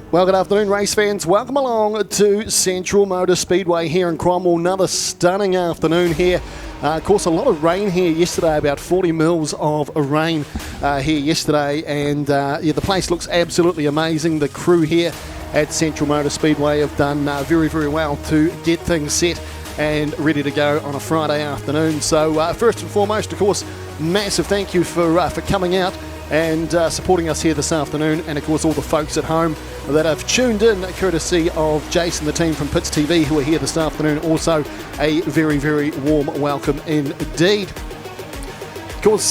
Well, good afternoon, race fans. Welcome along to Central Motor Speedway here in Cromwell. Another stunning afternoon here. Of course, a lot of rain here yesterday, about 40 mils of rain here yesterday. And the place looks absolutely amazing. The crew here at Central Motor Speedway have done very, very well to get things set and ready to go on a Friday afternoon. So first and foremost, of course, massive thank you for coming out and supporting us here this afternoon, and of course all the folks at home that have tuned in courtesy of Jason, the team from Pits TV, who are here this afternoon. Also a very, very warm welcome indeed. Of course,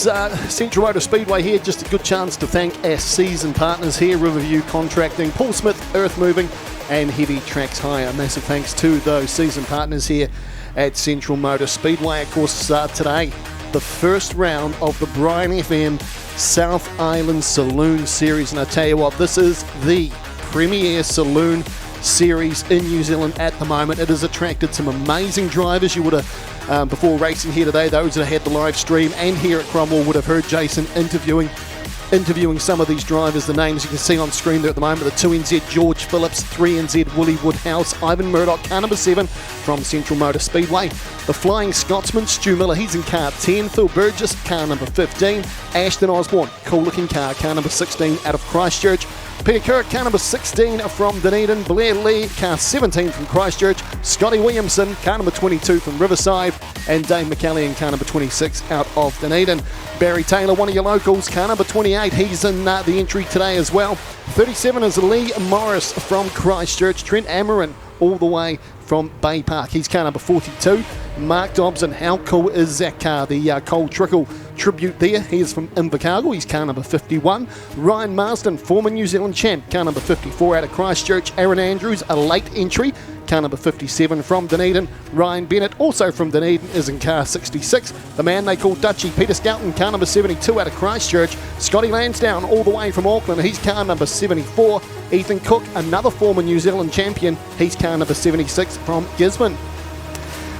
Central Motor Speedway here, just a good chance to thank our season partners here, Riverview Contracting, Paul Smith, Earth Moving and Heavy Tracks Hire. Massive thanks to those season partners here at Central Motor Speedway. Of course, today, the first round of the Brian FM South Island Saloon Series. And I tell you what, this is the premier saloon series in New Zealand at the moment. It has attracted some amazing drivers. You would have, before racing here today, those that had the live stream and here at Cromwell would have heard Jason interviewing some of these drivers. The names you can see on screen there at the moment: the 2NZ George Phillips, 3NZ Willie Woodhouse, Ivan Murdoch, car number 7 from Central Motor Speedway, the Flying Scotsman Stu Miller, he's in car 10, Phil Burgess, car number 15, Ashton Osborne, cool looking car number 16 out of Christchurch, Peter Kirk, car number 16 from Dunedin, Blair Lee, car 17 from Christchurch, Scotty Williamson, car number 22 from Riverside, and Dave McCallion, car number 26 out of Dunedin. Barry Taylor, one of your locals, car number 28, he's in the entry today as well. 37 is Lee Morris from Christchurch, Trent Amarin all the way from Bay Park, he's car number 42. Mark Dobson, how cool is that car? The Cole Trickle tribute there. He is from Invercargill, he's car number 51. Ryan Marsden, former New Zealand champ, car number 54 out of Christchurch. Aaron Andrews, a late entry, car number 57 from Dunedin. Ryan Bennett, also from Dunedin, is in car 66. The man they call Dutchy, Peter Skelton, car number 72 out of Christchurch. Scotty Lansdowne, all the way from Auckland, he's car number 74. Ethan Cook, another former New Zealand champion, he's car number 76 from Gisborne.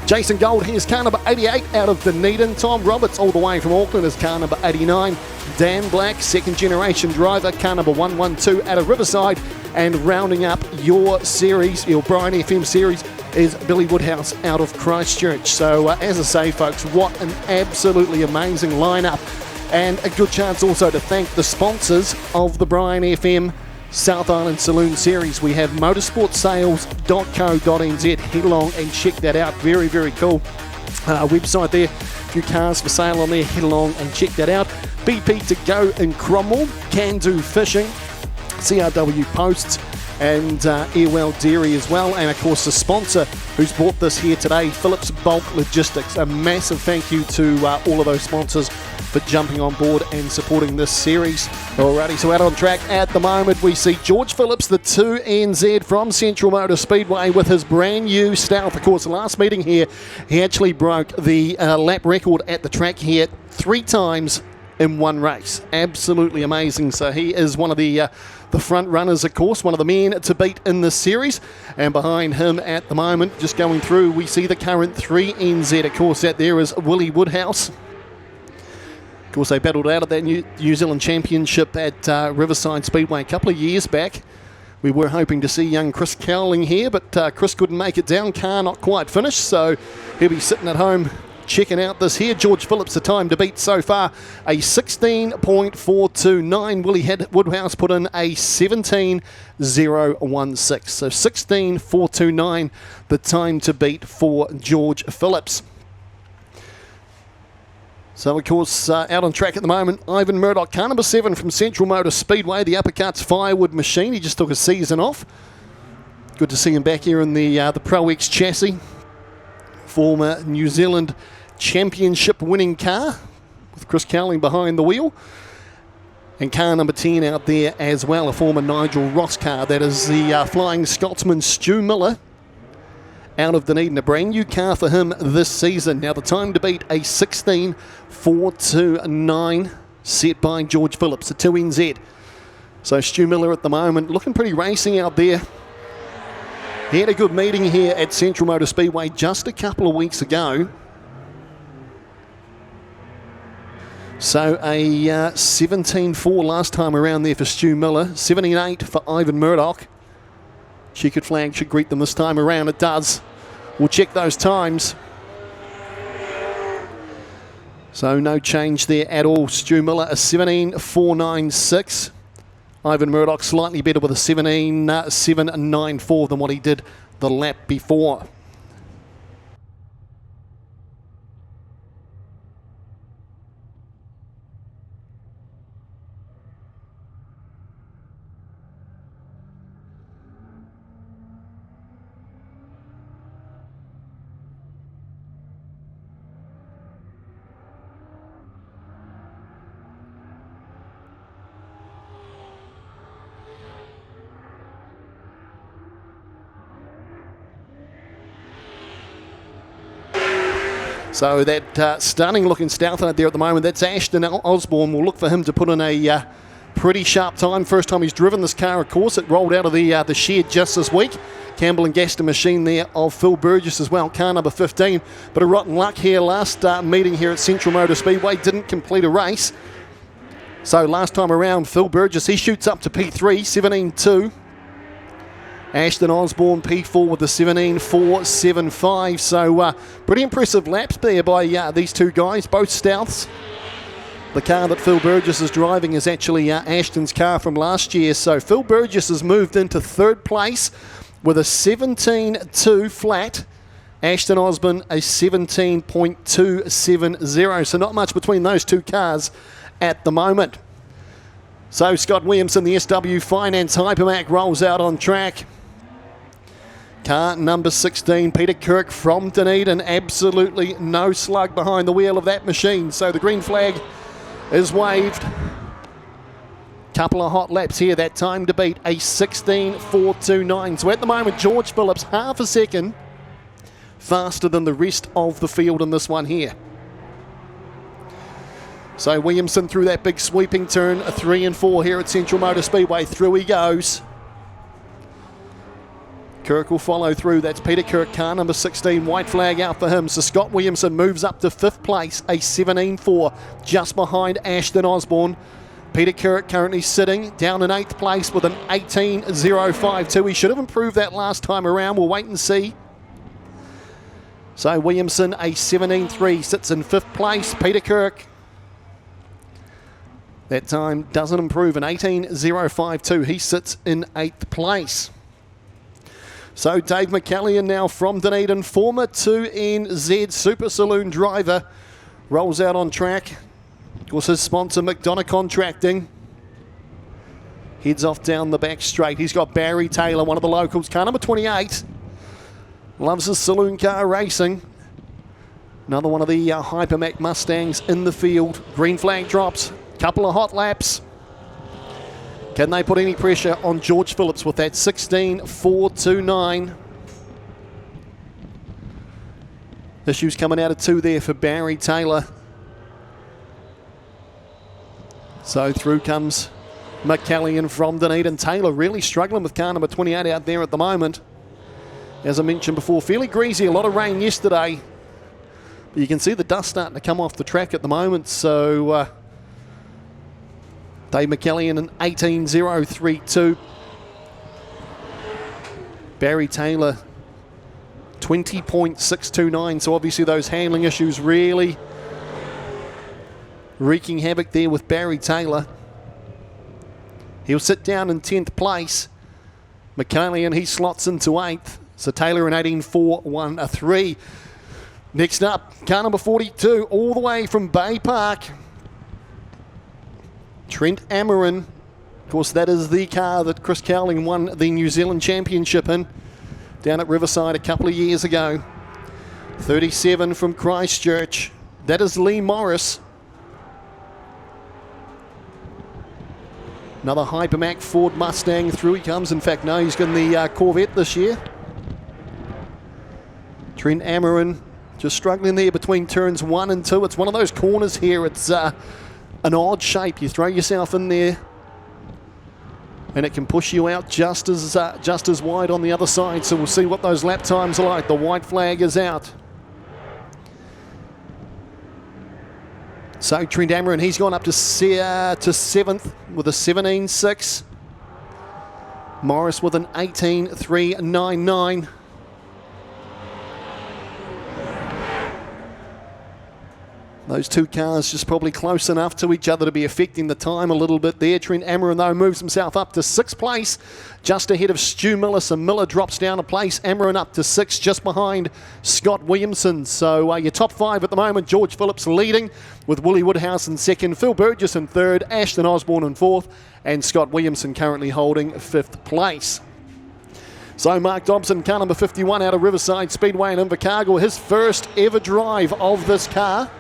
Jason Gold, he is car number 88 out of Dunedin. Tom Roberts, all the way from Auckland, is car number 89. Dan Black, second generation driver, car number 112 out of Riverside. And rounding up your series, your Brian FM series, is Billy Woodhouse out of Christchurch. So as I say, folks, what an absolutely amazing lineup. And a good chance also to thank the sponsors of the Brian FM South Island Saloon Series. We have motorsportsales.co.nz. Head along and check that out. Very, very cool website there. A few cars for sale on there. Head along and check that out. BP to go in Cromwell. Can Do Fishing. CRW Posts. And Airwell Dairy as well. And of course the sponsor who's bought this here today, Phillips Bulk Logistics. A massive thank you to all of those sponsors for jumping on board and supporting this series. Alrighty, so out on track at the moment we see George Phillips, the 2NZ from Central Motor Speedway, with his brand new Stealth. Of course, the last meeting here, he actually broke the lap record at the track here 3 times in one race. Absolutely amazing. So he is one of the front runners, of course, one of the men to beat in this series. And behind him at the moment, just going through, we see the current 3NZ. Of course, that there is Willie Woodhouse. Of course, they battled out at that New Zealand Championship at Riverside Speedway a couple of years back. We were hoping to see young Chris Cowling here, but Chris couldn't make it down. Car not quite finished, so he'll be sitting at home checking out this here. George Phillips, the time to beat so far, a 16.429. Willie Woodhouse put in a 17.016. So 16.429, the time to beat for George Phillips. So, of course, out on track at the moment, Ivan Murdoch, car number 7 from Central Motor Speedway, the Uppercuts Firewood Machine. He just took a season off. Good to see him back here in the Pro X chassis. Former New Zealand Championship winning car with Chris Cowling behind the wheel. And car number 10 out there as well, a former Nigel Ross car. That is the Flying Scotsman Stu Miller out of Dunedin. A brand new car for him this season. Now the time to beat, a 16.429 set by George Phillips, the 2NZ. So Stu Miller at the moment looking pretty racing out there. He had a good meeting here at Central Motor Speedway just a couple of weeks ago. So a 17.4 last time around there for Stu Miller, 17.8 for Ivan Murdoch. Checkered flag should greet them this time around. It does. We'll check those times. So no change there at all. Stu Miller, a 17.496. Ivan Murdoch slightly better with a 17.794 than what he did the lap before. So that stunning looking Stout out there at the moment, that's Ashton Osborne. We'll look for him to put in a pretty sharp time. First time he's driven this car, of course. It rolled out of the shed just this week. Campbell and Gaston machine there of Phil Burgess as well, car number 15. But a rotten luck here last meeting here at Central Motor Speedway. Didn't complete a race. So last time around, Phil Burgess, he shoots up to P3, 17.2. Ashton Osborne P4 with the 17.475. So pretty impressive laps there by these two guys, both Stouts. The car that Phil Burgess is driving is actually Ashton's car from last year. So Phil Burgess has moved into third place with a 17.2 flat. Ashton Osborne a 17.270. So not much between those two cars at the moment. So Scott Williamson, the SW Finance Hypermac, rolls out on track. Car number 16, Peter Kirk from Dunedin. Absolutely no slug behind the wheel of that machine. So the green flag is waved. Couple of hot laps here. That time to beat a 16.429. So at the moment, George Phillips half a second faster than the rest of the field in this one here. So Williamson through that big sweeping turn, a 3 and 4 here at Central Motor Speedway. Through he goes. Kirk will follow through. That's Peter Kirk, car number 16. White flag out for him. So Scott Williamson moves up to 5th place, a 17.4, just behind Ashton Osborne. Peter Kirk currently sitting down in 8th place with an 18.052. He should have improved that last time around. We'll wait and see. So Williamson, a 17.3, sits in 5th place. Peter Kirk, that time doesn't improve, an 18.052. He sits in 8th place. So Dave McCallion now from Dunedin, former 2NZ Super Saloon driver, rolls out on track. Of course, his sponsor, McDonough Contracting, heads off down the back straight. He's got Barry Taylor, one of the locals, car number 28. Loves his saloon car racing. Another one of the Hypermac Mustangs in the field. Green flag drops. Couple of hot laps. Can they put any pressure on George Phillips with that 16.429? Issues coming out of 2 there for Barry Taylor. So through comes McCallion from Dunedin. Taylor really struggling with car number 28 out there at the moment. As I mentioned before, fairly greasy, a lot of rain yesterday. But you can see the dust starting to come off the track at the moment. So Dave McCallion an 18.032. Barry Taylor 20.629. So obviously those handling issues really wreaking havoc there with Barry Taylor. He'll sit down in 10th place. McCallion, he slots into 8th. So Taylor an 18.413. Next up, car number 42, all the way from Bay Park. Trent Amarin. Of course, that is the car that Chris Cowling won the New Zealand Championship in down at Riverside a couple of years ago. 37 from Christchurch. That is Lee Morris. Another Hypermac Ford Mustang. Through he comes. In fact, no, he's got the Corvette this year. Trent Amarin just struggling there between turns 1 and 2. It's one of those corners here. It's an odd shape. You throw yourself in there and it can push you out just as wide on the other side. So we'll see what those lap times are like. The white flag is out. So Trent Amarin, he's gone up to 7th with a 17.6. Morris with an 18.399. Those two cars just probably close enough to each other to be affecting the time a little bit there. Trent Amarin, though, moves himself up to 6th place, just ahead of Stu Miller. So Miller drops down a place. Amarin up to 6, just behind Scott Williamson. So your top 5 at the moment, George Phillips leading, with Willie Woodhouse in 2nd, Phil Burgess in 3rd, Ashton Osborne in 4th, and Scott Williamson currently holding 5th place. So Mark Dobson, car number 51 out of Riverside Speedway in Invercargill, his first ever drive of this car.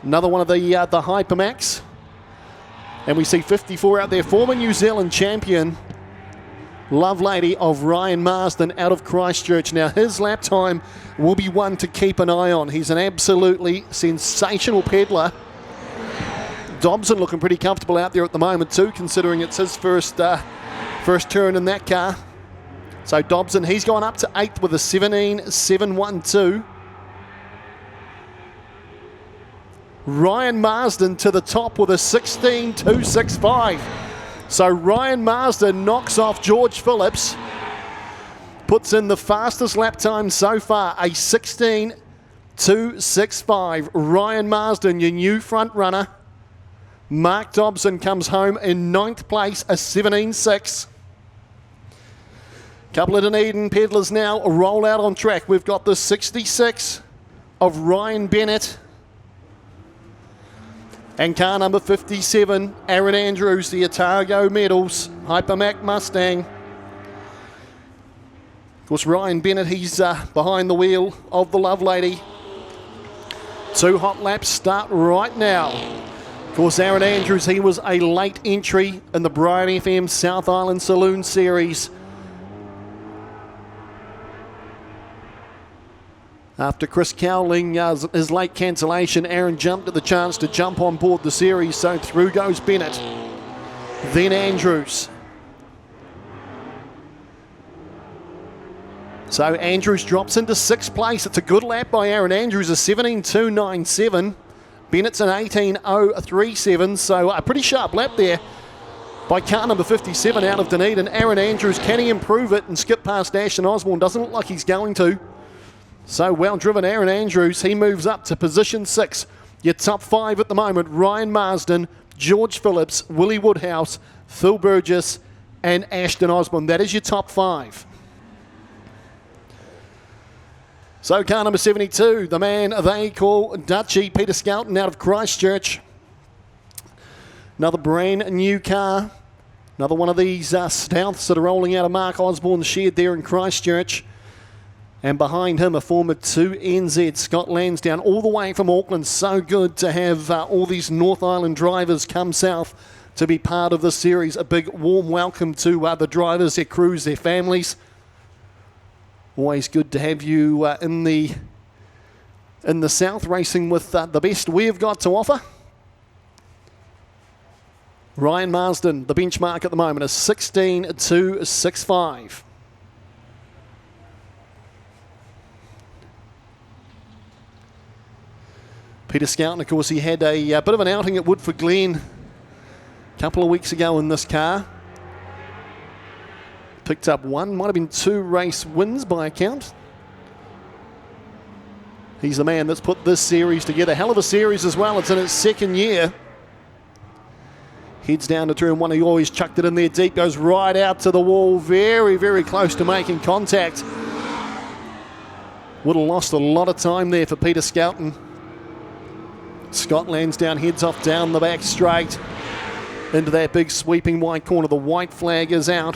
Another one of the Hypermax. And we see 54 out there, former New Zealand champion, Lovelady of Ryan Marsden out of Christchurch. Now his lap time will be one to keep an eye on. He's an absolutely sensational peddler. Dobson looking pretty comfortable out there at the moment too, considering it's his first turn in that car. So Dobson, he's gone up to 8th with a 17.712. Ryan Marsden to the top with a 16.265. So Ryan Marsden knocks off George Phillips, puts in the fastest lap time so far, a 16.265. Ryan Marsden, your new front runner. Mark Dobson comes home in 9th place, a 17.6. Couple of Dunedin peddlers now roll out on track. We've got the 66 of Ryan Bennett. And car number 57, Aaron Andrews, the Otago Medals, Hypermac Mustang. Of course, Ryan Bennett, he's behind the wheel of the Lovelady. 2 hot laps start right now. Of course, Aaron Andrews, he was a late entry in the Brian FM South Island Saloon Series. After Chris Cowling, his late cancellation, Aaron jumped at the chance to jump on board the series, so through goes Bennett. Then Andrews. So Andrews drops into 6th place. It's a good lap by Aaron Andrews, a 17.297. Bennett's an 18.037, so a pretty sharp lap there by car number 57 out of Dunedin. Aaron Andrews, can he improve it and skip past Ashton Osborne? Doesn't look like he's going to. So well driven Aaron Andrews, he moves up to position 6. Your top 5 at the moment, Ryan Marsden, George Phillips, Willie Woodhouse, Phil Burgess and Ashton Osborne. That is your top 5. So car number 72, the man they call Dutchie, Peter Skelton out of Christchurch. Another brand new car. Another one of these Stouths that are rolling out of Mark Osborne's shed there in Christchurch. And behind him, a former 2NZ, Scott Lansdowne, all the way from Auckland. So good to have all these North Island drivers come south to be part of the series. A big warm welcome to the drivers, their crews, their families. Always good to have you in the south racing with the best we've got to offer. Ryan Marsden, the benchmark at the moment is 16.265. Peter Skelton, of course, he had a bit of an outing at Woodford Glen a couple of weeks ago in this car. Picked up one, might have been 2 race wins by account. He's the man that's put this series together. Hell of a series as well. It's in its 2nd year. Heads down to turn 1. He always chucked it in there deep. Goes right out to the wall. Very, very close to making contact. Would have lost a lot of time there for Peter Skelton. Scott Lansdowne heads off down the back straight into that big sweeping white corner. The white flag is out.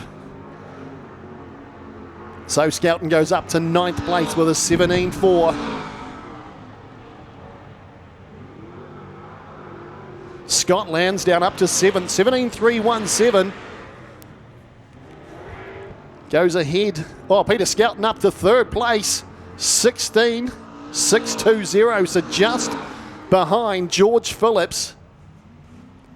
So Skelton goes up to 9th place with a 17.4. Scott Lansdowne up to 7th, 17.317. Goes ahead. Oh, Peter Skelton up to 3rd place, 16.620. So just behind George Phillips,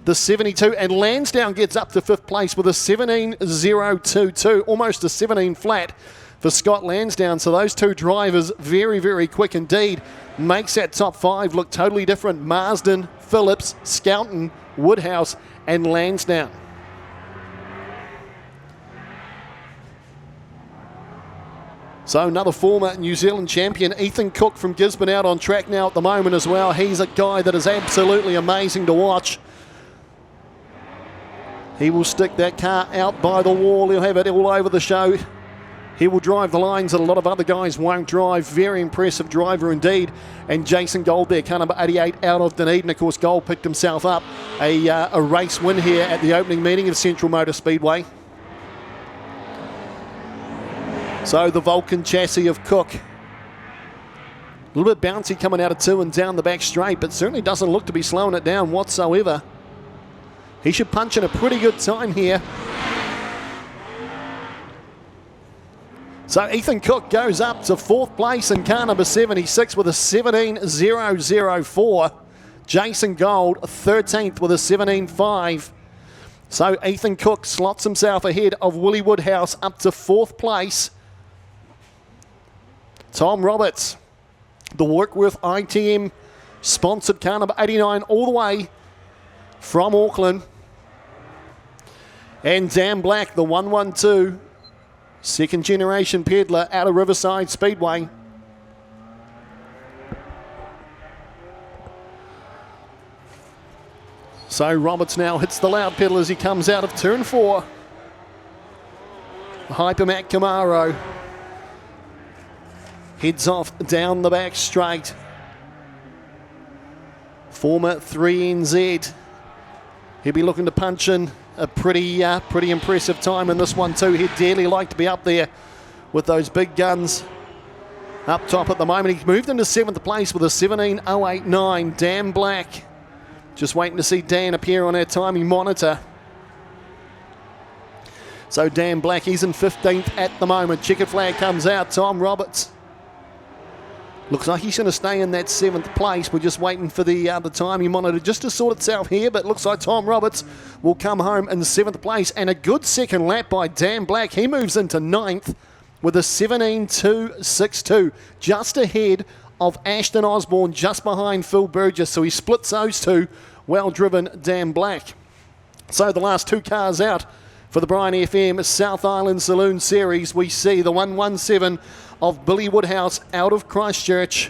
the 72, and Lansdowne gets up to 5th place with a 17.022, almost a 17 flat for Scott Lansdowne. So those two drivers very, very quick indeed. Makes that top 5 look totally different. Marsden, Phillips, Skelton, Woodhouse and Lansdowne. So another former New Zealand champion, Ethan Cook from Gisborne, out on track now at the moment as well. He's a guy that is absolutely amazing to watch. He will stick that car out by the wall. He'll have it all over the show. He will drive the lines that a lot of other guys won't drive. Very impressive driver indeed. And Jason Gold there, car number 88 out of Dunedin. Of course, Gold picked himself up a race win here at the opening meeting of Central Motor Speedway. So the Vulcan chassis of Cook. A little bit bouncy coming out of 2 and down the back straight, but certainly doesn't look to be slowing it down whatsoever. He should punch in a pretty good time here. So Ethan Cook goes up to 4th place in car number 76 with a 17.004. Jason Gold 13th with a 17.5. So Ethan Cook slots himself ahead of Willie Woodhouse up to 4th place. Tom Roberts, the Workworth ITM sponsored car number 89 all the way from Auckland. And Dan Black, the 112, second generation peddler out of Riverside Speedway. So Roberts now hits the loud pedal as he comes out of turn 4. Hypermac Camaro heads off down the back straight. Former 3NZ. He'll be looking to punch in a pretty impressive time in this one too. He'd dearly like to be up there with those big guns up top at the moment. He moved into 7th place with a 17.089. Dan Black. Just waiting to see Dan appear on our timing monitor. So Dan Black, he's in 15th at the moment. Checkered flag comes out. Tom Roberts. Looks like he's going to stay in that 7th place. We're just waiting for the timing monitor just to sort itself here, but looks like Tom Roberts will come home in 7th place. And a good second lap by Dan Black. He moves into 9th with a 17.262, just ahead of Ashton Osborne, just behind Phil Burgess. So he splits those two. Well driven, Dan Black. So the last 2 cars out for the Brian FM South Island Saloon Series. We see the 117 of Billy Woodhouse out of Christchurch.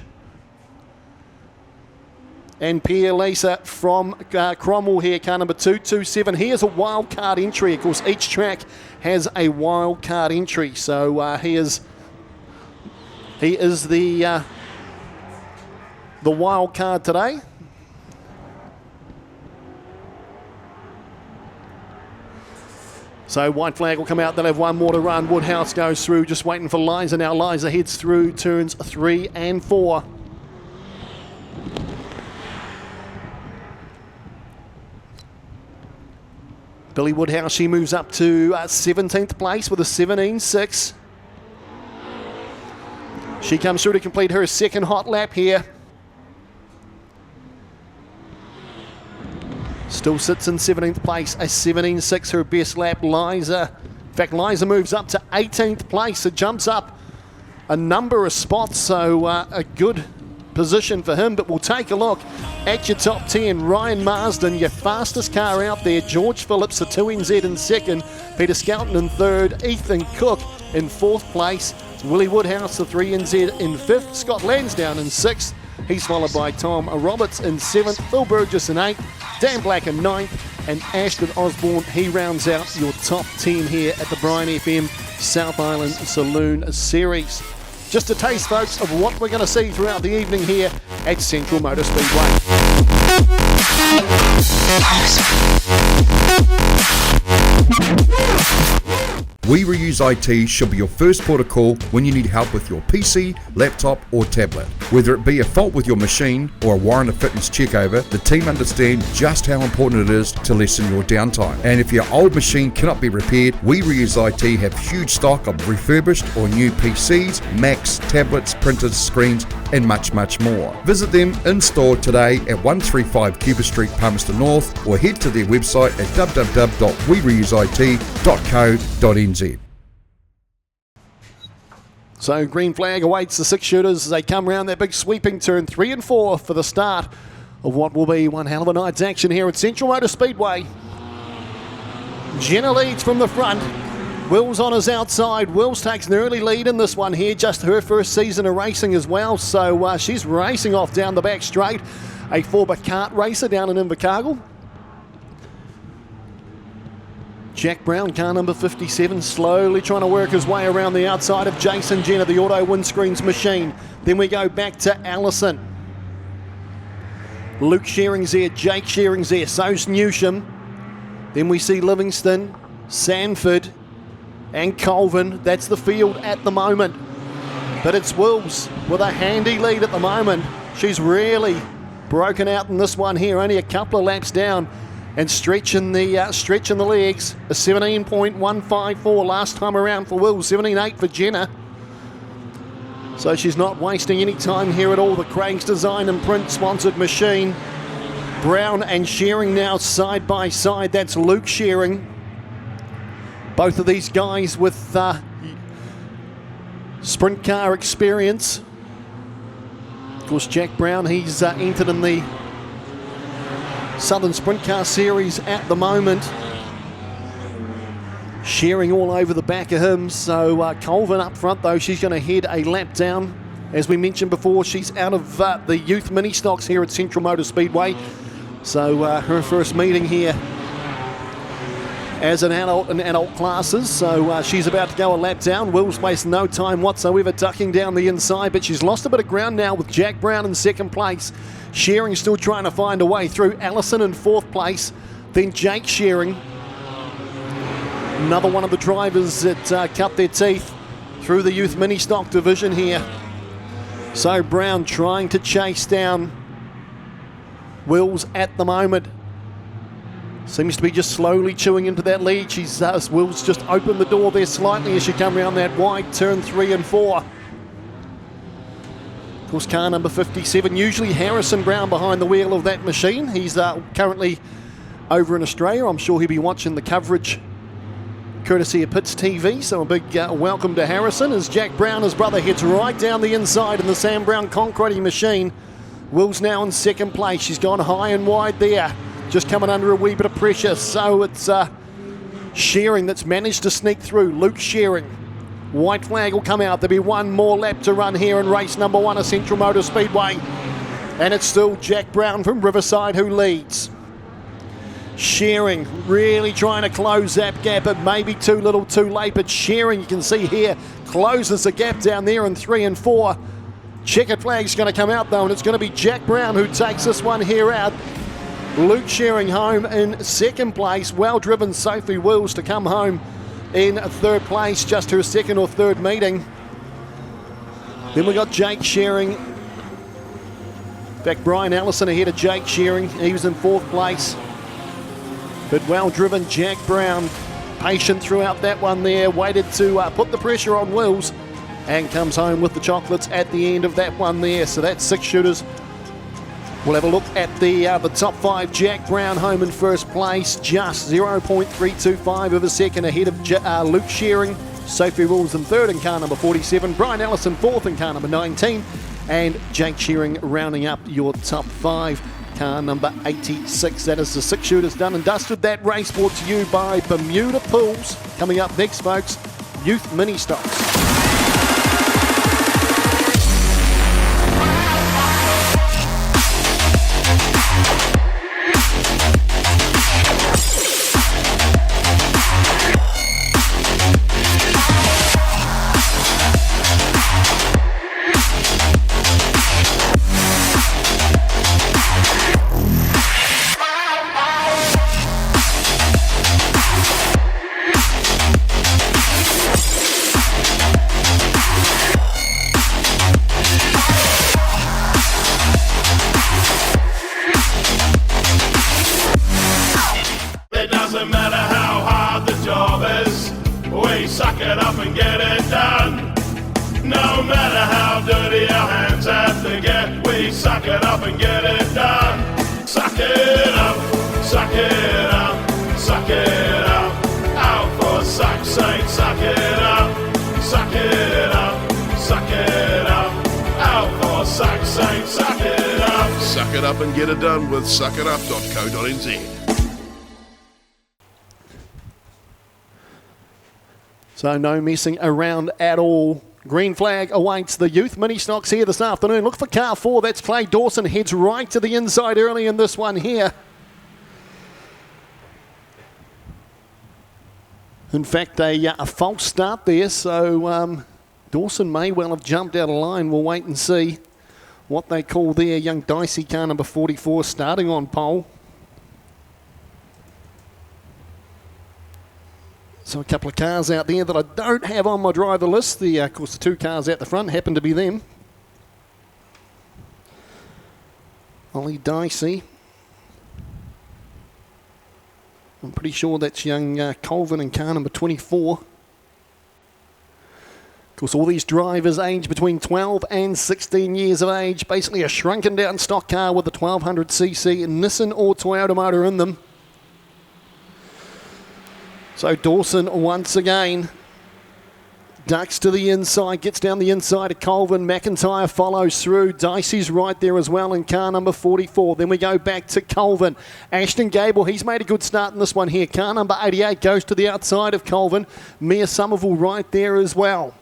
And Pierre Lisa from Cromwell here, car number 227. Here's a wild card entry. Of course, each track has a wild card entry. So he is the wild card today. So white flag will come out. They'll have one more to run. Woodhouse goes through, just waiting for Liza. Now Liza heads through turns 3 and 4. Billy Woodhouse, she moves up to 17th place with a 17.6. She comes through to complete her second hot lap here. Still sits in 17th place, a 17.6, her best lap. Liza, in fact, Liza moves up to 18th place. It jumps up a number of spots, so a good position for him. But we'll take a look at your top 10. Ryan Marsden, your fastest car out there. George Phillips, the 2NZ in 2nd. Peter Skelton in 3rd. Ethan Cook in 4th place. Willie Woodhouse, the 3NZ in 5th. Scott Lansdowne in 6th. He's followed by Tom Roberts in 7th. Phil Burgess in 8th. Dan Black in 9th. And Ashton Osborne, he rounds out your top 10 here at the Brian FM South Island Saloon Series. Just a taste, folks, of what we're going to see throughout the evening here at Central Motor Speedway. We Reuse IT should be your first port of call when you need help with your PC, laptop or tablet. Whether it be a fault with your machine or a warrant of fitness checkover, the team understand just how important it is to lessen your downtime. And if your old machine cannot be repaired, We Reuse IT have huge stock of refurbished or new PCs, Macs, tablets, printers, screens and much more. Visit them in store today at 135 Cuba Street, Palmerston North, or head to their website at www.wereuseit.co.nz. So green flag awaits the 6 shooters as they come round that big sweeping turn 3 and 4 for the start of what will be one hell of a night's action here at Central Motor Speedway. Jenna leads from the front. Wills on his outside. Wills takes an early lead in this one here, just her first season of racing as well, so she's racing off down the back straight. A 4-bit kart racer down in Invercargill. Jack Brown, car number 57, slowly trying to work his way around the outside of Jason Jenner, the auto windscreens machine. Then we go back to Allison. Luke Shearing's there, Jake Shearing's there, so's Newsham. Then we see Livingston, Sanford, and Colvin. That's the field at the moment. But it's Wills with a handy lead at the moment. She's really broken out in this one here, only a couple of laps down and stretching the legs. A 17.154 last time around for Wills, 17.8 for Jenner. So she's not wasting any time here at all. The Craig's Design and Print sponsored machine. Brown and Shearing now side by side. That's Luke Shearing. Both of these guys with sprint car experience. Of course, Jack Brown, he's entered in the Southern Sprint Car Series at the moment. Shearing all over the back of him. So Colvin up front, though, she's going to head a lap down. As we mentioned before, she's out of the youth mini stocks here at Central Motor Speedway. So her first meeting here as an adult in adult classes. So she's about to go a lap down. Wills waste no time whatsoever ducking down the inside, but she's lost a bit of ground now with Jack Brown in second place. Shearing still trying to find a way through. Allison in fourth place. Then Jake Shearing. Another one of the drivers that cut their teeth through the youth mini stock division here. So Brown trying to chase down Wills at the moment. Seems to be just slowly chewing into that lead. Wills just opened the door there slightly as she come around that wide turn 3 and 4. Of course, car number 57, usually Harrison Brown behind the wheel of that machine. He's currently over in Australia. I'm sure he'll be watching the coverage courtesy of Pits TV. So a big welcome to Harrison as Jack Brown, his brother, heads right down the inside in the Sam Brown concreting machine. Wills now in second place. She's gone high and wide there. Just coming under a wee bit of pressure. So it's Shearing that's managed to sneak through. Luke Shearing. White flag will come out. There'll be one more lap to run here in race number 1 of Central Motor Speedway. And it's still Jack Brown from Riverside who leads. Shearing really trying to close that gap. It may be too little too late, but Shearing, you can see here, closes the gap down there in 3 and 4. Checkered flag's going to come out though, and it's going to be Jack Brown who takes this one here out. Luke Shearing home in second place. Well driven Sophie Wills to come home in third place, just her second or third meeting. Then we got Jake Shearing. In fact, Brian Allison ahead of Jake Shearing. He was in fourth place. But well driven Jack Brown, patient throughout that one there, waited to put the pressure on Wills and comes home with the chocolates at the end of that one there. So that's 6 shooters. We'll have a look at the top 5. Jack Brown home in first place, just 0.325 of a second ahead of Luke Shearing. Sophie Wills in third in car number 47. Brian Allison fourth in car number 19. And Jake Shearing rounding up your top 5. Car number 86. That is the 6 shooters done and dusted. That race brought to you by Bermuda Pools. Coming up next, folks, Youth Mini Stocks. Suck it up and get it done with suckitup.co.nz. So no messing around at all. Green flag awaits the youth mini stocks here this afternoon. Look for car 4. That's Clay Dawson. Heads right to the inside early in this one here. In fact, a false start there. So Dawson may well have jumped out of line. We'll wait and see what they call there. Young Dicey car number 44 starting on pole. So a couple of cars out there that I don't have on my driver list. Of course, the 2 cars out the front happen to be them. Ollie Dicey. I'm pretty sure that's young Colvin in car number 24. Of course, all these drivers age between 12 and 16 years of age. Basically a shrunken down stock car with a 1200cc Nissan or Toyota motor in them. So Dawson once again ducks to the inside, gets down the inside of Colvin. McIntyre follows through. Dicey's right there as well in car number 44. Then we go back to Colvin. Ashton Gable, he's made a good start in this one here. Car number 88 goes to the outside of Colvin. Mia Somerville right there as well.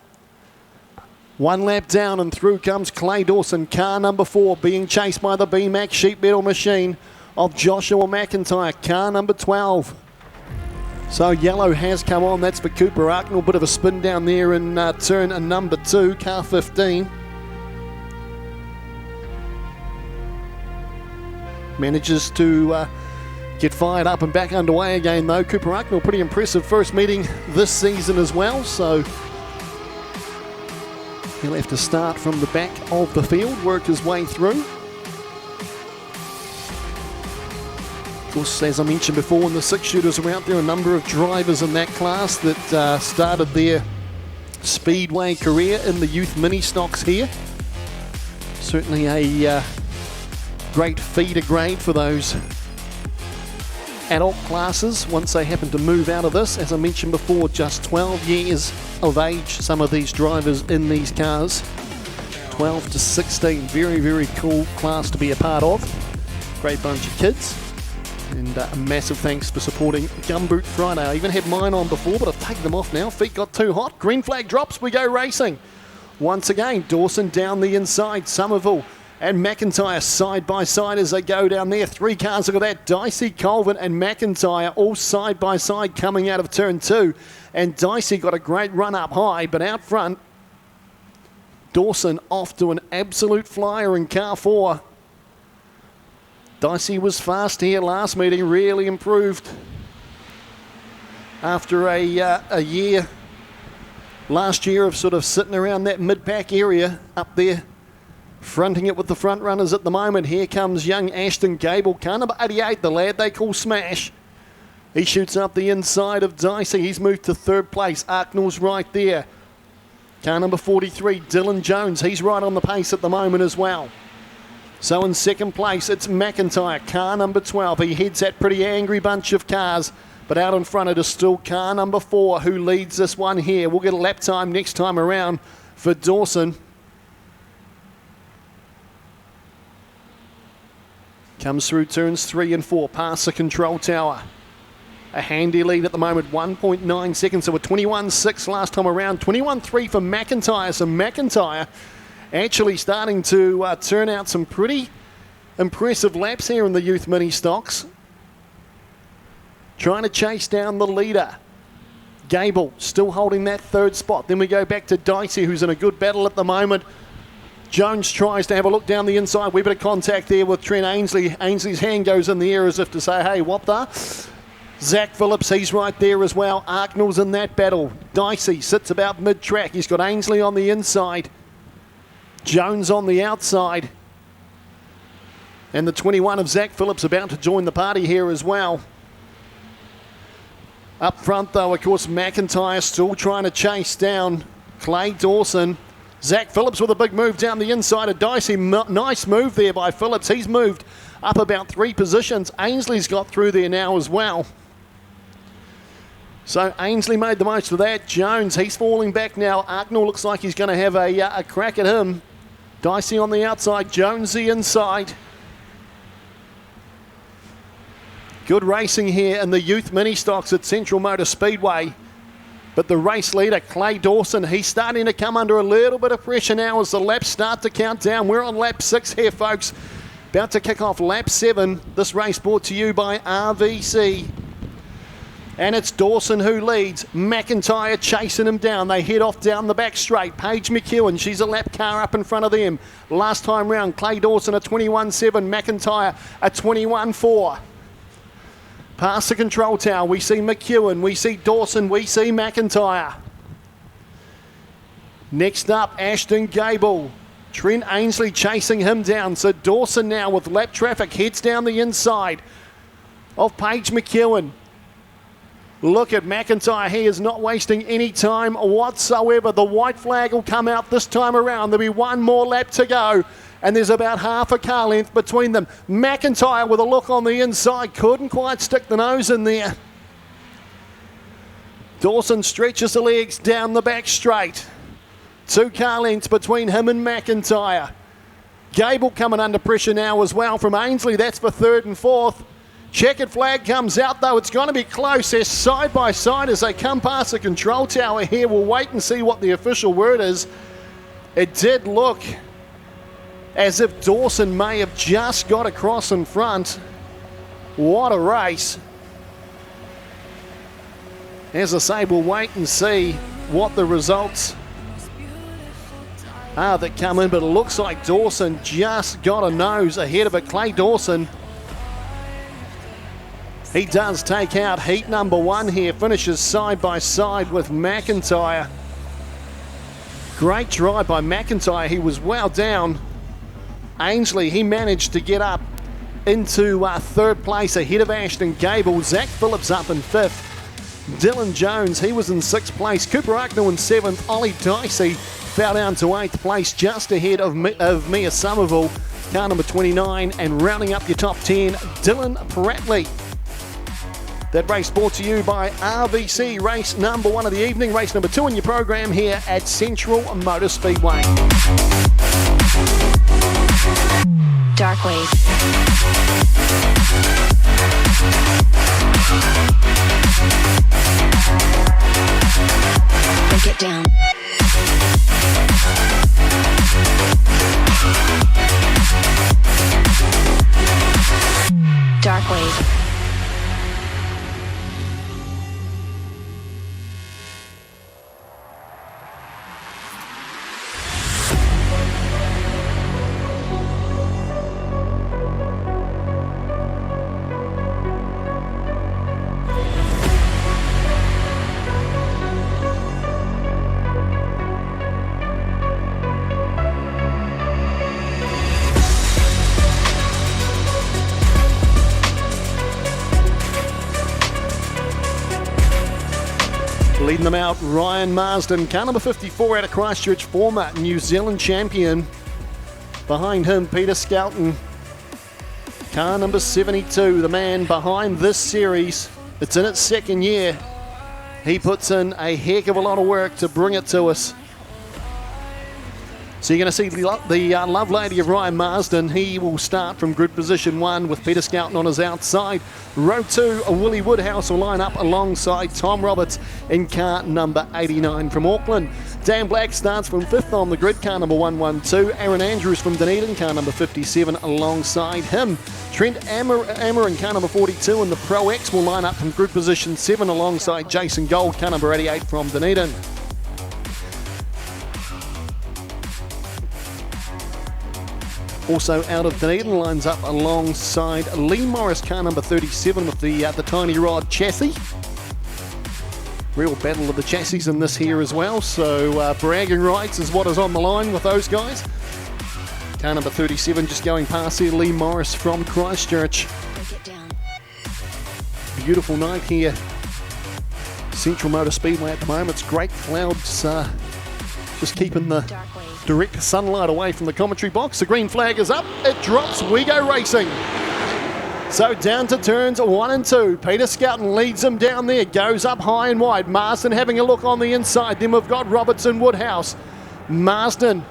1 lap down and through comes Clay Dawson. Car number 4 being chased by the B-Max sheet metal machine of Joshua McIntyre. Car number 12. So yellow has come on. That's for Cooper Arknell. Bit of a spin down there in turn number 2, car 15. Manages to get fired up and back underway again though. Cooper Arknell, pretty impressive first meeting this season as well. So he'll have to start from the back of the field, work his way through. Of course, as I mentioned before, when the 6-shooters are out there, a number of drivers in that class that started their speedway career in the youth mini stocks here. Certainly a great feeder grade for those adult classes once they happen to move out of this. As I mentioned before, just 12 years of age, some of these drivers in these cars. 12 to 16, very, very cool class to be a part of. Great bunch of kids. And a massive thanks for supporting Gumboot Friday. I even had mine on before, but I've taken them off now. Feet got too hot. Green flag drops. We go racing. Once again, Dawson down the inside. Somerville and McIntyre side by side as they go down there. 3 cars, look at that. Dicey, Colvin and McIntyre all side by side coming out of turn 2. And Dicey got a great run up high, but out front, Dawson off to an absolute flyer in car 4. Dicey was fast here last meeting, really improved after a year, last year of sort of sitting around that mid-pack area up there, fronting it with the front runners at the moment. Here comes young Ashton Gable, car number 88, the lad they call Smash. He shoots up the inside of Dicey. He's moved to 3rd place. Arknell's right there. Car number 43, Dylan Jones. He's right on the pace at the moment as well. So in 2nd place, it's McIntyre, car number 12. He heads that pretty angry bunch of cars, but out in front it is still car number 4 who leads this one here. We'll get a lap time next time around for Dawson. Comes through turns 3 and 4, past the control tower. A handy lead at the moment, 1.9 seconds. So we're 21.6 last time around, 21.3 for McIntyre. So McIntyre actually starting to turn out some pretty impressive laps here in the youth mini stocks. Trying to chase down the leader. Gable still holding that 3rd spot. Then we go back to Dicey, who's in a good battle at the moment. Jones tries to have a look down the inside. Wee bit of contact there with Trent Ainsley. Ainsley's hand goes in the air as if to say, hey, what the? Zach Phillips, he's right there as well. Arknell's in that battle. Dicey sits about mid-track. He's got Ainsley on the inside. Jones on the outside. And the 21 of Zach Phillips about to join the party here as well. Up front, though, of course, McIntyre still trying to chase down Clay Dawson. Zach Phillips with a big move down the inside of Dicey. Nice move there by Phillips. He's moved up about 3 positions. Ainsley's got through there now as well. So Ainsley made the most of that. Jones, he's falling back now. Arknell looks like he's going to have a crack at him. Dicey on the outside, Jones the inside. Good racing here in the youth mini stocks at Central Motor Speedway. But the race leader, Clay Dawson, he's starting to come under a little bit of pressure now as the laps start to count down. We're on lap 6 here, folks. About to kick off lap 7. This race brought to you by RVC. And it's Dawson who leads. McIntyre chasing him down. They head off down the back straight. Paige McEwen, she's a lap car up in front of them. Last time round, Clay Dawson a 21.7, McIntyre a 21.4. Past the control tower, we see McEwen, we see Dawson, we see McIntyre. Next up, Ashton Gable. Trent Ainsley chasing him down. So Dawson now with lap traffic heads down the inside of Paige McEwen. Look at McIntyre, he is not wasting any time whatsoever. The white flag will come out this time around. There'll be one more lap to go. And there's about half a car length between them. McIntyre with a look on the inside. Couldn't quite stick the nose in there. Dawson stretches the legs down the back straight. 2 car lengths between him and McIntyre. Gable coming under pressure now as well from Ainsley. That's for 3rd and 4th. Checkered flag comes out though. It's going to be close. They're side by side as they come past the control tower here. We'll wait and see what the official word is. It did look as if Dawson may have just got across in front. What a race. As I say, we'll wait and see what the results are that come in, but it looks like Dawson just got a nose ahead of it. Clay Dawson, he does take out heat number 1 here, finishes side by side with McIntyre. Great drive by McIntyre, he was well down. Ainsley, he managed to get up into 3rd place ahead of Ashton Gable. Zach Phillips up in 5th. Dylan Jones, he was in 6th place. Cooper Acknell in 7th. Ollie Dicey fell down to 8th place, just ahead of Mia Somerville, car number 29. And rounding up your top 10, Dylan Pratley. That race brought to you by RVC, race number 1 of the evening, race number 2 in your program here at Central Motor Speedway. Dark Wave. Break it down. Dark Wave. Leading them out, Ryan Marsden, car number 54 out of Christchurch, former New Zealand champion. Behind him, Peter Skelton, car number 72, the man behind this series. It's in its 2nd year. He puts in a heck of a lot of work to bring it to us. So you're going to see the love lady of Ryan Marsden. He will start from grid position 1 with Peter Skelton on his outside. Row 2, Willie Woodhouse will line up alongside Tom Roberts in car number 89 from Auckland. Dan Black starts from 5th on the grid, car number 112. Aaron Andrews from Dunedin, car number 57 alongside him. Trent Ammer in car number 42, and the Pro X will line up from grid position 7 alongside Jason Gold, car number 88 from Dunedin. Also out of Dunedin lines up alongside Lee Morris, car number 37 with the Tiny Rod chassis. Real battle of the chassis in this here as well, so bragging rights is what is on the line with those guys. Car number 37 just going past here, Lee Morris from Christchurch. Beautiful night here. Central Motor Speedway at the moment. It's great clouds just keeping the direct sunlight away from the commentary box. The green flag is up, it drops, we go racing. So down to turns 1 and 2. Peter Skelton leads them down there, goes up high and wide. Marsden having a look on the inside. Then we've got Robertson Woodhouse. Marsden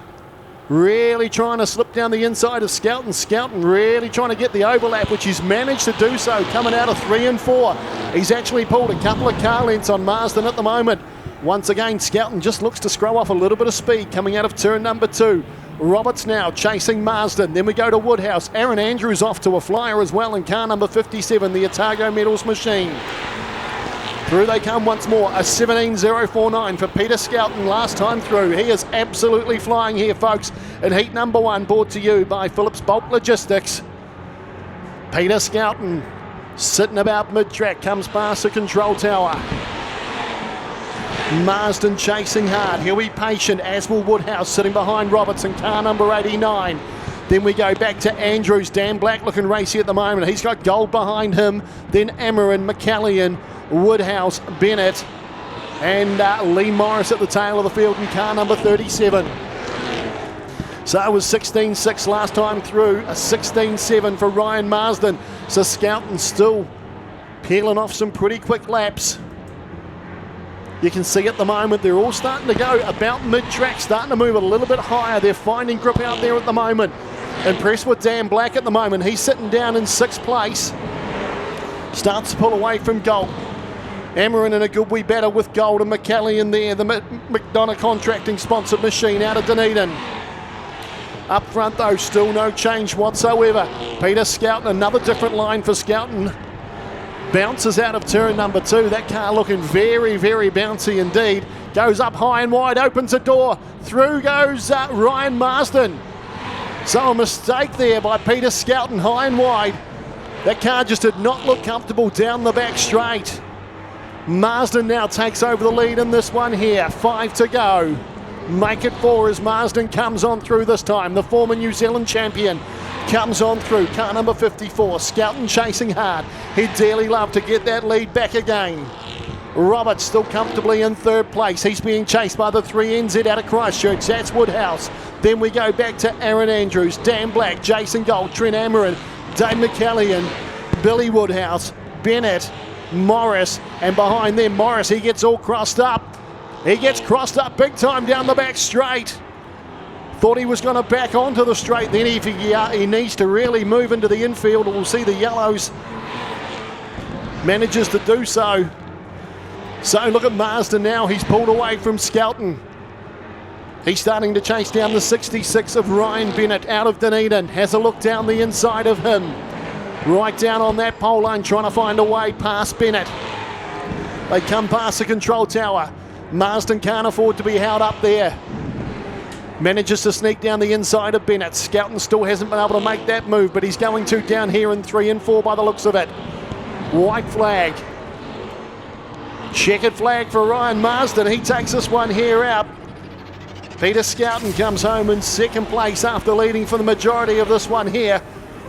really trying to slip down the inside of Skelton. Skelton really trying to get the overlap, which he's managed to do so, coming out of 3 and 4. He's actually pulled a couple of car lengths on Marsden at the moment. Once again, Skelton just looks to screw off a little bit of speed coming out of turn number 2. Roberts now chasing Marsden. Then we go to Woodhouse. Aaron Andrews off to a flyer as well in car number 57, the Otago Metals machine. Through they come once more, a 17.049 for Peter Skelton last time through. He is absolutely flying here, folks, in heat number 1, brought to you by Phillips Bulk Logistics. Peter Skelton sitting about mid-track, comes past the control tower. Marsden chasing hard. He'll be patient, as will Woodhouse sitting behind Roberts in car number 89. Then we go back to Andrews. Dan Black looking racy at the moment. He's got gold behind him. Then Ameren, McCallion, Woodhouse, Bennett, and Lee Morris at the tail of the field in car number 37. So it was 16.6 last time through, a 16.7 for Ryan Marsden. So Skelton still peeling off some pretty quick laps. You can see at the moment they're all starting to go about mid-track, starting to move a little bit higher. They're finding grip out there at the moment. Impressed with Dan Black at the moment. He's sitting down in 6th place. Starts to pull away from Gold. Ameren in a good wee battle with Gold and McCallion there, the McDonough contracting sponsored machine out of Dunedin. Up front though, still no change whatsoever. Peter Skelton, another different line for Skelton. Bounces out of turn number 2. That car looking very, very bouncy indeed. Goes up high and wide, opens the door. Through goes Ryan Marsden. So a mistake there by Peter Skelton, high and wide. That car just did not look comfortable down the back straight. Marsden now takes over the lead in this one here. 5 to go. Make it 4 as Marsden comes on through this time. The former New Zealand champion comes on through. Car number 54. Skelton chasing hard. He'd dearly love to get that lead back again. Roberts still comfortably in 3rd place. He's being chased by the 3NZ out of Christchurch. That's Woodhouse. Then we go back to Aaron Andrews, Dan Black, Jason Gold, Trent Ameren, Dave McCallion, Billy Woodhouse, Bennett, Morris, and behind them Morris, he gets all crossed up. He gets crossed up big time down the back straight. Thought he was going to back onto the straight, then he needs to really move into the infield. We'll see the yellows. Manages to do so. So look at Marsden now, he's pulled away from Skelton. He's starting to chase down the 66 of Ryan Bennett out of Dunedin. Has a look down the inside of him. Right down on that pole line, trying to find a way past Bennett. They come past the control tower. Marsden can't afford to be held up there. Manages to sneak down the inside of Bennett. Skelton still hasn't been able to make that move, but he's going to down here in 3 and 4 by the looks of it. White flag. Checkered flag for Ryan Marsden. He takes this one here out. Peter Skelton comes home in 2nd place after leading for the majority of this one here.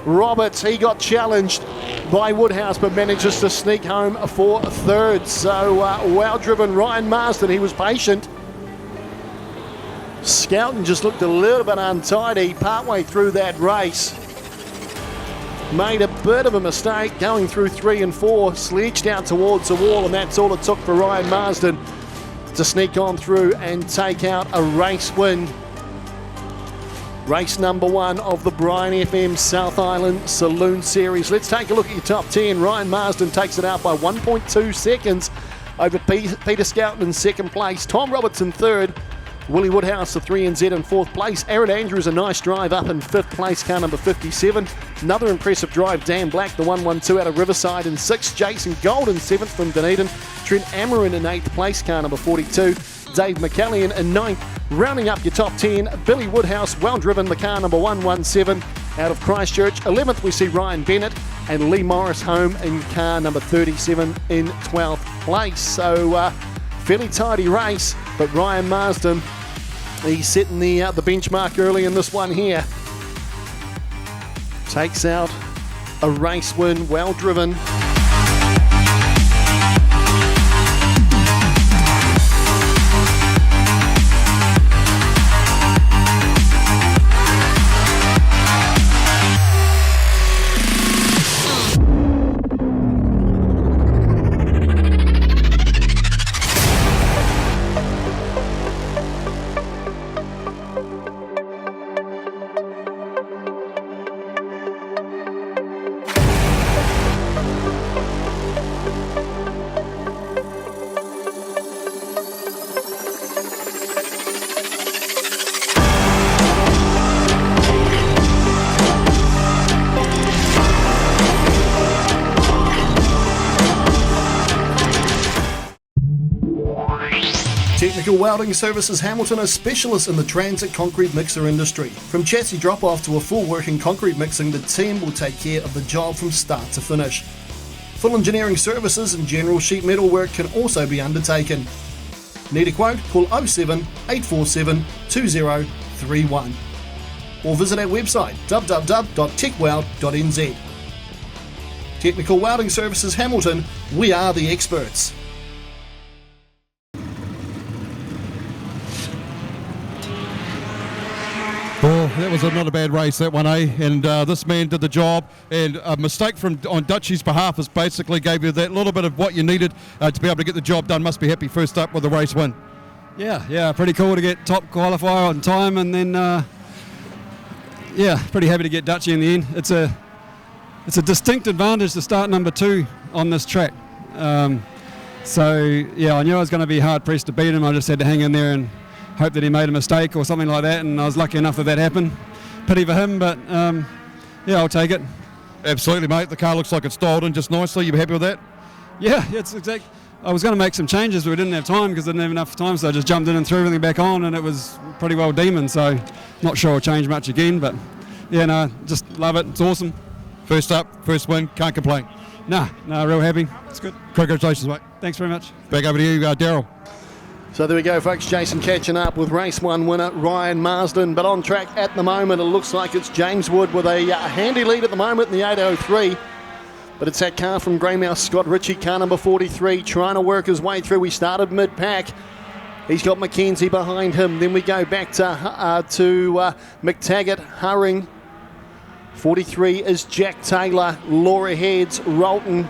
Roberts, he got challenged by Woodhouse but manages to sneak home for 3rd. So well driven Ryan Marsden, he was patient. Skelton just looked a little bit untidy partway through that race. Made a bit of a mistake going through 3 and 4, sledged out towards the wall, and that's all it took for Ryan Marsden to sneak on through and take out a race win. Race number 1 of the Brian FM South Island Saloon Series. Let's take a look at your top 10. Ryan Marsden takes it out by 1.2 seconds over Peter Skelton in 2nd place. Tom Roberts in 3rd. Willie Woodhouse, the 3NZ in 4th place. Aaron Andrews, a nice drive up in 5th place, car number 57. Another impressive drive, Dan Black, the 112 out of Riverside in 6th. Jason Gold in 7th from Dunedin. Trent Ameren in 8th place, car number 42. Dave McCallion in 9th. Rounding up your top 10, Billy Woodhouse, well driven, the car number 117 out of Christchurch. 11th we see Ryan Bennett and Lee Morris home in car number 37 in 12th place. So fairly tidy race, but Ryan Marsden, he's setting the benchmark early in this one here. Takes out a race win, well driven. Technical Welding Services Hamilton are specialists in the transit concrete mixer industry. From chassis drop-off to a full working concrete mixing, the team will take care of the job from start to finish. Full engineering services and general sheet metal work can also be undertaken. Need a quote? Call 07 847 2031 or visit our website www.techweld.nz. Technical Welding Services Hamilton, we are the experts. Oh, that was not a bad race, that one, eh? And this man did the job, and a mistake on Dutchy's behalf has basically gave you that little bit of what you needed to be able to get the job done. Must be happy first up with the race win. Yeah, pretty cool to get top qualifier on time, and then pretty happy to get Dutchy in the end. It's a distinct advantage to start number 2 on this track. I knew I was going to be hard pressed to beat him. I just had to hang in there and hope that he made a mistake or something like that, and I was lucky enough that happened. Pity for him, but I'll take it. Absolutely, mate. The car looks like it's dialed in just nicely. You happy with that? Yeah, it's exact. I was going to make some changes, but we didn't have time because I didn't have enough time, so I just jumped in and threw everything back on, and it was pretty well demon, so not sure I'll change much again, but just love it. It's awesome. First up, first win, can't complain. No, real happy. It's good. Congratulations, mate. Thanks very much. Back over to you, Daryl. So there we go, folks. Jason catching up with race 1 winner Ryan Marsden. But on track at the moment, it looks like it's James Wood with a handy lead at the moment in the 803. But it's that car from Greymouth, Scott Ritchie, car number 43, trying to work his way through. He started mid-pack. He's got Mackenzie behind him. Then we go back to McTaggart, Hurring. 43 is Jack Taylor, Laura Heads, Rolton.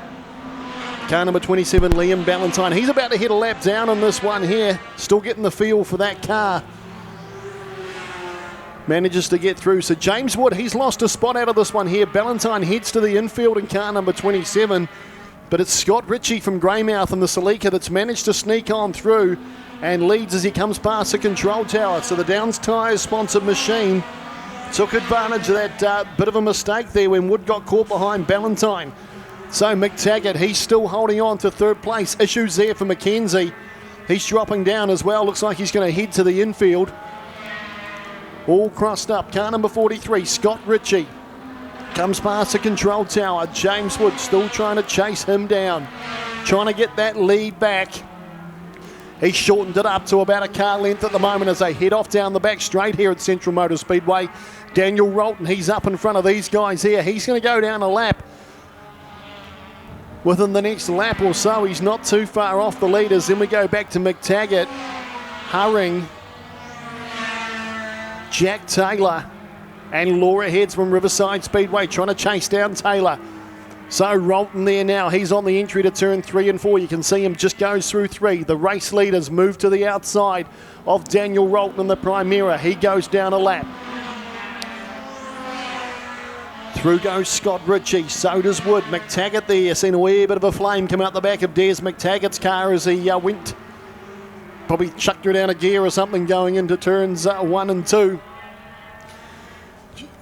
Car number 27, Liam Ballantyne. He's about to hit a lap down on this one here. Still getting the feel for that car. Manages to get through. So James Wood, he's lost a spot out of this one here. Ballantyne heads to the infield in car number 27. But it's Scott Ritchie from Greymouth and the Salika that's managed to sneak on through and leads as he comes past the control tower. So the Downs Tyres sponsored machine took advantage of that bit of a mistake there when Wood got caught behind Ballantyne. So McTaggart, he's still holding on to third place. Issues there for Mackenzie. He's dropping down as well. Looks like he's going to head to the infield. All crossed up. Car number 43, Scott Ritchie. Comes past the control tower. James Wood still trying to chase him down. Trying to get that lead back. He's shortened it up to about a car length at the moment as they head off down the back straight here at Central Motor Speedway. Daniel Rolton, he's up in front of these guys here. He's going to go down a lap. Within the next lap or so, he's not too far off the leaders. Then we go back to McTaggart, Hurring, Jack Taylor, and Laura Heads from Riverside Speedway trying to chase down Taylor. So Rolton there now. He's on the entry to turn 3 and 4. You can see him just goes through 3. The race leaders move to the outside of Daniel Rolton in the Primera. He goes down a lap. Through goes Scott Ritchie, so does Wood. McTaggart there, seen a wee bit of a flame come out the back of Des McTaggart's car as he went, probably chucked her down a gear or something going into turns 1 and 2.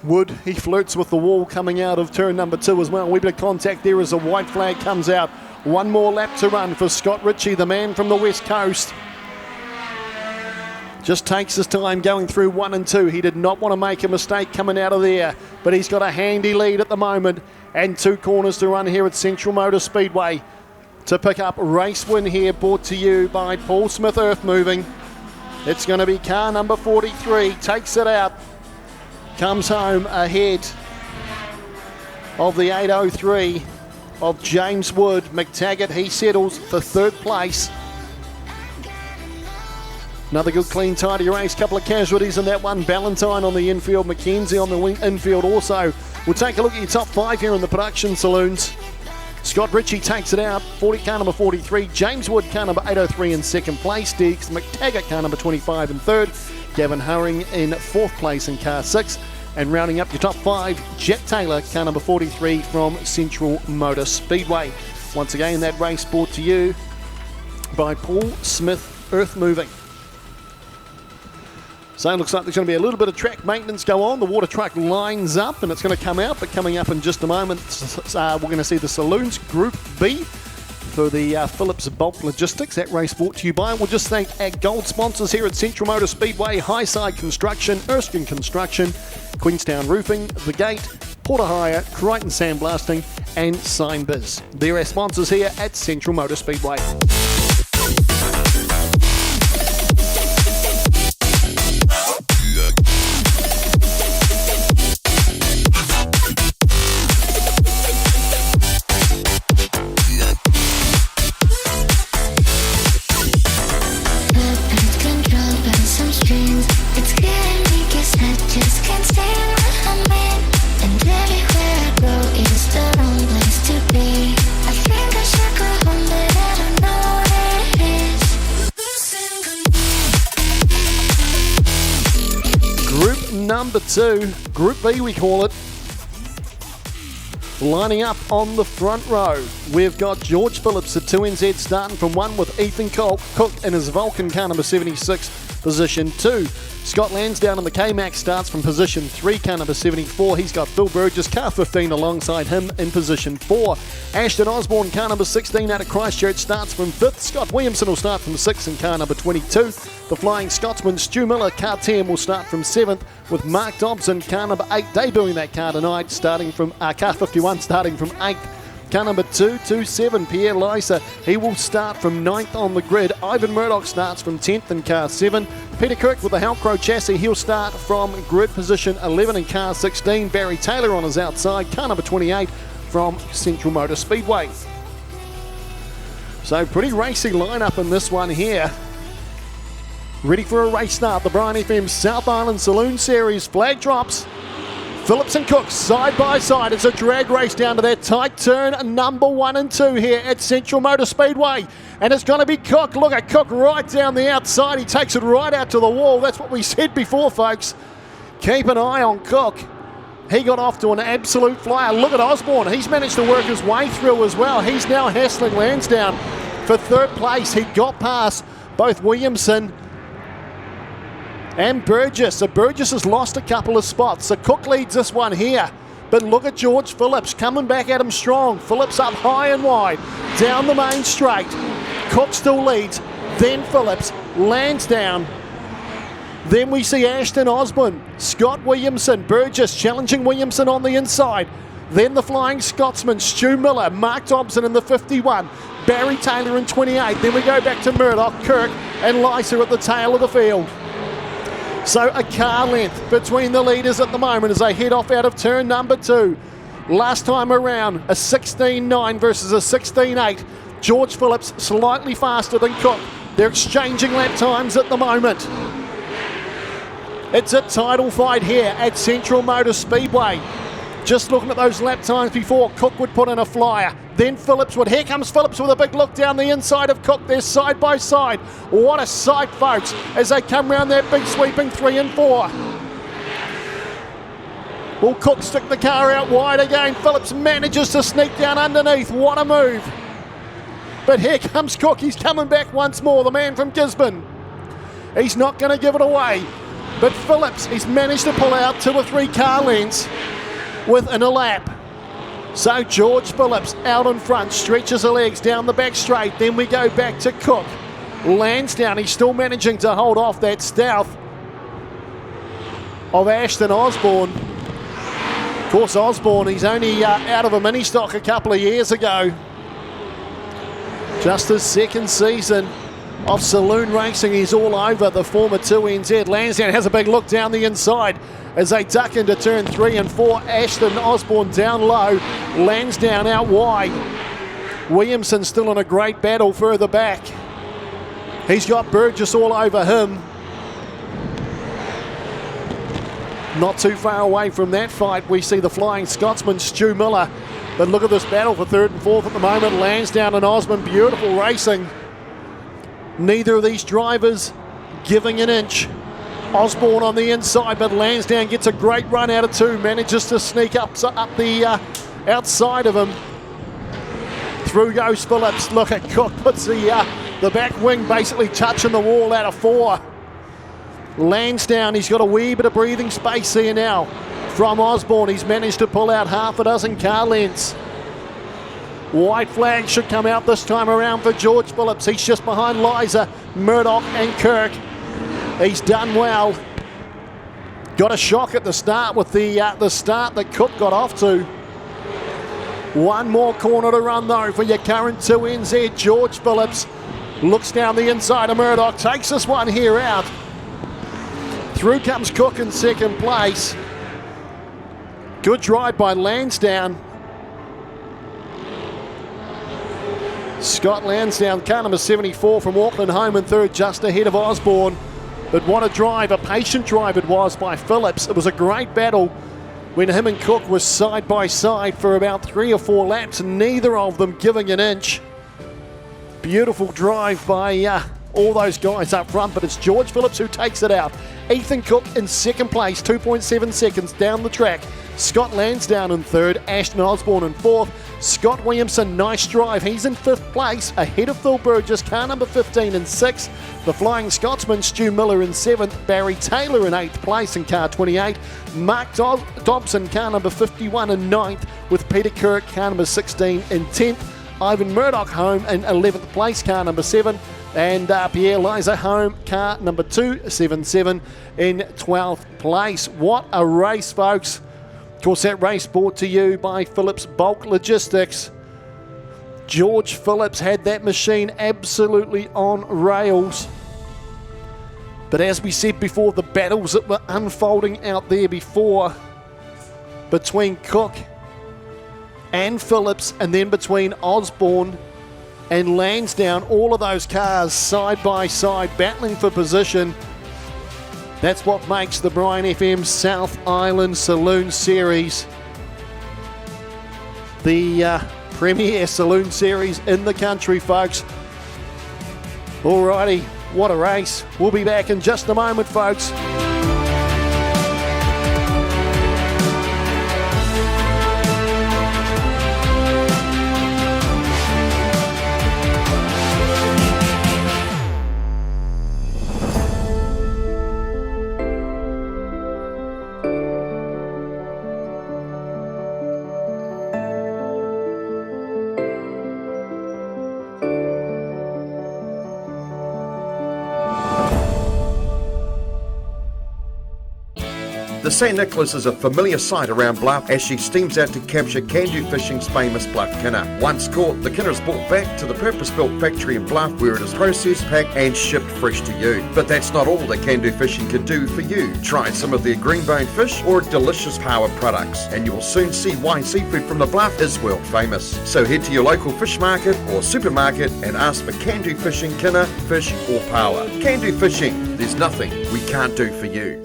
Wood, he flirts with the wall coming out of turn number 2 as well. A wee bit of contact there as a white flag comes out. One more lap to run for Scott Ritchie, the man from the West Coast. Just takes his time going through 1 and 2. He did not want to make a mistake coming out of there, but he's got a handy lead at the moment and 2 corners to run here at Central Motor Speedway to pick up race win here, brought to you by Paul Smith Earth Moving. It's going to be car number 43, takes it out, comes home ahead of the 803 of James Wood. McTaggart, he settles for 3rd place. Another good, clean, tidy race. Couple of casualties in that one. Ballantyne on the infield. Mackenzie on the infield also. We'll take a look at your top 5 here in the production saloons. Scott Ritchie takes it out. Car number 43. James Wood, car number 803 in 2nd place. Diggs McTaggart, car number 25 in 3rd. Gavin Hurring in 4th place in car 6. And rounding up your top 5, Jack Taylor, car number 43 from Central Motor Speedway. Once again, that race brought to you by Paul Smith Earth Moving. So it looks like there's going to be a little bit of track maintenance go on. The water truck lines up and it's going to come out, but coming up in just a moment, we're going to see the Saloons Group B for the Phillips Bulk Logistics. That race brought to you by, we'll just thank our gold sponsors here at Central Motor Speedway, Highside Construction, Erskine Construction, Queenstown Roofing, The Gate, Porter Hire, Crichton Sandblasting and Sign Biz. They're our sponsors here at Central Motor Speedway. Number 2, Group B we call it. Lining up on the front row, we've got George Phillips at 2NZ starting from 1 with Ethan Cook in his Vulcan car number 76, position 2. Scott Lansdowne in the K-Max starts from position 3, car number 74. He's got Phil Burgess, car 15 alongside him in position 4. Ashton Osborne, car number 16 out of Christchurch, starts from 5th. Scott Williamson will start from 6th in car number 22. The Flying Scotsman, Stu Miller, car 10 will start from 7th with Mark Dobson, car number 8, debuting that car tonight, starting from car 51, starting from 8th. Car number 227, Pierre Lysa, he will start from 9th on the grid. Ivan Murdoch starts from 10th in car 7. Peter Kirk with the Halcrow chassis, he'll start from grid position 11 in car 16. Barry Taylor on his outside, car number 28 from Central Motor Speedway. So pretty racy lineup in this one here. Ready for a race start. The Brian FM South Island Saloon Series flag drops. Phillips and Cook side by side. It's a drag race down to that tight turn number 1 and 2 here at Central Motor Speedway. And it's going to be Cook. Look at Cook right down the outside. He takes it right out to the wall. That's what we said before, folks. Keep an eye on Cook. He got off to an absolute flyer. Look at Osborne. He's managed to work his way through as well. He's now hassling Lansdowne for 3rd place. He got past both Williamson and Burgess. So Burgess has lost a couple of spots. So Cook leads this one here. But look at George Phillips coming back at him strong. Phillips up high and wide. Down the main straight. Cook still leads. Then Phillips. Lansdowne. Then we see Ashton Osborne. Scott Williamson. Burgess challenging Williamson on the inside. Then the Flying Scotsman. Stu Miller. Mark Dobson in the 51. Barry Taylor in 28. Then we go back to Murdoch, Kirk and Lysa at the tail of the field. So a car length between the leaders at the moment as they head off out of turn number 2. Last time around, a 16.9 versus a 16.8. George Phillips slightly faster than Cook. They're exchanging lap times at the moment. It's a title fight here at Central Motor Speedway. Just looking at those lap times before, Cook would put in a flyer. Then Phillips would. Here comes Phillips with a big look down the inside of Cook. They're side by side. What a sight, folks, as they come round that big sweeping 3 and 4. Will Cook stick the car out wide again? Phillips manages to sneak down underneath. What a move. But here comes Cook. He's coming back once more, the man from Gisborne. He's not going to give it away. But Phillips, he's managed to pull out 2 or 3 car lengths within a lap. So George Phillips out in front, stretches the legs down the back straight. Then we go back to Cook. Lansdowne, he's still managing to hold off that stealth of Ashton Osborne. Of course, Osborne, he's only out of a mini stock a couple of years ago. Just his 2nd season of saloon racing. He's all over the former 2NZ. Lansdowne has a big look down the inside as they duck into turn 3 and 4. Ashton Osborne down low. Lansdowne out wide. Williamson still in a great battle further back. He's got Burgess all over him. Not too far away from that fight, we see the Flying Scotsman, Stu Miller. But look at this battle for 3rd and 4th at the moment. Lansdowne and Osborne, beautiful racing. Neither of these drivers giving an inch. Osborne on the inside, but Lansdowne gets a great run out of 2. Manages to sneak up the outside of him. Through goes Phillips. Look at Cook, puts the back wing basically touching the wall out of 4. Lansdowne, he's got a wee bit of breathing space here now. From Osborne, he's managed to pull out half a dozen car lengths. White flag should come out this time around for George Phillips. He's just behind Liza, Murdoch and Kirk. He's done well. Got a shock at the start with the start that Cook got off to. One more corner to run though for your current 2NZ. George Phillips looks down the inside of Murdoch, takes this one here out. Through comes Cook in second place. Good drive by Lansdowne. Scott Lansdowne, car number 74 from Auckland home in third, just ahead of Osborne. But what a drive, a patient drive it was by Phillips. It was a great battle when him and Cook were side by side for about 3 or 4 laps, neither of them giving an inch. Beautiful drive by all those guys up front, but it's George Phillips who takes it out. Ethan Cook in second place, 2.7 seconds down the track. Scott Lansdowne in third, Ashton Osborne in fourth. Scott Williamson, nice drive. He's in fifth place, ahead of Phil Burgess, car number 15 in sixth. The Flying Scotsman, Stu Miller in seventh. Barry Taylor in eighth place in car 28. Mark Dobson, car number 51 in ninth, with Peter Kirk, car number 16 in 10th. Ivan Murdoch home in 11th place, car number 7. And Pierre Liza home, car number 277 in 12th place. What a race, folks. Of course, that race brought to you by Phillips Bulk Logistics. George Phillips had that machine absolutely on rails. But as we said before, the battles that were unfolding out there before between Cook and Phillips, and then between Osborne and Lansdowne, all of those cars side by side battling for position. That's what makes the Brian FM South Island Saloon Series the premier saloon series in the country, folks. Alrighty, what a race. We'll be back in just a moment, folks. The St. Nicholas is a familiar sight around Bluff as she steams out to capture Can-Do Fishing's famous Bluff Kinner. Once caught, the Kinner is brought back to the purpose-built factory in Bluff where it is processed, packed and shipped fresh to you. But that's not all that Can-Do Fishing can do for you. Try some of their green-bone fish or delicious power products and you'll soon see why seafood from the Bluff is world famous. So head to your local fish market or supermarket and ask for Can-Do Fishing Kinner, fish or power. Can-Do Fishing, there's nothing we can't do for you.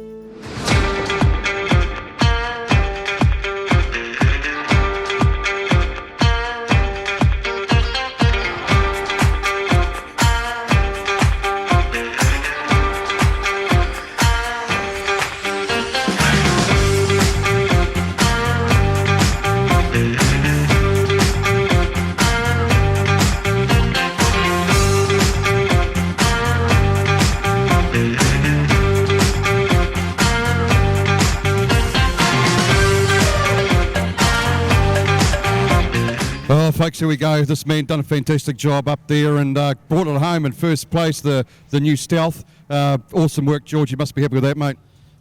Folks, here we go. This man done a fantastic job up there and brought it home in first place, the new Stealth. Awesome work, George. You must be happy with that, mate.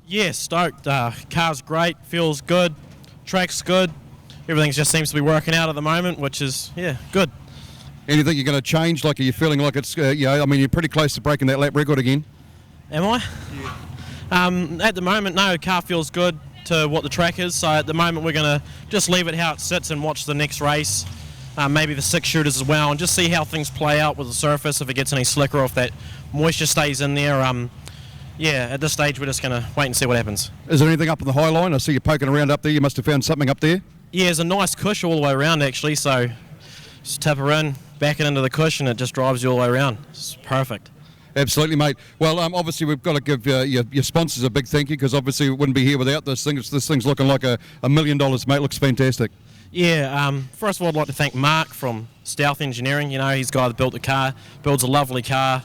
Yeah, stoked. Car's great, feels good, track's good. Everything just seems to be working out at the moment, which is, yeah, good. Anything you're going to change? Like, are you feeling like it's, I mean, you're pretty close to breaking that lap record again? Am I? Yeah. At the moment, no, car feels good to what the track is. So at the moment, we're going to just leave it how it sits and watch the next race. Maybe the 6 shooters as well, and just see how things play out with the surface, if it gets any slicker, or if that moisture stays in there. Yeah, at this stage, we're just going to wait and see what happens. Is there anything up in the high line? I see you poking around up there. You must have found something up there. Yeah, there's a nice cush all the way around, actually, so just tap her in, back it into the cush, and it just drives you all the way around. It's perfect. Absolutely, mate. Well, obviously, we've got to give your sponsors a big thank you, because obviously we wouldn't be here without this thing. This thing's looking like $1 million, mate. Looks fantastic. Yeah, first of all, I'd like to thank Mark from Stealth Engineering. You know, he's the guy that built the car, builds a lovely car.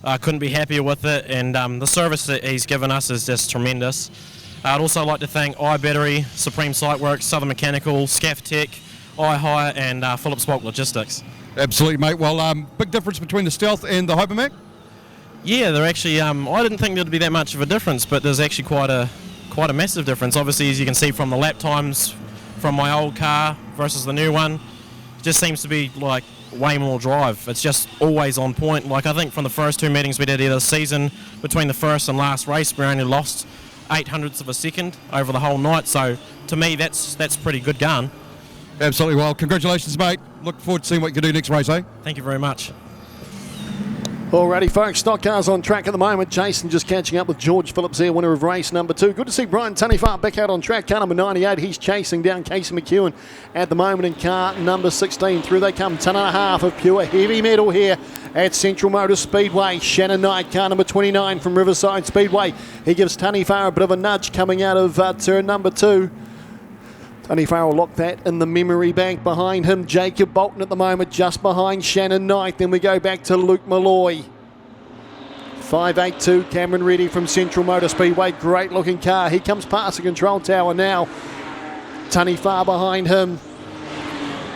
I couldn't be happier with it, and the service that he's given us is just tremendous. I'd also like to thank iBattery, Supreme Site Works, Southern Mechanical, Scaff Tech, Hire and Phillips Bulk Logistics. Absolutely, mate. Well, big difference between the Stealth and the Hypermac? Yeah, they're actually, I didn't think there'd be that much of a difference, but there's actually quite a massive difference. Obviously, as you can see from the lap times from my old car versus the new one, it just seems to be like way more drive. It's just always on point. Like I think from the first 2 meetings we did here this season, between the first and last race, we only lost 0.08 of a second over the whole night. So to me, that's pretty good gun. Absolutely. Well, congratulations, mate. Look forward to seeing what you can do next race, eh? Thank you very much. Alrighty, folks, stock cars on track at the moment. Jason just catching up with George Phillips here, winner of race number 2. Good to see Brian Tunneyfart back out on track. Car number 98, he's chasing down Casey McEwen at the moment in car number 16. Through they come, 1.5 of pure heavy metal here at Central Motor Speedway. Shannon Knight, car number 29 from Riverside Speedway. He gives Tunneyfart a bit of a nudge coming out of turn number 2. Tunneyfart will lock that in the memory bank. Behind him, Jacob Bolton at the moment, just behind Shannon Knight. Then we go back to Luke Malloy. 582, Cameron Reddy from Central Motor Speedway. Great looking car. He comes past the control tower now. Tunneyfart behind him.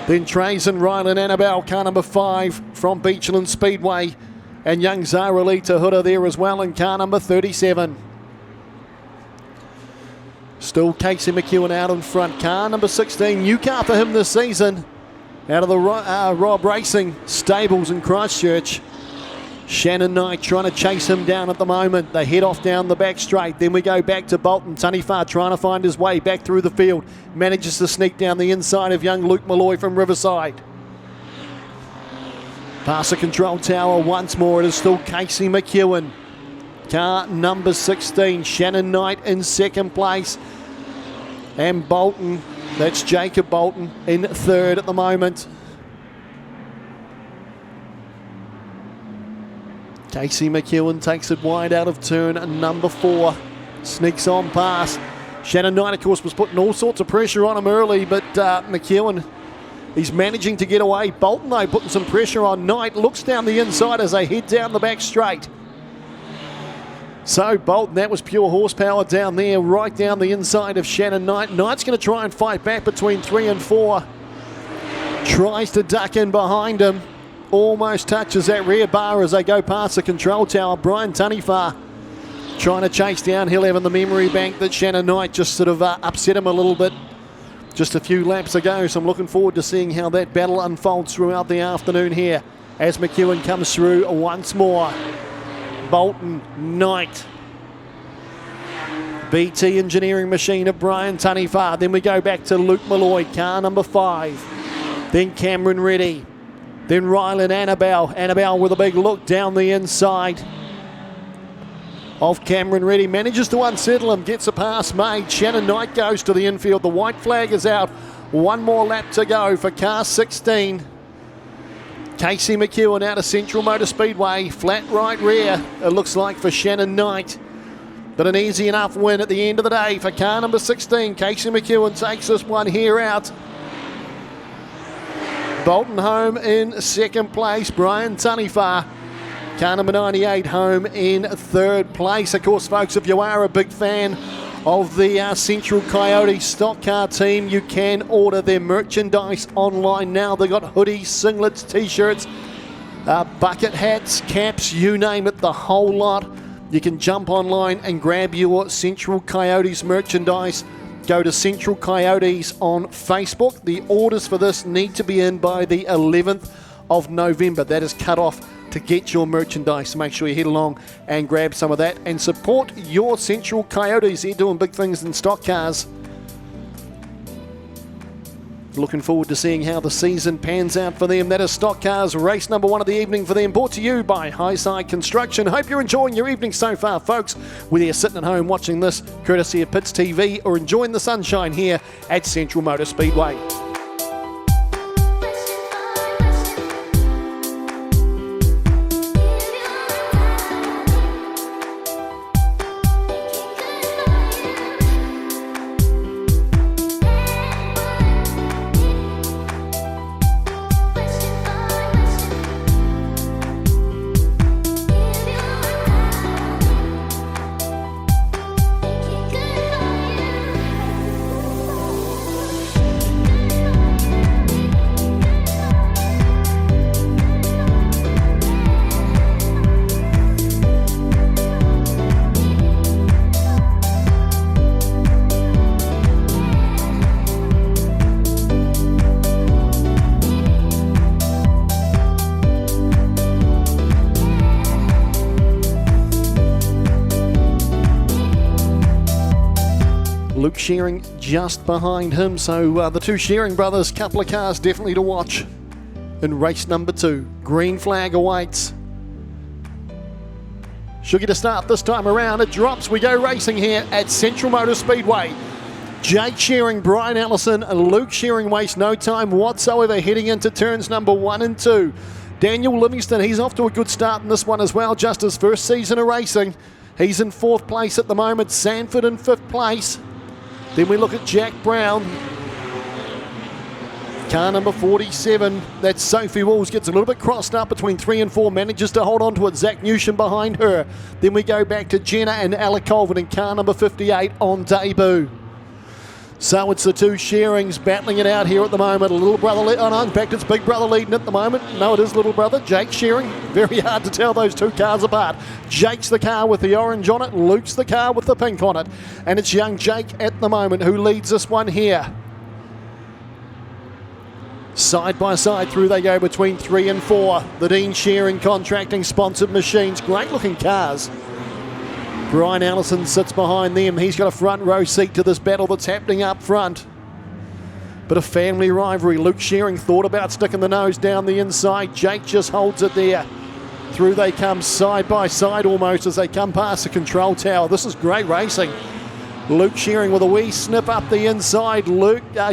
Then Trazen, Rylan Annabelle, car number 5 from Beachland Speedway. And young Zara Lee Tahuta there as well in car number 37. Still Casey McEwen out in front. Car number 16, new car for him this season. Out of the Rob Racing stables in Christchurch. Shannon Knight trying to chase him down at the moment. They head off down the back straight. Then we go back to Bolton. Tunneyfart trying to find his way back through the field. Manages to sneak down the inside of young Luke Malloy from Riverside. Past the control tower once more. It is still Casey McEwen. Car number 16. Shannon Knight in second place. And Bolton, that's Jacob Bolton, in third at the moment. Casey McEwen takes it wide out of turn number 4. Sneaks on past. Shannon Knight, of course, was putting all sorts of pressure on him early, but McEwen, he's managing to get away. Bolton, though, putting some pressure on Knight. Looks down the inside as they head down the back straight. So Bolton, that was pure horsepower down there, right down the inside of Shannon Knight. Knight's going to try and fight back between 3 and 4. Tries to duck in behind him. Almost touches that rear bar as they go past the control tower. Brian Tunneyfart trying to chase down. He'll have in the memory bank that Shannon Knight just sort of upset him a little bit just a few laps ago. So I'm looking forward to seeing how that battle unfolds throughout the afternoon here as McEwen comes through once more. Bolton, Knight. BT Engineering Machine of Brian Tunneyfart. Then we go back to Luke Malloy, car number 5. Then Cameron Reddy. Then Rylan Annabelle. Annabelle with a big look down the inside of Cameron Reddy. Manages to unsettle him. Gets a pass made. Shannon Knight goes to the infield. The white flag is out. One more lap to go for car 16. Casey McEwen out of Central Motor Speedway. Flat right rear, it looks like, for Shannon Knight. But an easy enough win at the end of the day for car number 16. Casey McEwen takes this one here out. Bolton home in second place. Brian Tunneyfart, car number 98, home in third place. Of course, folks, if you are a big fan of the Central Coyote stock car team, you can order their merchandise online now. They've got hoodies, singlets, t-shirts, bucket hats, caps, you name it, the whole lot. You can jump online and grab your Central Coyotes merchandise. Go to Central Coyotes on Facebook. The orders for this need to be in by the 11th of November. That is cut off to get your merchandise. So make sure you head along and grab some of that and support your Central Coyotes. They're doing big things in stock cars. Looking forward to seeing how the season pans out for them. That is Stock Cars race number 1 of the evening for them, brought to you by Highside Construction. Hope you're enjoying your evening so far, folks. Whether you're sitting at home watching this courtesy of Pits TV or enjoying the sunshine here at Central Motor Speedway. Luke Shearing just behind him. So the two Shearing brothers, couple of cars definitely to watch in race number 2. Green flag awaits. Should get a start this time around. It drops. We go racing here at Central Motor Speedway. Jake Shearing, Brian Allison, and Luke Shearing waste no time whatsoever heading into turns number 1 and 2. Daniel Livingston, he's off to a good start in this one as well. Just his first season of racing. He's in 4th place at the moment. Sanford in 5th place. Then we look at Jack Brown. Car number 47, that's Sophie Walls, gets a little bit crossed up between 3 and 4, manages to hold on to it. Zach Newsham behind her. Then we go back to Jenna and Alec Colvin in car number 58 on debut. So it's the two Shearings battling it out here at the moment. A little brother, oh no, in fact it's big brother leading at the moment. No, it is little brother, Jake Shearing. Very hard to tell those two cars apart. Jake's the car with the orange on it, Luke's the car with the pink on it. And it's young Jake at the moment who leads this one here. Side by side through they go between 3 and 4. The Dean Shearing Contracting sponsored machines. Great looking cars. Brian Allison sits behind them. He's got a front row seat to this battle that's happening up front. Bit of family rivalry. Luke Shearing thought about sticking the nose down the inside. Jake just holds it there. Through they come side by side almost as they come past the control tower. This is great racing. Luke Shearing with a wee snip up the inside.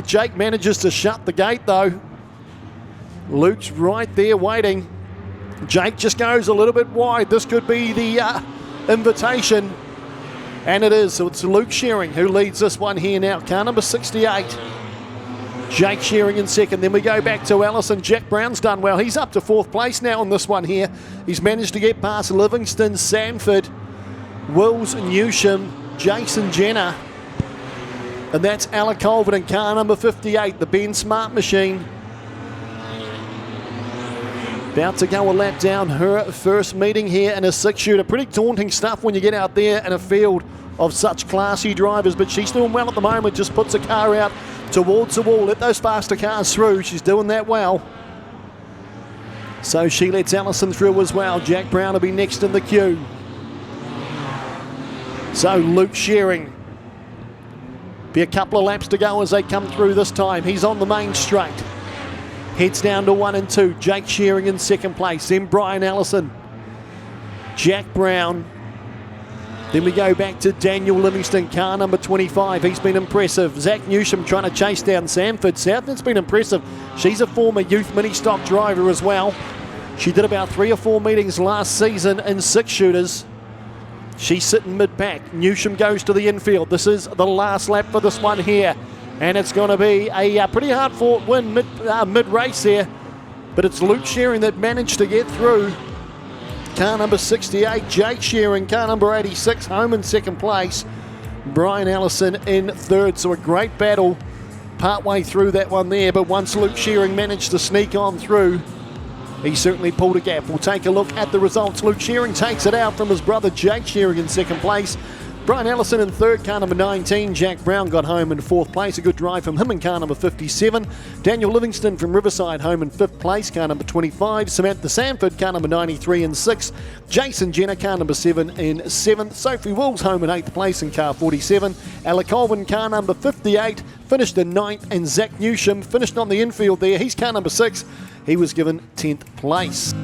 Jake manages to shut the gate though. Luke's right there waiting. Jake just goes a little bit wide. This could be the invitation. And it is. So it's Luke Shearing who leads this one here now. Car number 68. Jake Shearing in second. Then we go back to Allison. Jack Brown's done well. He's up to 4th place now on this one here. He's managed to get past Livingston, Sanford, Wills, Newsham, Jason Jenner. And that's Alec Colvin in car number 58, the Ben Smart machine. About to go a lap down her first meeting here in a 6-shooter. Pretty daunting stuff when you get out there in a field of such classy drivers, but she's doing well at the moment. Just puts a car out towards the wall. Let those faster cars through. She's doing that well. So she lets Allison through as well. Jack Brown will be next in the queue. So Luke Shearing. Be a couple of laps to go as they come through this time. He's on the main straight. Heads down to 1 and 2. Jake Shearing in 2nd place. Then Brian Allison. Jack Brown. Then we go back to Daniel Livingston, car number 25. He's been impressive. Zach Newsham trying to chase down Sanford. Sanford's been impressive. She's a former youth mini-stock driver as well. She did about 3 or 4 meetings last season in 6-shooters. She's sitting mid-pack. Newsham goes to the infield. This is the last lap for this one here. And it's going to be a pretty hard-fought win mid-race here. But it's Luke Shearing that managed to get through. Car number 68, Jake Shearing. Car number 86, home in 2nd place. Brian Allison in 3rd. So a great battle partway through that one there. But once Luke Shearing managed to sneak on through, he certainly pulled a gap. We'll take a look at the results. Luke Shearing takes it out from his brother Jake Shearing in 2nd place. Brian Allison in 3rd, car number 19. Jack Brown got home in 4th place. A good drive from him in car number 57. Daniel Livingston from Riverside home in 5th place, car number 25. Samantha Sanford, car number 93 in 6th. Jason Jenner, car number 7 in 7th. Sophie Wills home in 8th place in car 47. Alec Colvin, car number 58, finished in 9th. And Zach Newsham finished on the infield there. He's car number 6. He was given 10th place.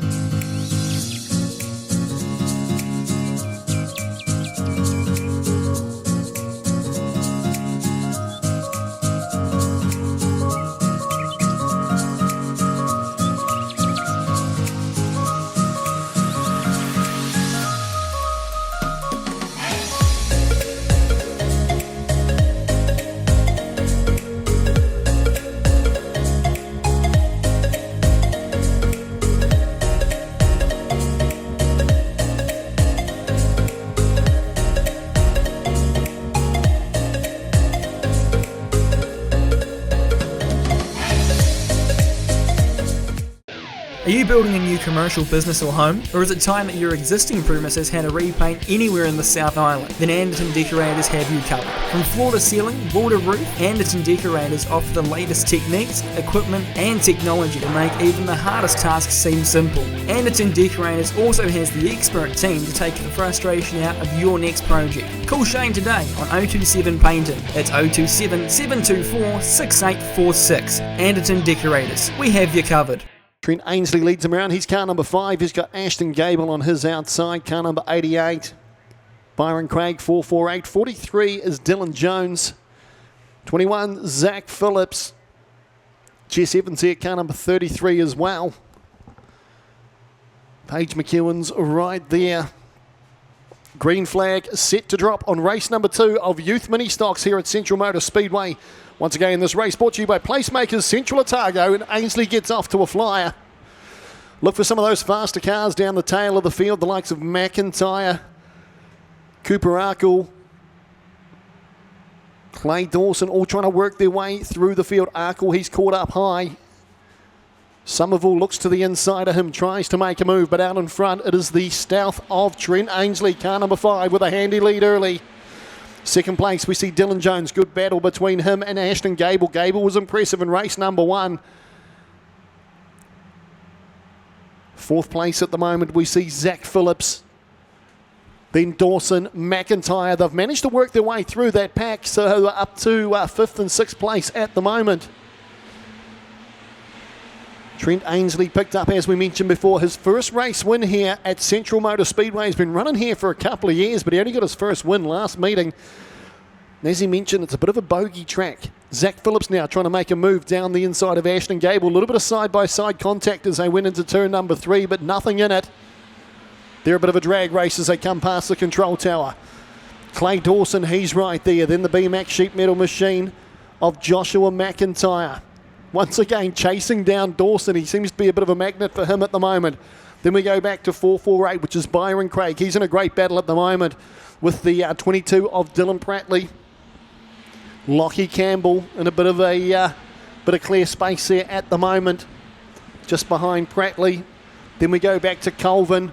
you building a new commercial business or home? Or is it time that your existing premise has had a repaint anywhere in the South Island? Then Anderton Decorators have you covered. From floor to ceiling, wall to roof, Anderton Decorators offer the latest techniques, equipment and technology to make even the hardest tasks seem simple. Anderton Decorators also has the expert team to take the frustration out of your next project. Call Shane today on 027 Painting. That's 027 724 6846. Anderton Decorators. We have you covered. Trent Ainsley leads him around. He's car number 5. He's got Ashton Gable on his outside. Car number 88. Byron Craig, 448. 43 is Dylan Jones. 21, Zach Phillips. Jess Evans here, car number 33 as well. Paige McEwen's right there. Green flag set to drop on race number 2 of Youth Mini Stocks here at Central Motor Speedway. Once again, this race brought to you by Placemakers Central Otago, and Ainsley gets off to a flyer. Look for some of those faster cars down the tail of the field, the likes of McIntyre, Cooper Arkle, Clay Dawson, all trying to work their way through the field. Arkle, he's caught up high. Somerville looks to the inside of him, tries to make a move, but out in front it is the stealth of Trent Ainsley, car number 5 with a handy lead early. Second place, we see Dylan Jones. Good battle between him and Ashton Gable. Gable was impressive in race number 1. Fourth place at the moment, we see Zach Phillips. Then Dawson, McIntyre. They've managed to work their way through that pack, so up to 5th and 6th place at the moment. Trent Ainsley picked up, as we mentioned before, his first race win here at Central Motor Speedway. He's been running here for a couple of years, but he only got his first win last meeting. And as he mentioned, it's a bit of a bogey track. Zach Phillips now trying to make a move down the inside of Ashton Gable. A little bit of side-by-side contact as they went into turn number 3, but nothing in it. They're a bit of a drag race as they come past the control tower. Clay Dawson, he's right there. Then the BMAX sheet metal machine of Joshua McIntyre. Once again, chasing down Dawson. He seems to be a bit of a magnet for him at the moment. Then we go back to 448, which is Byron Craig. He's in a great battle at the moment with the 22 of Dylan Prattley. Lockie Campbell in a bit of clear space there at the moment, just behind Prattley. Then we go back to Colvin.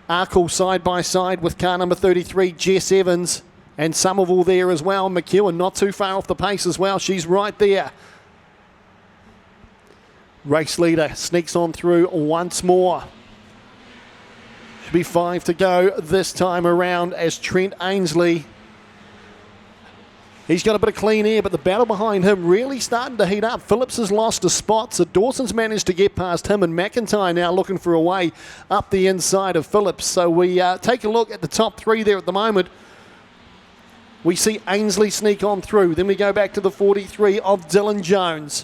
Arkle side by side with car number 33, Jess Evans. And Somerville there as well. McEwen not too far off the pace as well. She's right there. Race leader sneaks on through once more. Should be 5 to go this time around as Trent Ainsley. He's got a bit of clean air, but the battle behind him really starting to heat up. Phillips has lost a spot, so Dawson's managed to get past him, and McIntyre now looking for a way up the inside of Phillips. So we take a look at the top 3 there at the moment. We see Ainsley sneak on through. Then we go back to the 43 of Dylan Jones.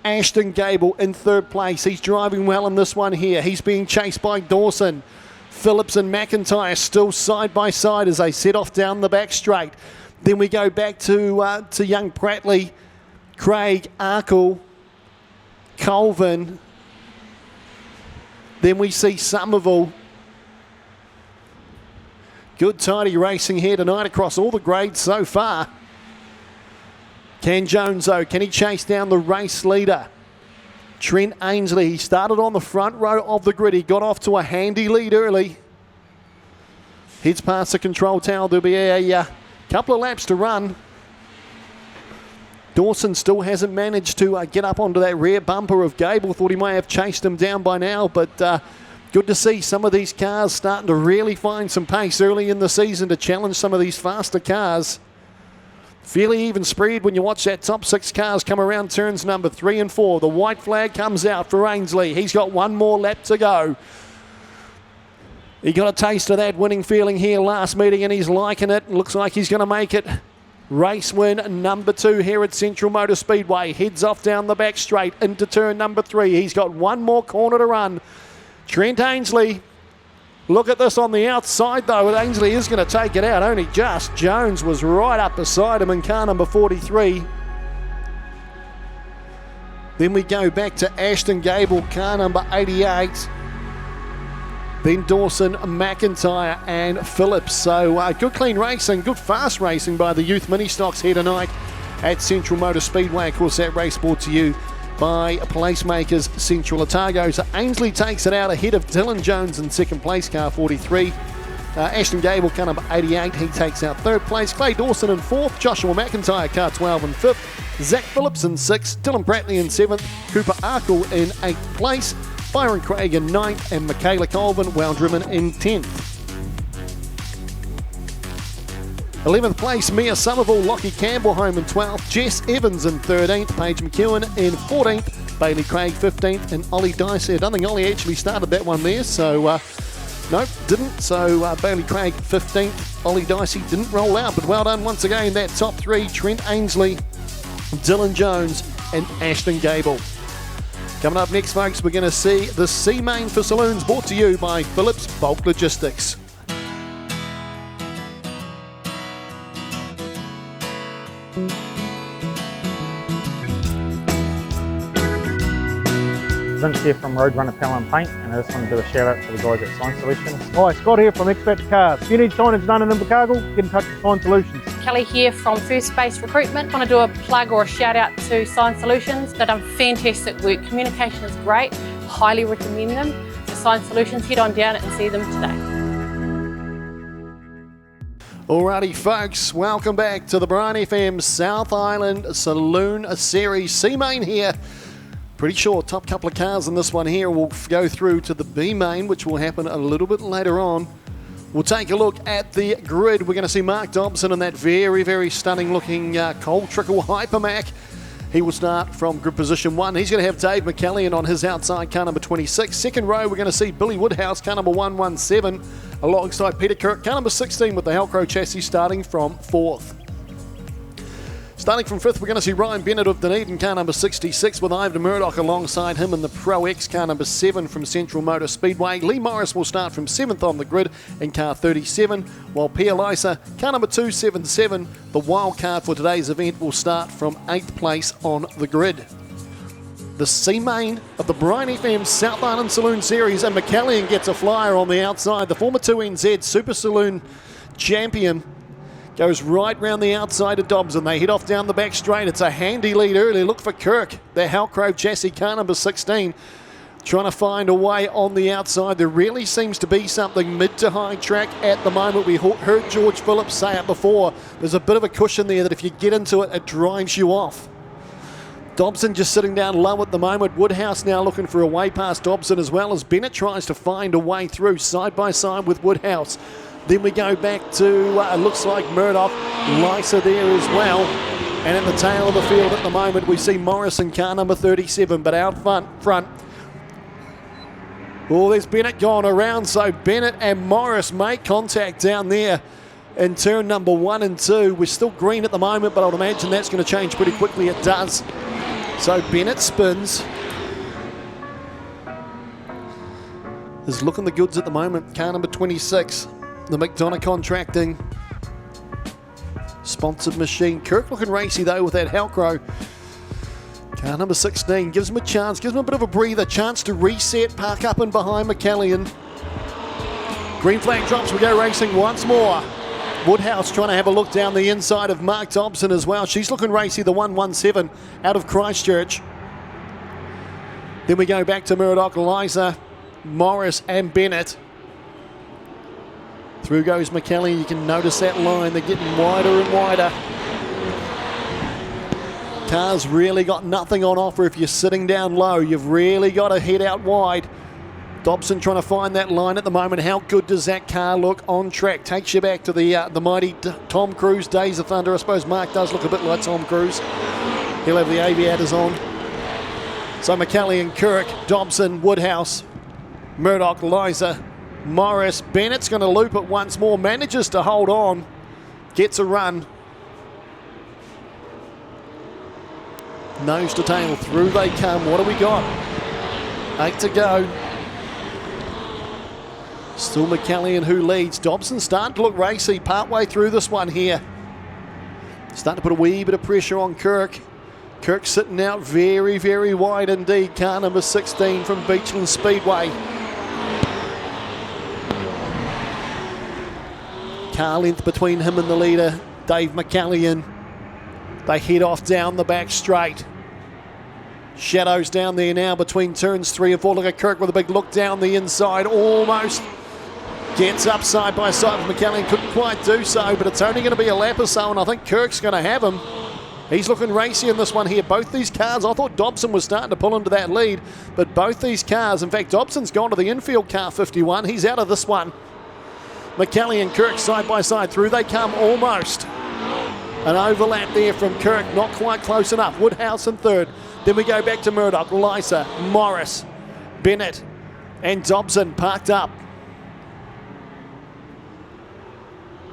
Ashton Gable in 3rd place. He's driving well in this one here. He's being chased by Dawson. Phillips and McIntyre still side by side as they set off down the back straight. Then we go back to young Prattley, Craig, Arkle, Colvin. Then we see Somerville. Good tidy racing here tonight across all the grades so far. Can Jones, though, can he chase down the race leader? Trent Ainsley, he started on the front row of the grid. He got off to a handy lead early. Heads past the control tower. There'll be a couple of laps to run. Dawson still hasn't managed to get up onto that rear bumper of Gable. Thought he may have chased him down by now, but good to see some of these cars starting to really find some pace early in the season to challenge some of these faster cars. Fairly even spread when you watch that top 6 cars come around turns number 3 and 4. The white flag comes out for Ainsley. He's got one more lap to go. He got a taste of that winning feeling here last meeting, and he's liking it. Looks like he's going to make it. Race win number 2 here at Central Motor Speedway. Heads off down the back straight into turn number 3. He's got one more corner to run. Trent Ainsley. Look at this on the outside, though. Ainsley is going to take it out. Only just. Jones was right up beside him in car number 43. Then we go back to Ashton Gable, car number 88. Then Dawson, McIntyre and Phillips. So good clean racing, good fast racing by the youth mini stocks here tonight at Central Motor Speedway. Of course, that race brought to you by placemakers Central Otago. So Ainsley takes it out ahead of Dylan Jones in second place, car 43. Ashton Gable, car number 88, he takes out third place. Clay Dawson in fourth, Joshua McIntyre, car 12 in fifth. Zach Phillips in sixth, Dylan Bratley in seventh, Cooper Arkle in eighth place, Byron Craig in ninth, and Michaela Colvin, well driven, in 10th. 11th place, Mia Somerville, Lockie Campbell home in 12th, Jess Evans in 13th, Paige McEwen in 14th, Bailey Craig 15th, and Ollie Dicey. I don't think Ollie actually started that one there, so nope, didn't. So Bailey Craig 15th, Ollie Dicey didn't roll out, but well done once again, that top three, Trent Ainsley, Dylan Jones, and Ashton Gable. Coming up next, folks, we're going to see the C Main for Saloons, brought to you by Phillips Bulk Logistics. Vince here from Roadrunner Power and Paint, and I just want to do a shout out to the guys at Sign Solutions. Hi, Scott here from Expert Cars. If you need signage done in Invercargill, get in touch with Sign Solutions. Kelly here from First Base Recruitment. I want to do a plug or a shout out to Sign Solutions. They've done fantastic work. Communication is great. Highly recommend them. So Sign Solutions, head on down and see them today. Alrighty, folks, welcome back to the Brian FM South Island Saloon Series. C-Main here. Pretty sure top couple of cars in this one here will go through to the B-Main, which will happen a little bit later on. We'll take a look at the grid. We're going to see Mark Dobson in that very, very stunning looking Coal Trickle Hypermac. He will start from grid position 1. He's going to have Dave McCallion on his outside, car number 26. Second row, we're going to see Billy Woodhouse, car number 117, alongside Peter Kirk, car number 16 with the Halcro chassis, starting from 4th. Starting from 5th, we're going to see Ryan Bennett of Dunedin, car number 66, with Ivan Murdoch alongside him in the Pro X, car number 7 from Central Motor Speedway. Lee Morris will start from 7th on the grid in car 37, while Pia Lysa, car number 277, the wild card for today's event, will start from 8th place on the grid. The C-Main of the Brian FM South Island Saloon Series, and McCallion gets a flyer on the outside. The former 2NZ Super Saloon champion goes right round the outside of Dobson. They head off down the back straight. It's a handy lead early. Look for Kirk, the Halcro chassis, car number 16, trying to find a way on the outside. There really seems to be something mid to high track at the moment. We heard George Phillips say it before. There's a bit of a cushion there that if you get into it, it drives you off. Dobson just sitting down low at the moment. Woodhouse now looking for a way past Dobson, as well as Bennett tries to find a way through side by side with Woodhouse. Then we go back to, it looks like Murdoch, Lysa there as well. And in the tail of the field at the moment, we see Morrison, car number 37, but out front. Oh, there's Bennett gone around, so Bennett and Morris make contact down there in turn number 1 and 2. We're still green at the moment, but I would imagine that's going to change pretty quickly. It does. So Bennett spins. Is looking the goods at the moment, car number 26. The McDonough Contracting sponsored machine. Kirk looking racy though with that Halcro. Car number 16 gives him a chance, gives him a bit of a breather, chance to reset, park up and behind McCallion. Green flag drops, we go racing once more. Woodhouse trying to have a look down the inside of Mark Dobson as well. She's looking racy, the 117 out of Christchurch. Then we go back to Murdoch, Lysa, Morris and Bennett. Through goes McCallion. You can notice that line. They're getting wider and wider. Car's really got nothing on offer if you're sitting down low. You've really got to head out wide. Dobson trying to find that line at the moment. How good does that car look on track? Takes you back to the mighty Tom Cruise Days of Thunder. I suppose Mark does look a bit like Tom Cruise. He'll have the aviators on. So McCallion, Kirk, Dobson, Woodhouse, Murdoch, Lysa, Morris. Bennett's going to loop it once more, manages to hold on, gets a run. Nose to tail, through they come. What do we got? 8 to go. Still McCallion who leads. Dobson starting to look racy partway through this one here. Starting to put a wee bit of pressure on Kirk. Kirk sitting out very, very wide indeed. Car number 16 from Beachland Speedway. Car length between him and the leader, Dave McCallion. They head off down the back straight. Shadows down there now between turns 3 and 4. Look at Kirk with a big look down the inside. Almost gets up side by side with McCallion. Couldn't quite do so, but it's only going to be a lap or so, and I think Kirk's going to have him. He's looking racy in this one here. Both these cars, I thought Dobson was starting to pull into that lead, but both these cars, in fact, Dobson's gone to the infield car 51. He's out of this one. McCallion and Kirk side by side. Through they come almost. An overlap there from Kirk, not quite close enough. Woodhouse in third. Then we go back to Murdoch, Lysa, Morris, Bennett, and Dobson parked up.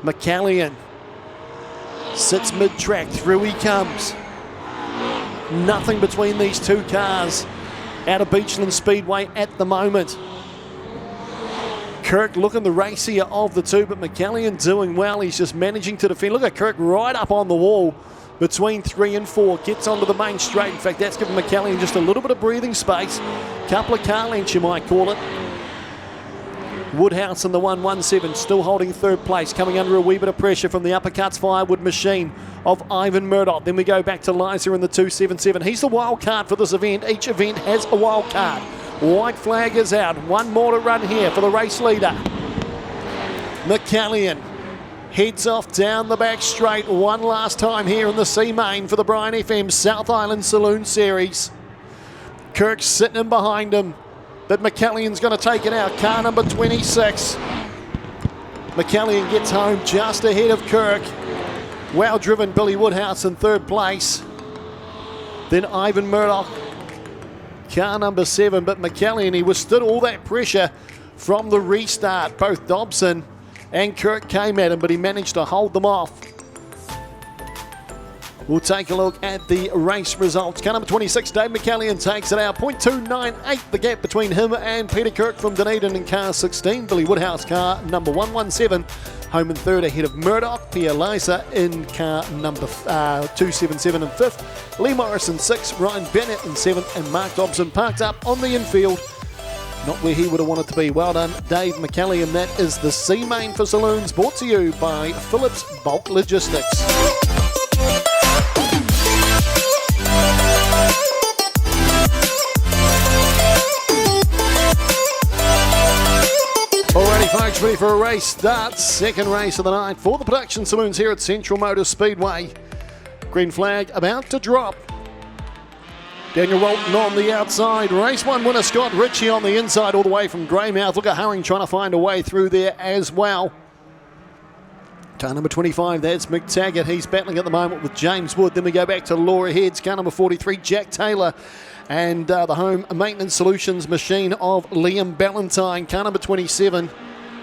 McCallion sits mid-track. Through he comes. Nothing between these two cars out of Beachland Speedway at the moment. Kirk looking the racier of the two, but McCallion doing well. He's just managing to defend. Look at Kirk right up on the wall between 3 and 4. Gets onto the main straight. In fact, that's given McCallion just a little bit of breathing space. Couple of car lengths, you might call it. Woodhouse in the 117, still holding third place, coming under a wee bit of pressure from the uppercuts firewood machine of Ivan Murdoch. Then we go back to Lysa in the 277. He's the wild card for this event. Each event has a wild card. White flag is out. One more to run here for the race leader. McCallion heads off down the back straight one last time here in the C main for the Brian FM South Island Saloon Series. Kirk's sitting in behind him, but McCallion's going to take it out. Car number 26. McCallion gets home just ahead of Kirk. Well driven Billy Woodhouse in third place. Then Ivan Murdoch, car number 7, but McCallion, he withstood all that pressure from the restart. Both Dobson and Kirk came at him, but he managed to hold them off. We'll take a look at the race results. Car number 26, Dave McCallion takes it out. 0.298 the gap between him and Peter Kirk from Dunedin in car 16. Billy Woodhouse, car number 117, home in third ahead of Murdoch. Pierre Lysa in car number 277 in fifth. Lee Morris in sixth. Ryan Bennett in seventh. And Mark Dobson parked up on the infield. Not where he would have wanted to be. Well done, Dave McCallion. That is the C main for Saloons, brought to you by Phillips Bulk Logistics. Alrighty folks, ready for a race start. Second race of the night for the production saloons here at Central Motor Speedway. Green flag about to drop. Daniel Rolton on the outside. Race 1 winner Scott Ritchie on the inside all the way from Greymouth. Look at Hurring trying to find a way through there as well. Car number 25, that's Mick Taggart. He's battling at the moment with James Wood. Then we go back to Laura Heads. Car number 43, Jack Taylor. And the Home Maintenance Solutions machine of Liam Ballantyne. Car number 27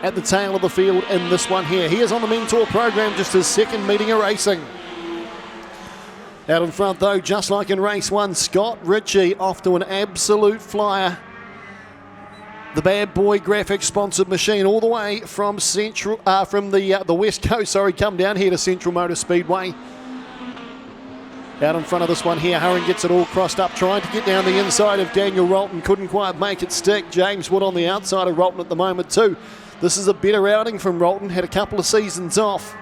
at the tail of the field in this one here. He is on the Mentor program, just his second meeting of racing. Out in front though, just like in race 1, Scott Ritchie off to an absolute flyer. The Bad Boy Graphics sponsored machine all the way from from the West Coast, come down here to Central Motor Speedway. Out in front of this one here, Hurring gets it all crossed up, trying to get down the inside of Daniel Rolton. Couldn't quite make it stick. James Wood on the outside of Rolton at the moment too. This is a better outing from Rolton, had a couple of seasons off.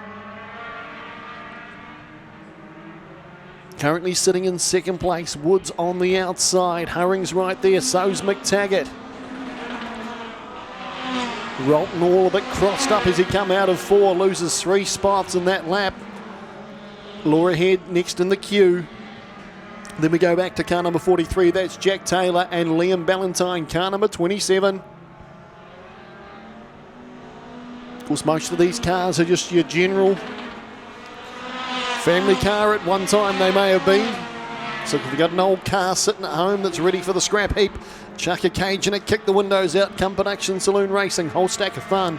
Currently sitting in second place, Woods on the outside. Hurring's right there, so's McTaggart. Rolton all a bit crossed up as he come out of 4, loses 3 spots in that lap. Laura Head next in the queue. Then we go back to car number 43. That's Jack Taylor and Liam Ballantyne, car number 27. Of course, most of these cars are just your general family car at one time they may have been. So if you've got an old car sitting at home that's ready for the scrap heap, chuck a cage in it, kick the windows out, come production saloon racing, whole stack of fun.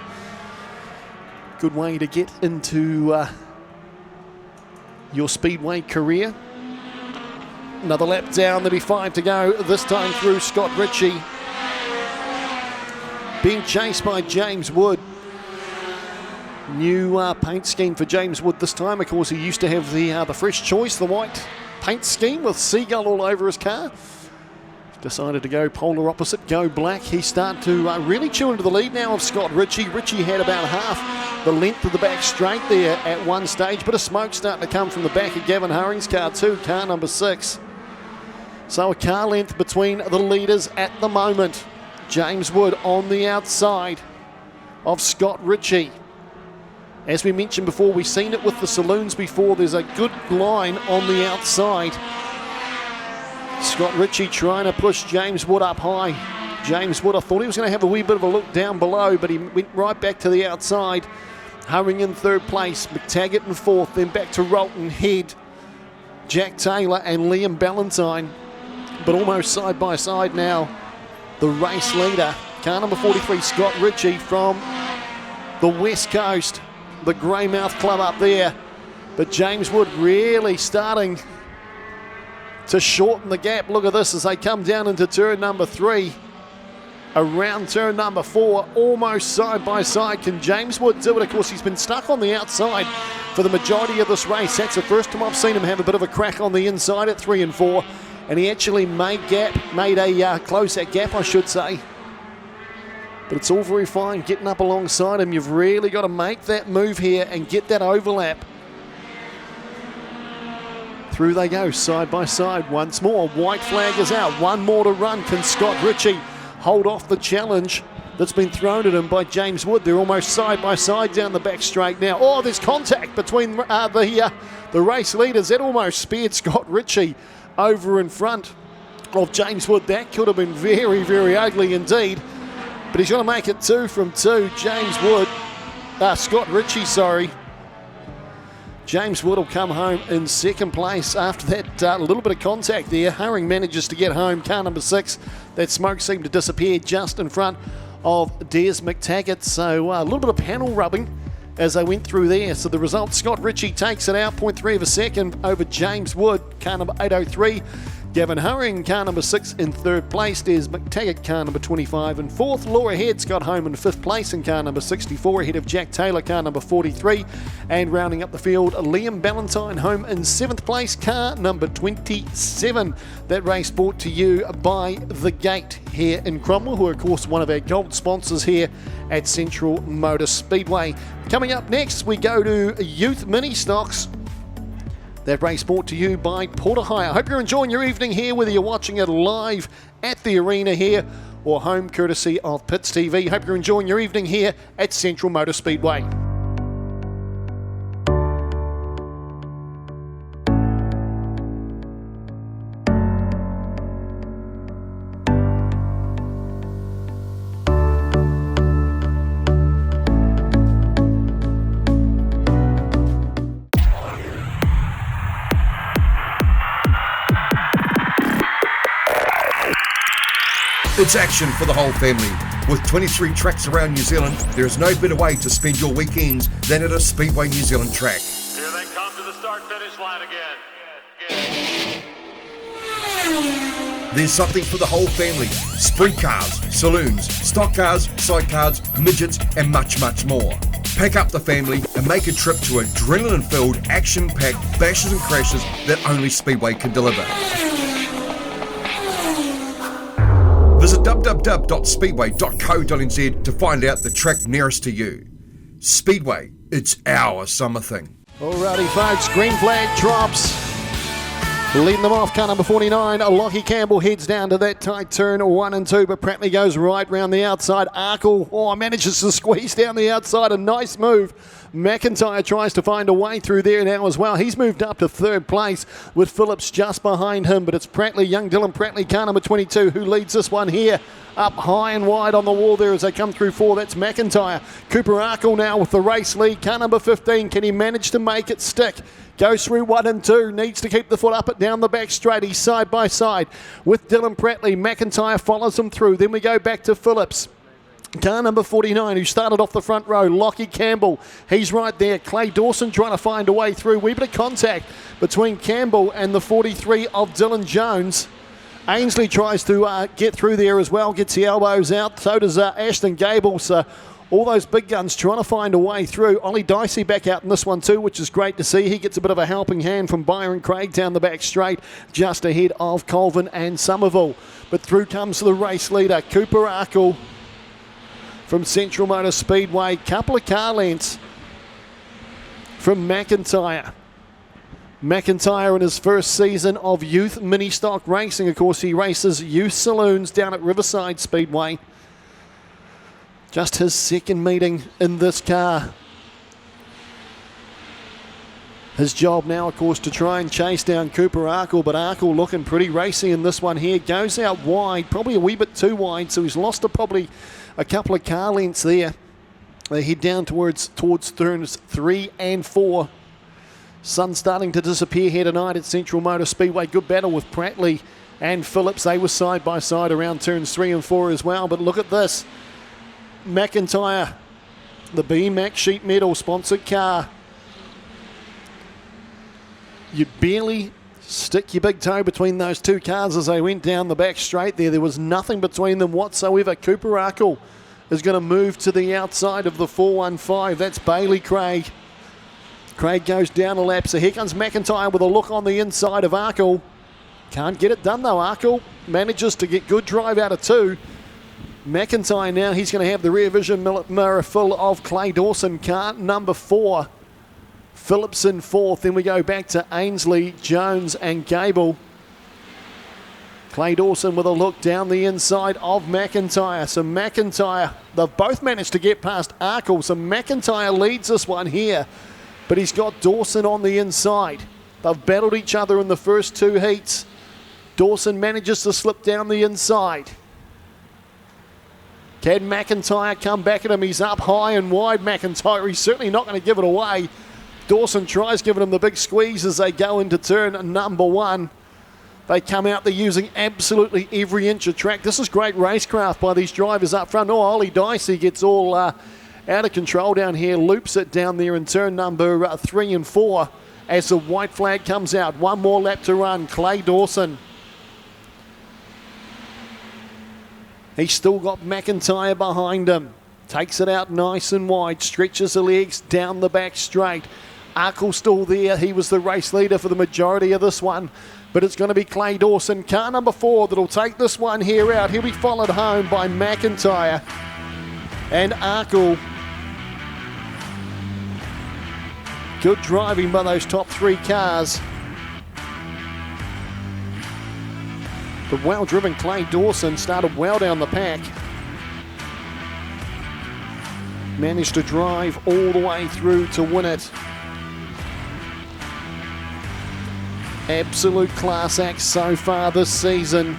Good way to get into your speedway career. Another lap down, there'll be 5 to go, this time through Scott Ritchie. Being chased by James Wood. New paint scheme for James Wood this time. Of course, he used to have the fresh choice, the white paint scheme with seagull all over his car. Decided to go polar opposite, go black. He started to really chew into the lead now of Scott Ritchie. Ritchie had about half the length of the back straight there at one stage. Bit of smoke starting to come from the back of Gavin Hurring's car too, car number 6. So a car length between the leaders at the moment. James Wood on the outside of Scott Ritchie. As we mentioned before, we've seen it with the Saloons before. There's a good line on the outside. Scott Ritchie trying to push James Wood up high. James Wood, I thought he was going to have a wee bit of a look down below, but he went right back to the outside. Hurrying in third place, McTaggart in fourth, then back to Rolton Head, Jack Taylor and Liam Ballantyne. But almost side by side now, the race leader, car number 43, Scott Ritchie from the West Coast, the Greymouth Club up there. But James Wood really starting to shorten the gap. Look at this as they come down into turn number 3. Around turn number 4, almost side by side. Can James Wood do it? Of course, he's been stuck on the outside for the majority of this race. That's the first time I've seen him have a bit of a crack on the inside at 3 and 4. And he actually made close that gap, I should say. But it's all very fine getting up alongside him. You've really got to make that move here and get that overlap. Through they go, side by side once more. White flag is out. One more to run. Can Scott Ritchie hold off the challenge that's been thrown at him by James Wood? They're almost side by side down the back straight now. Oh, there's contact between the race leaders. That almost spared Scott Ritchie over in front of James Wood. That could have been very, very ugly indeed. But he's going to make it 2 from 2. Scott Ritchie, sorry. James Wood will come home in second place after that little bit of contact there. Herring manages to get home. Car number 6, that smoke seemed to disappear just in front of Des McTaggart. So a little bit of panel rubbing as they went through there. So the result, Scott Ritchie takes it out, 0.3 of a second over James Wood, car number 803. Gavin Herring, car number 6 in third place. Des McTaggart, car number 25 in fourth. Laura Heads got home in fifth place in car number 64, ahead of Jack Taylor, car number 43. And rounding up the field, Liam Ballantyne home in seventh place, car number 27. That race brought to you by The Gate here in Cromwell, who are, of course, one of our gold sponsors here at Central Motor Speedway. Coming up next, we go to Youth Mini Stocks. That race brought to you by Porter Hire. I hope you're enjoying your evening here, whether you're watching it live at the arena here or home courtesy of Pits TV. Hope you're enjoying your evening here at Central Motor Speedway. It's action for the whole family. With 23 tracks around New Zealand, there is no better way to spend your weekends than at a Speedway New Zealand track. Here they come to the start-finish line again. There's something for the whole family. Sprint cars, saloons, stock cars, sidecars, midgets, and much, much more. Pack up the family and make a trip to adrenaline-filled, action-packed bashes and crashes that only Speedway can deliver. Visit www.speedway.co.nz to find out the track nearest to you. Speedway, it's our summer thing. Alrighty folks, green flag drops. Leading them off, car number 49, Lockie Campbell heads down to that tight turn 1 and 2, but Pratley goes right round the outside. Arkle, manages to squeeze down the outside, a nice move. McIntyre tries to find a way through there now as well. He's moved up to third place with Phillips just behind him, but it's Pratley, young Dylan Pratley, car number 22, who leads this one here. Up high and wide on the wall there as they come through 4. That's McIntyre. Cooper Arkle now with the race lead. Car number 15. Can he manage to make it stick? Goes through 1 and 2. Needs to keep the foot up and down the back straight. He's side by side with Dylan Pratley. McIntyre follows him through. Then we go back to Phillips. Car number 49, who started off the front row, Lockie Campbell. He's right there. Clay Dawson trying to find a way through. Wee bit of contact between Campbell and the 43 of Dylan Jones. Ainsley tries to get through there as well, gets the elbows out. So does Ashton Gable. So all those big guns trying to find a way through. Ollie Dicey back out in this one too, which is great to see. He gets a bit of a helping hand from Byron Craig down the back straight, just ahead of Colvin and Somerville. But through comes the race leader, Cooper Arkle from Central Motor Speedway. Couple of car lengths from McIntyre. McIntyre in his first season of youth mini stock racing. Of course, he races youth saloons down at Riverside Speedway. Just his second meeting in this car. His job now, of course, to try and chase down Cooper Arkle, but Arkle looking pretty racy in this one here. Goes out wide, probably a wee bit too wide, so he's lost probably a couple of car lengths there. They head down towards turns 3 and 4. Sun starting to disappear here tonight at Central Motor Speedway. Good battle with Prattley and Phillips. They were side by side around turns 3 and 4 as well. But look at this. McIntyre, the BMAC sheet metal sponsored car. You'd barely stick your big toe between those two cars as they went down the back straight there. There was nothing between them whatsoever. Cooper Arkle is going to move to the outside of the 415. That's Bailey Craig. Craig goes down a lap, so here comes McIntyre with a look on the inside of Arkle. Can't get it done though. Arkle manages to get good drive out of 2. McIntyre now, he's going to have the rear vision mirror full of Clay Dawson, car number 4. Phillips in 4th. Then we go back to Ainsley, Jones and Gable. Clay Dawson with a look down the inside of McIntyre. So McIntyre, they've both managed to get past Arkle. So McIntyre leads this one here, but he's got Dawson on the inside. They've battled each other in the first 2 heats. Dawson manages to slip down the inside. Can McIntyre come back at him? He's up high and wide, McIntyre. He's certainly not going to give it away. Dawson tries giving him the big squeeze as they go into turn number 1. They come out, they're using absolutely every inch of track. This is great racecraft by these drivers up front. Oh, Ollie Dicey gets all out of control down here, loops it down there in turn number 3 and 4 as the white flag comes out. One more lap to run. Clay Dawson. He's still got McIntyre behind him. Takes it out nice and wide, stretches the legs down the back straight. Arkle still there. He was the race leader for the majority of this one. But it's going to be Clay Dawson, car number 4, that'll take this one here out. He'll be followed home by McIntyre and Arkle. Good driving by those top 3 cars. The well-driven Clay Dawson started well down the pack. Managed to drive all the way through to win it. Absolute class act so far this season.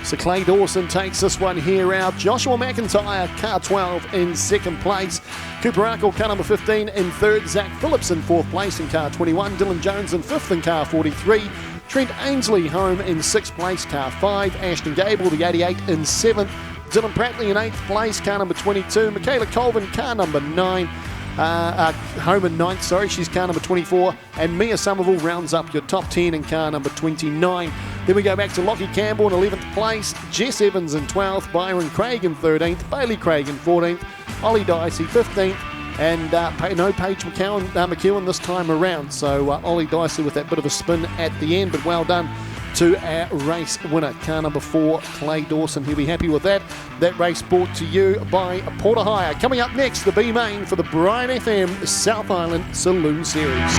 So Clay Dawson takes this one here out. Joshua McIntyre, car 12 in 2nd place. Cooper Arkle, car number 15 in 3rd. Zach Phillips in 4th place in car 21. Dylan Jones in 5th in car 43. Trent Ainsley home in 6th place, car 5. Ashton Gable, the 88 in 7th. Dylan Prattley in 8th place, car number 22. Michaela Colvin, car number 9. Home in 9th, sorry, she's car number 24. And Mia Somerville rounds up your top 10 in car number 29. Then we go back to Lockie Campbell in 11th place. Jess Evans in 12th. Byron Craig in 13th. Bailey Craig in 14th. Ollie Dicey 15th. And no Paige McEwen this time around. So Ollie Dicey with that bit of a spin at the end, but well done to our race winner, car number 4, Clay Dawson. He'll be happy with that. That race brought to you by Porter Hire. Coming up next, the B main for the Brian FM South Island Saloon Series.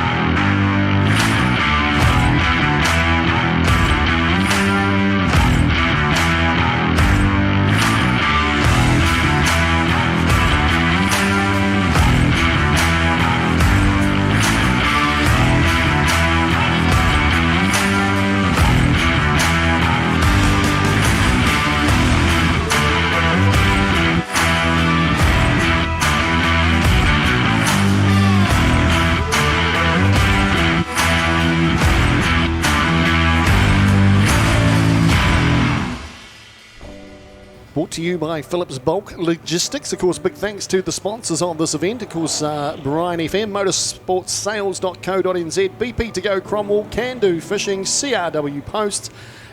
Brought to you by Phillips Bulk Logistics. Of course, big thanks to the sponsors of this event. Of course, Brian FM, motorsportsales.co.nz, BP to go Cromwell, Can Do Fishing, CRW Posts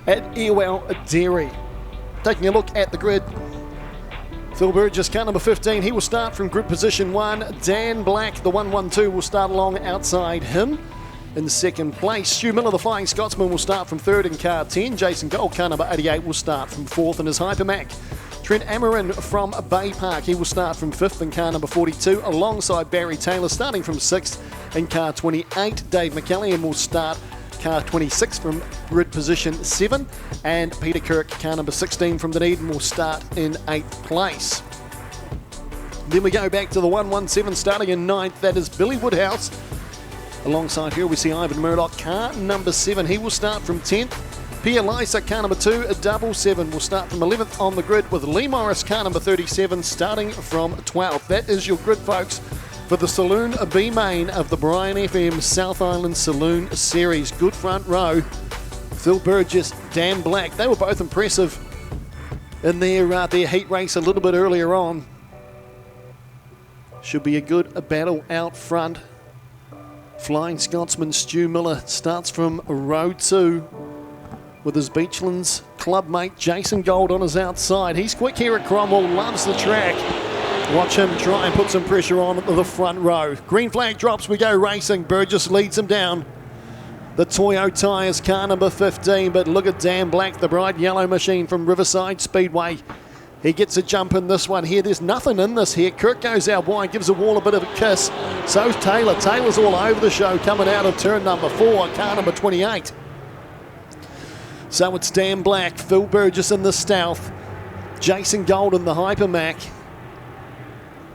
at Earwell Dairy. Taking a look at the grid. Phil Burgess, car number 15, he will start from grid position 1. Dan Black, the 112, will start along outside him. In 2nd place, Stu Miller, the Flying Scotsman, will start from 3rd in car 10. Jason Gold, car number 88, will start from 4th in his Hypermac. Trent Amarin from Bay Park, he will start from 5th in car number 42, alongside Barry Taylor starting from 6th in car 28. Dave McCallion will start car 26 from grid position 7, and Peter Kirk, car number 16 from Dunedin, will start in 8th place. Then we go back to the 117 starting in 9th, that is Billy Woodhouse. Alongside here we see Ivan Murdoch, car number 7, he will start from 10th. Pia Lysa, car number 2, a double 7, will start from 11th on the grid, with Lee Morris, car number 37, starting from 12th. That is your grid, folks, for the Saloon B main of the Brian FM South Island Saloon Series. Good front row. Phil Burgess, Dan Black, they were both impressive in their heat race a little bit earlier on. Should be a good battle out front. Flying Scotsman Stu Miller starts from row 2 with his Beachlands club mate Jason Gold on his outside. He's quick here at Cromwell, loves the track. Watch him try and put some pressure on the front row. Green flag drops, we go racing. Burgess leads him down. The Toyo Tyres, car number 15, but look at Dan Black, the bright yellow machine from Riverside Speedway. He gets a jump in this one here. There's nothing in this here. Kirk goes out wide, gives the wall a bit of a kiss. So's Taylor. Taylor's all over the show coming out of turn number 4, car number 28. So it's Dan Black, Phil Burgess in the Stealth, Jason Gold in the Hypermac.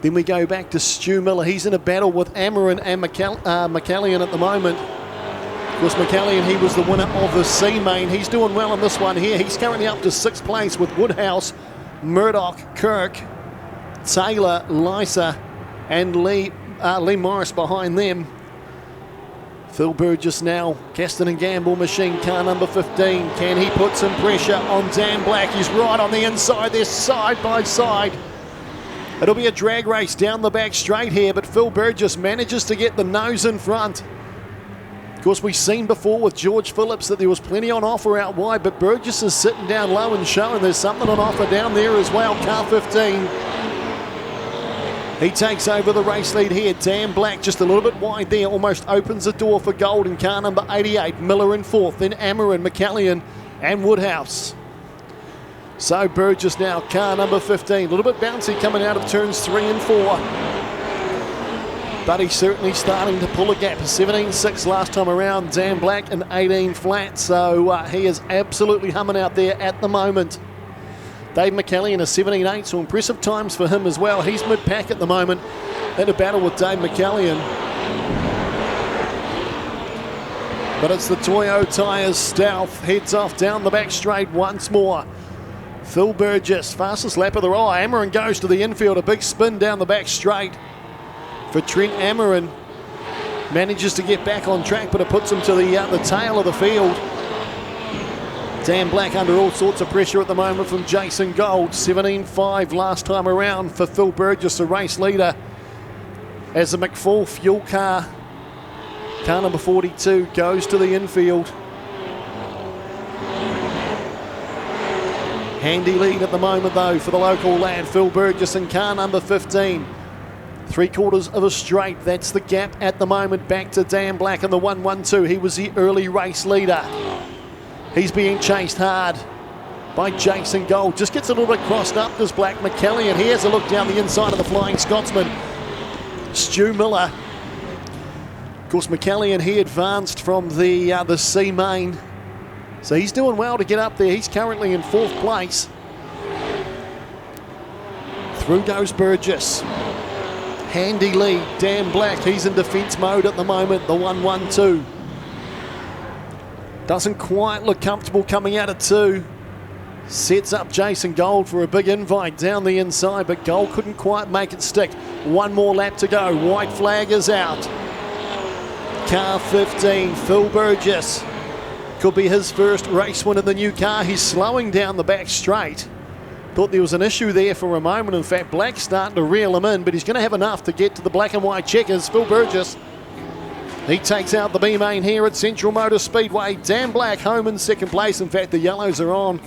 Then we go back to Stu Miller. He's in a battle with Amarin and McCallion at the moment. Of course, McCallion, he was the winner of the C main. He's doing well in this one here. He's currently up to 6th place with Woodhouse, Murdoch, Kirk, Taylor, Lysa, and Lee Morris behind them. Phil Burgess now, Gaston and Gamble machine, car number 15. Can he put some pressure on Dan Black? He's right on the inside. They're side by side. It'll be a drag race down the back straight here, but Phil Burgess manages to get the nose in front. Of course, we've seen before with George Phillips that there was plenty on offer out wide, but Burgess is sitting down low and showing there's something on offer down there as well. Car 15. He takes over the race lead here. Dan Black just a little bit wide there, almost opens the door for Gold in car number 88. Miller in 4th, then Amarin, McCallion and Woodhouse. So Burgess now, car number 15. A little bit bouncy coming out of turns 3 and 4. But he's certainly starting to pull a gap. 17.6 last time around. Dan Black an 18 flat. So he is absolutely humming out there at the moment. Dave McCallion a 17.8, so impressive times for him as well. He's mid-pack at the moment in a battle with Dave McCallion. But it's the Toyo Tyres Stealth. Heads off down the back straight once more. Phil Burgess, fastest lap of the row. Amarin goes to the infield, a big spin down the back straight for Trent Amarin. Manages to get back on track, but it puts him to the tail of the field. Dan Black under all sorts of pressure at the moment from Jason Gold. 17.5 last time around for Phil Burgess, the race leader, as the McFall fuel car, car number 42, goes to the infield. Handy lead at the moment though for the local lad, Phil Burgess in car number 15. 3/4 of a straight, that's the gap at the moment. Back to Dan Black in the 112. He was the early race leader. He's being chased hard by Jason Gold. Just gets a little bit crossed up, this Black. McCallion, he has a look down the inside of the Flying Scotsman. Stu Miller. Of course, McCallion, he advanced from the C main. So he's doing well to get up there. He's currently in 4th place. Through goes Burgess. Handy lead, Dan Black. He's in defence mode at the moment, the 112. Doesn't quite look comfortable coming out of 2. Sets up Jason Gold for a big invite down the inside, but Gold couldn't quite make it stick. One more lap to go. White flag is out. Car 15, Phil Burgess. Could be his first race win in the new car. He's slowing down the back straight. Thought there was an issue there for a moment. In fact, Black's starting to reel him in, but he's going to have enough to get to the black and white checkers. Phil Burgess, he takes out the B main here at Central Motor Speedway. Dan Black home in 2nd place. In fact, the yellows are on.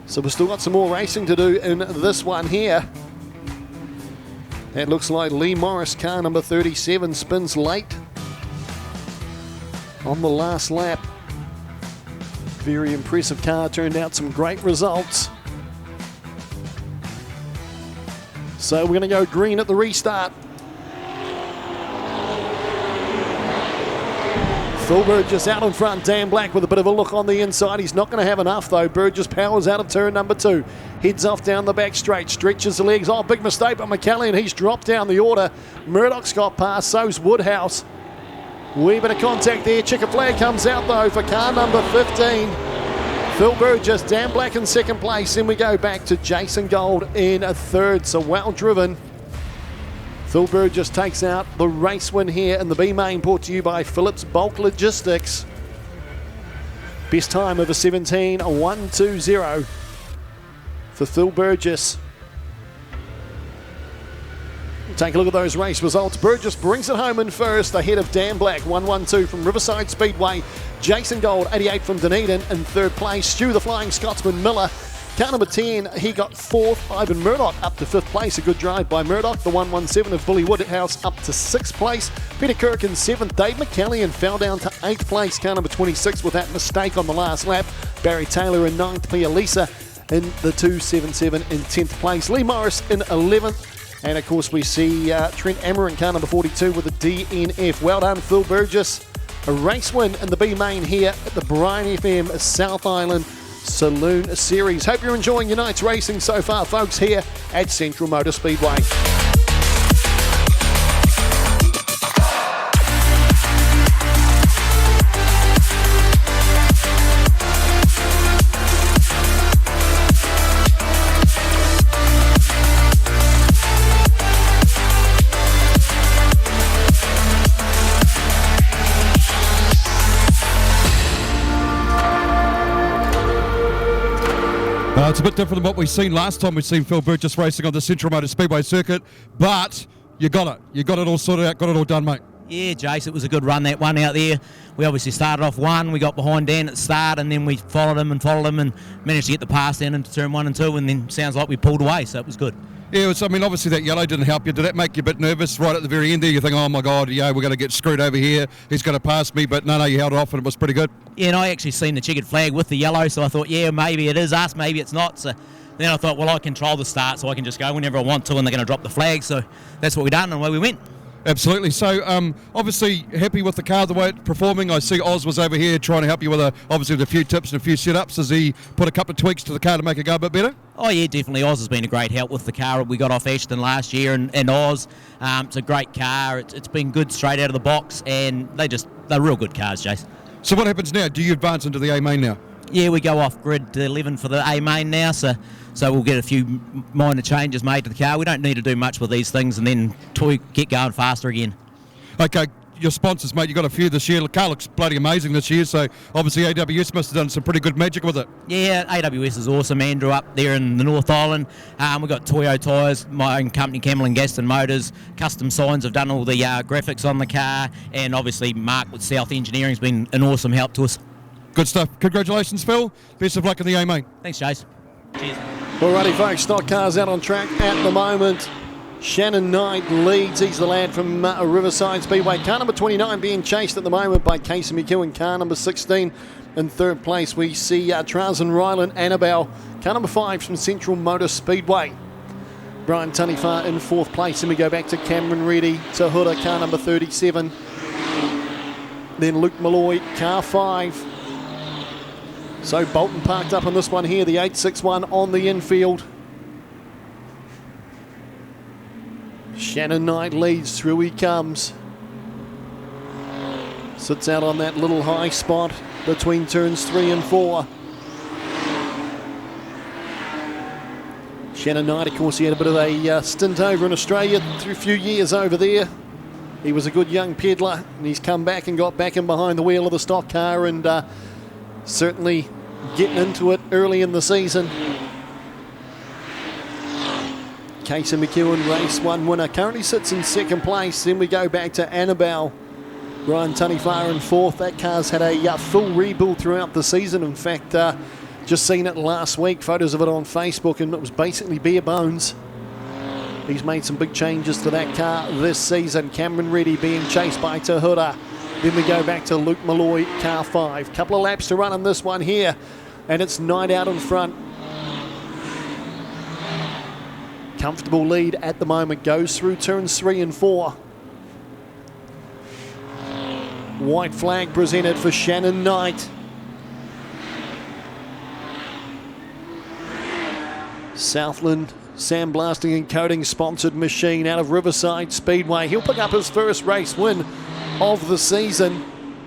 So we've still got some more racing to do in this one here. It looks like Lee Morris, car number 37, spins late on the last lap. Very impressive car, turned out some great results. So we're going to go green at the restart. Phil Burgess out in front. Dan Black with a bit of a look on the inside. He's not going to have enough though. Burgess powers out of turn number 2. Heads off down the back straight. Stretches the legs. Oh, big mistake by McCallion. He's dropped down the order. Murdoch's got past. So's Woodhouse. Wee bit of contact there. Checker flag comes out though for car number 15. Phil Burgess, Dan Black in second place. Then we go back to Jason Gold in a third. So well driven. Phil Burgess takes out the race win here in the B main, brought to you by Phillips Bulk Logistics. Best time of a 17.120 for Phil Burgess. Take a look at those race results. Burgess brings it home in first, ahead of Dan Black, 112 from Riverside Speedway. Jason Gold, 88 from Dunedin in third place. Stu the Flying Scotsman Miller. Car number 10, he got 4th. Ivan Murdoch up to 5th place. A good drive by Murdoch. The 117 of Bully Woodhouse up to 6th place. Peter Kirk in 7th. Dave McCallion fell down to 8th place. Car number 26 with that mistake on the last lap. Barry Taylor in 9th. Pia Lisa in the 277 in 10th place. Lee Morris in 11th. And of course we see Trent Ammer in car number 42 with a DNF. Well done, Phil Burgess. A race win in the B main here at the Brian FM South Island Saloon Series. Hope you're enjoying your night's racing so far, folks, here at Central Motor Speedway. It's a bit different than what we've seen last time. We've seen Phil Burgess racing on the Central Motor Speedway circuit, but you got it. You got it all sorted out, got it all done, mate. Yeah, Jace, it was a good run, that one out there. We obviously started off 1, we got behind Dan at the start, and then we followed him and managed to get the pass down into turn 1 and 2, and then sounds like we pulled away, so it was good. Yeah, obviously that yellow didn't help you. Did that make you a bit nervous right at the very end there? You think, oh my God, yeah, we're going to get screwed over here. He's going to pass me, but no, you held it off and it was pretty good. Yeah, and I actually seen the checkered flag with the yellow, so I thought, yeah, maybe it is us, maybe it's not. So then I thought, well, I control the start, so I can just go whenever I want to, and they're going to drop the flag. So that's what we done, and away we went. Absolutely. So, obviously happy with the car, the way it's performing. I see Oz was over here trying to help you with obviously with a few tips and a few setups. Has he put a couple of tweaks to the car to make it go a bit better? Oh yeah, definitely. Oz has been a great help with the car. We got off Ashton last year, and Oz, it's a great car. It's been good straight out of the box, and they're real good cars, Jace. So what happens now? Do you advance into the A main now? Yeah, we go off grid to 11 for the A main now, so we'll get a few minor changes made to the car. We don't need to do much with these things, and then get going faster again. Okay, your sponsors, mate, you got a few this year. The car looks bloody amazing this year, so obviously AWS must have done some pretty good magic with it. Yeah, AWS is awesome. Andrew up there in the North Island. We've got Toyo Tyres, my own company, Camel and Gaston Motors. Custom Signs have done all the graphics on the car, and obviously Mark with South Engineering has been an awesome help to us. Good stuff. Congratulations, Phil. Best of luck in the A main. Thanks, Chase. Cheers. Alrighty, folks, stock cars out on track at the moment. Shannon Knight leads. He's the lad from Riverside Speedway. Car number 29 being chased at the moment by Casey McEwen. Car number 16 in third place. We see Trazen Ryland Annabelle. Car number 5 from Central Motor Speedway. Brian Tunifar in fourth place. Then we go back to Cameron Reddy, Tahuta, car number 37. Then Luke Malloy, car 5. So Bolton parked up on this one here, the 861 on the infield. Shannon Knight leads, through he comes. Sits out on that little high spot between turns 3 and 4. Shannon Knight, of course, he had a bit of a stint over in Australia, through a few years over there. He was a good young peddler, and he's come back and got back in behind the wheel of the stock car, and certainly getting into it early in the season. Casey McEwen, race 1 winner, currently sits in second place. Then we go back to Annabelle. Brian Tunifar in fourth. That car's had a full rebuild throughout the season. In fact, just seen it last week, photos of it on Facebook, and it was basically bare bones. He's made some big changes to that car this season. Cameron Reddy being chased by Tahuta. Then we go back to Luke Malloy, car 5. Couple of laps to run on this one here, and it's Knight out in front. Comfortable lead at the moment, goes through turns 3 and 4. White flag presented for Shannon Knight. Southland Sandblasting and Coating sponsored machine out of Riverside Speedway. He'll pick up his first race win of the season.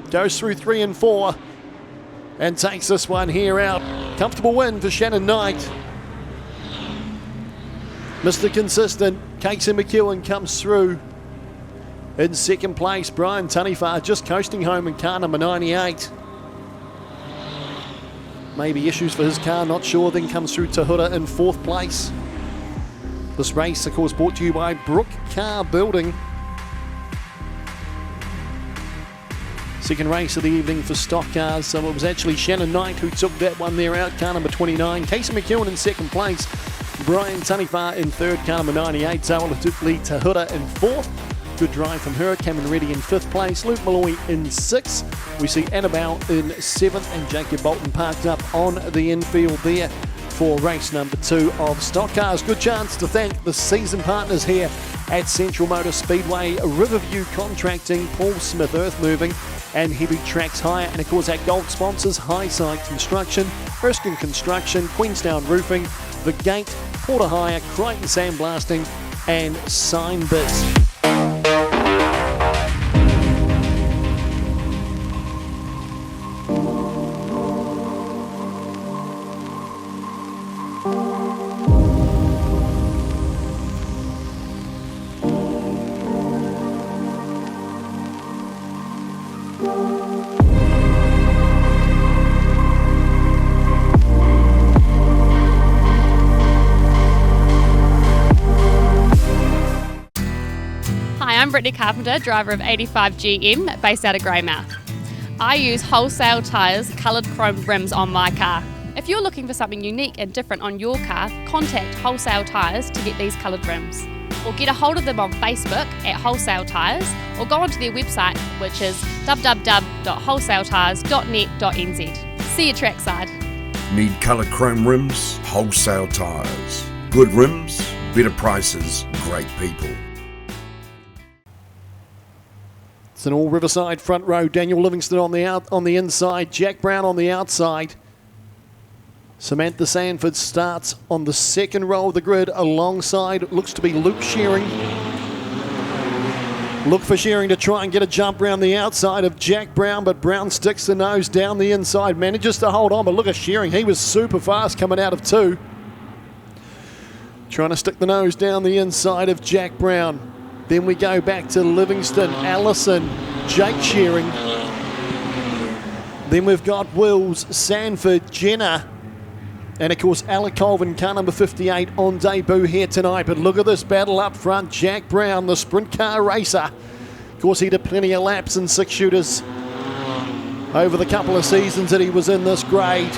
Goes through 3 and 4 and takes this one here out. Comfortable win for Shannon Knight. Mr. Consistent, Casey McEwen comes through in second place. Brian Tunifar just coasting home in car number 98. Maybe issues for his car, not sure. Then comes through Tahuta in 4th place. This race, of course, brought to you by Brook Car Building. Second race of the evening for stock cars. So it was actually Shannon Knight who took that one there out, car number 29. Casey McEwen in second place. Brian Tunifar in third, car number 98. Zawala Tahuta in 4th. Good drive from her. Cameron Reddy in 5th place. Luke Malloy in 6th. We see Annabelle in 7th and Jacob Bolton parked up on the infield there for race number 2 of stock cars. Good chance to thank the season partners here at Central Motor Speedway, Riverview Contracting, Paul Smith Earthmoving and Heavy Tracks Hire, and of course our gold sponsors Highside Construction, Erskine Construction, Queenstown Roofing, The Gate, Porter Hire, Crichton Sandblasting and Signbiz. I'm Brittany Carpenter, driver of 85 GM, based out of Greymouth. I use wholesale tyres, coloured chrome rims on my car. If you're looking for something unique and different on your car, contact Wholesale Tyres to get these coloured rims. Or get a hold of them on Facebook at Wholesale Tyres, or go onto their website, which is www.wholesaletyres.net.nz. See you trackside. Need coloured chrome rims? Wholesale Tyres. Good rims, better prices, great people. It's an all Riverside front row. Daniel Livingston on the inside. Jack Brown on the outside. Samantha Sanford starts on the second row of the grid alongside, looks to be Luke Shearing. Look for Shearing to try and get a jump round the outside of Jack Brown, but Brown sticks the nose down the inside, manages to hold on, but look at Shearing. He was super fast coming out of 2. Trying to stick the nose down the inside of Jack Brown. Then we go back to Livingston, Allison, Jake Shearing. Then we've got Wills, Sanford, Jenna, and of course Alec Colvin, car number 58 on debut here tonight. But look at this battle up front. Jack Brown, the sprint car racer. Of course he did plenty of laps in 6 shooters over the couple of seasons that he was in this grade.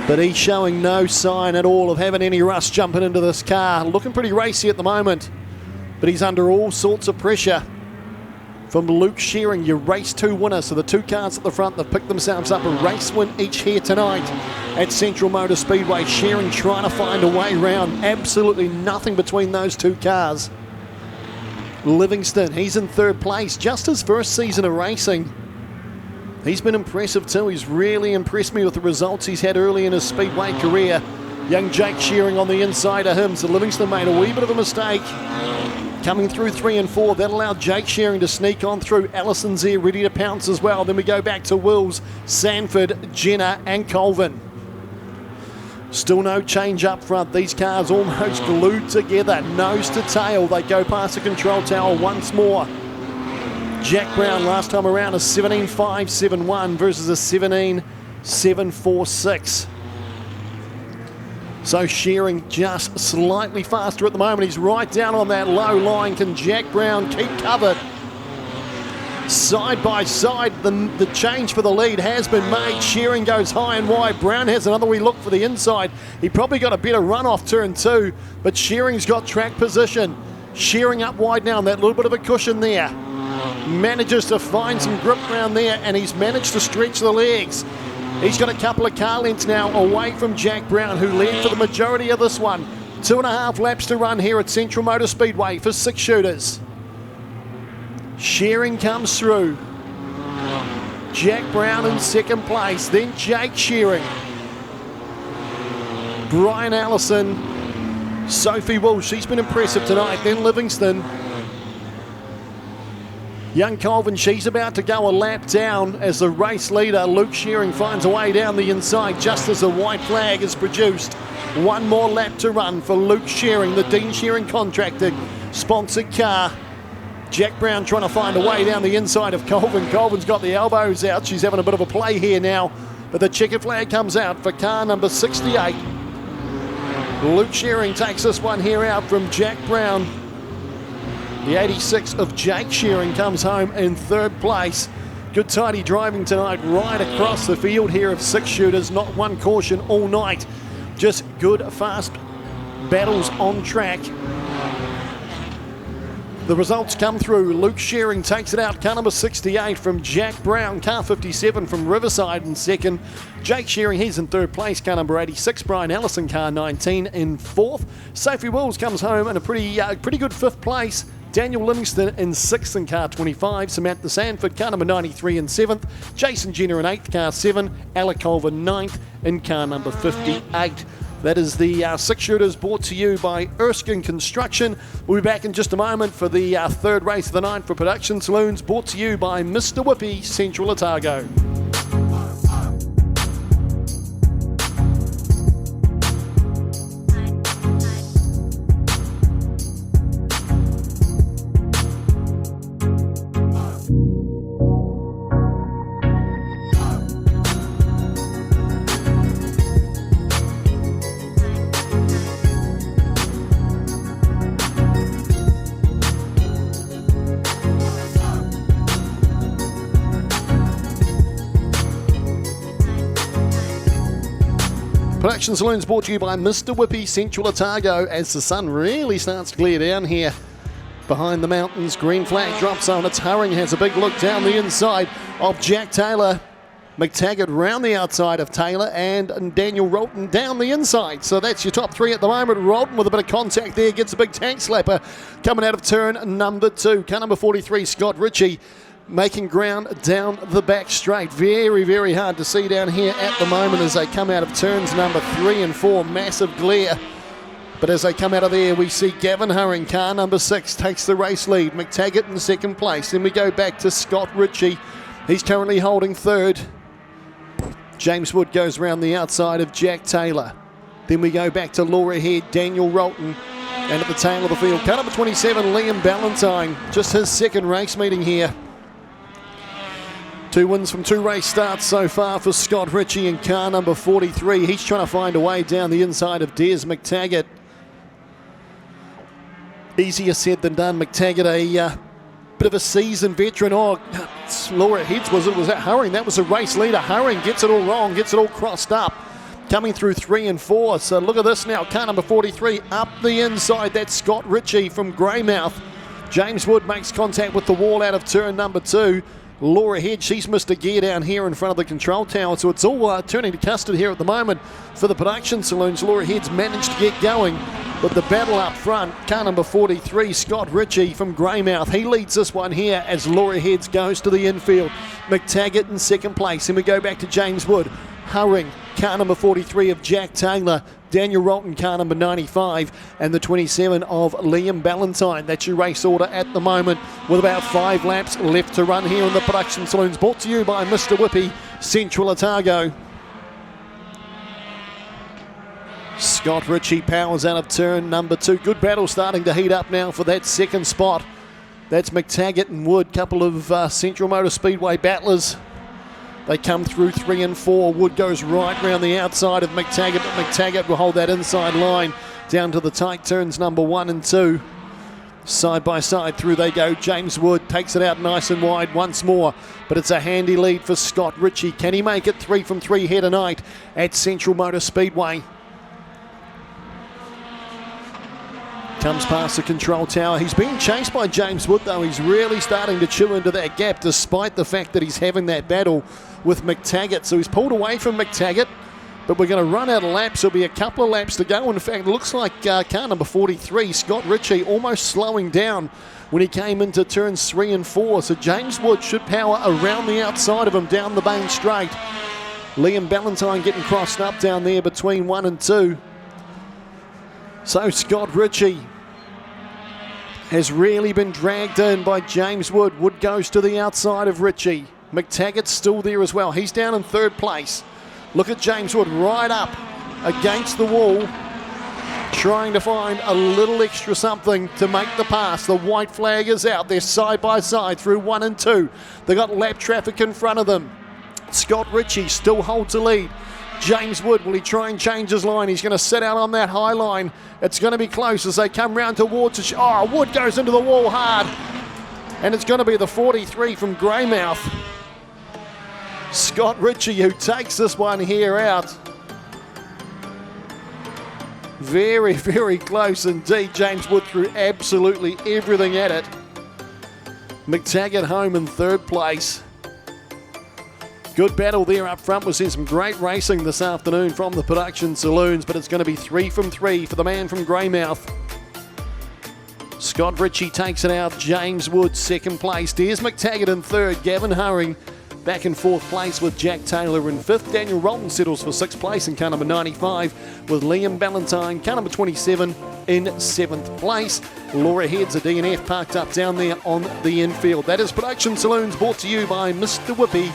But he's showing no sign at all of having any rust jumping into this car. Looking pretty racy at the moment. But he's under all sorts of pressure from Luke Shearing, your race 2 winner. So the 2 cars at the front, they've picked themselves up a race win each here tonight at Central Motor Speedway. Shearing trying to find a way round. Absolutely nothing between those 2 cars. Livingston, he's in 3rd place. Just his first season of racing. He's been impressive too. He's really impressed me with the results he's had early in his Speedway career. Young Jake Shearing on the inside of him. So Livingston made a wee bit of a mistake. Coming through 3 and 4, that allowed Jake Shearing to sneak on through. Allison's here, ready to pounce as well. Then we go back to Wills, Sanford, Jenna and Colvin. Still no change up front. These cars almost glued together, nose to tail. They go past the control tower once more. Jack Brown last time around a 17.571 versus a 17.746. So Shearing just slightly faster at the moment. He's right down on that low line. Can Jack Brown keep covered? Side by side, the change for the lead has been made. Shearing goes high and wide. Brown has another wee look for the inside. He probably got a better run off turn 2, but Shearing's got track position. Shearing up wide now, and that little bit of a cushion there. Manages to find some grip around there, and he's managed to stretch the legs. He's got a couple of car lengths now away from Jack Brown, who led for the majority of this one. 2.5 laps to run here at Central Motor Speedway for 6 shooters. Shearing comes through. Jack Brown in second place, then Jake Shearing. Brian Allison, Sophie Walsh, she's been impressive tonight, then Livingston. Young Colvin, she's about to go a lap down as the race leader, Luke Shearing, finds a way down the inside just as a white flag is produced. One more lap to run for Luke Shearing, the Dean Shearing Contracting sponsored car. Jack Brown trying to find a way down the inside of Colvin. Colvin's got the elbows out. She's having a bit of a play here now. But the checkered flag comes out for car number 68. Luke Shearing takes this one here out from Jack Brown. The 86 of Jake Shearing comes home in third place. Good tidy driving tonight right across the field here of 6 shooters. Not one caution all night. Just good, fast battles on track. The results come through. Luke Shearing takes it out. Car number 68 from Jack Brown. Car 57 from Riverside in second. Jake Shearing, he's in third place. Car number 86. Brian Allison, car 19 in fourth. Sophie Wills comes home in a pretty good fifth place. Daniel Livingston in sixth in car 25. Samantha Sanford, car number 93 in seventh. Jason Jenner in eighth, car 7. Alec Colvin ninth in car number 58. That is the 6 shooters brought to you by Erskine Construction. We'll be back in just a moment for the third race of the night for Production Saloons, brought to you by Mr. Whippy, Central Otago. Production Saloons brought to you by Mr. Whippy, Central Otago, as the sun really starts to clear down here behind the mountains. Green flag drops on. It's Hurring has a big look down the inside of Jack Taylor. McTaggart round the outside of Taylor, and Daniel Rolton down the inside. So that's your top 3 at the moment. Rolton with a bit of contact there, gets a big tank slapper coming out of turn number 2. Car number 43, Scott Ritchie, making ground down the back straight. Very, very hard to see down here at the moment as they come out of turns number 3 and 4. Massive glare. But as they come out of there, we see Gavin Hurring, car number 6, takes the race lead. McTaggart in second place. Then we go back to Scott Ritchie. He's currently holding third. James Wood goes around the outside of Jack Taylor. Then we go back to Laura Head, Daniel Rolton. And at the tail of the field, car number 27, Liam Ballantyne. Just his second race meeting here. 2 wins from 2 race starts so far for Scott Ritchie in car number 43. He's trying to find a way down the inside of Des McTaggart. Easier said than done. McTaggart, a bit of a seasoned veteran. Oh, Laura Heads was it? Was that Hurring? That was a race leader. Hurring gets it all wrong, gets it all crossed up. Coming through 3 and 4. So look at this now. Car number 43 up the inside. That's Scott Ritchie from Greymouth. James Wood makes contact with the wall out of turn number 2. Laura Head, she's missed a gear down here in front of the control tower, so it's all turning to custard here at the moment for the Production Saloons. Laura Head's managed to get going, but the battle up front, car number 43, Scott Ritchie from Greymouth, he leads this one here as Laura Heads goes to the infield. McTaggart in second place, and we go back to James Wood. Hurring, car number 43 of Jack Taylor. Daniel Rolton, car number 95, and the 27 of Liam Ballantyne. That's your race order at the moment, with about 5 laps left to run here in the Production Saloons. Brought to you by Mr. Whippy, Central Otago. Scott Ritchie powers out of turn number 2. Good battle starting to heat up now for that second spot. That's McTaggart and Wood, couple of Central Motor Speedway battlers. They come through 3 and 4. Wood goes right round the outside of McTaggart, but McTaggart will hold that inside line down to the tight turns number 1 and 2. Side by side through they go. James Wood takes it out nice and wide once more, but it's a handy lead for Scott Ritchie. Can he make it 3 from 3 here tonight at Central Motor Speedway? Comes past the control tower. He's being chased by James Wood, though. He's really starting to chew into that gap, despite the fact that he's having that battle with McTaggart. So he's pulled away from McTaggart. But we're going to run out of laps. There'll be a couple of laps to go. In fact, it looks like car number 43, Scott Ritchie, almost slowing down when he came into turns 3 and 4. So James Wood should power around the outside of him down the main straight. Liam Ballantyne getting crossed up down there between 1 and 2. So Scott Ritchie has really been dragged in by James Wood. Wood goes to the outside of Ritchie. McTaggart's still there as well. He's down in 3rd place. Look at James Wood right up against the wall, trying to find a little extra something to make the pass. The white flag is out. They're side by side through 1 and 2. They've got lap traffic in front of them. Scott Ritchie still holds the lead. James Wood, will he try and change his line? He's going to sit out on that high line. It's going to be close as they come round towards it. Oh, Wood goes into the wall hard. And it's going to be the 43 from Greymouth. Scott Ritchie, who takes this one here out. Very, very close indeed. James Wood threw absolutely everything at it. McTaggart home in 3rd place. Good battle there up front. We've seen some great racing this afternoon from the production saloons, but it's going to be 3 from 3 for the man from Greymouth. Scott Ritchie takes it out. James Wood 2nd place. Des McTaggart in 3rd. Gavin Hurring back in 4th place with Jack Taylor in 5th. Daniel Rolton settles for 6th place in car number 95 with Liam Ballantyne, car number 27 in 7th place. Laura Heads, a DNF parked up down there on the infield. That is Production Saloons, brought to you by Mr. Whippy,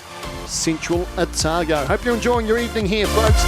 Central Otago. Hope you're enjoying your evening here, folks.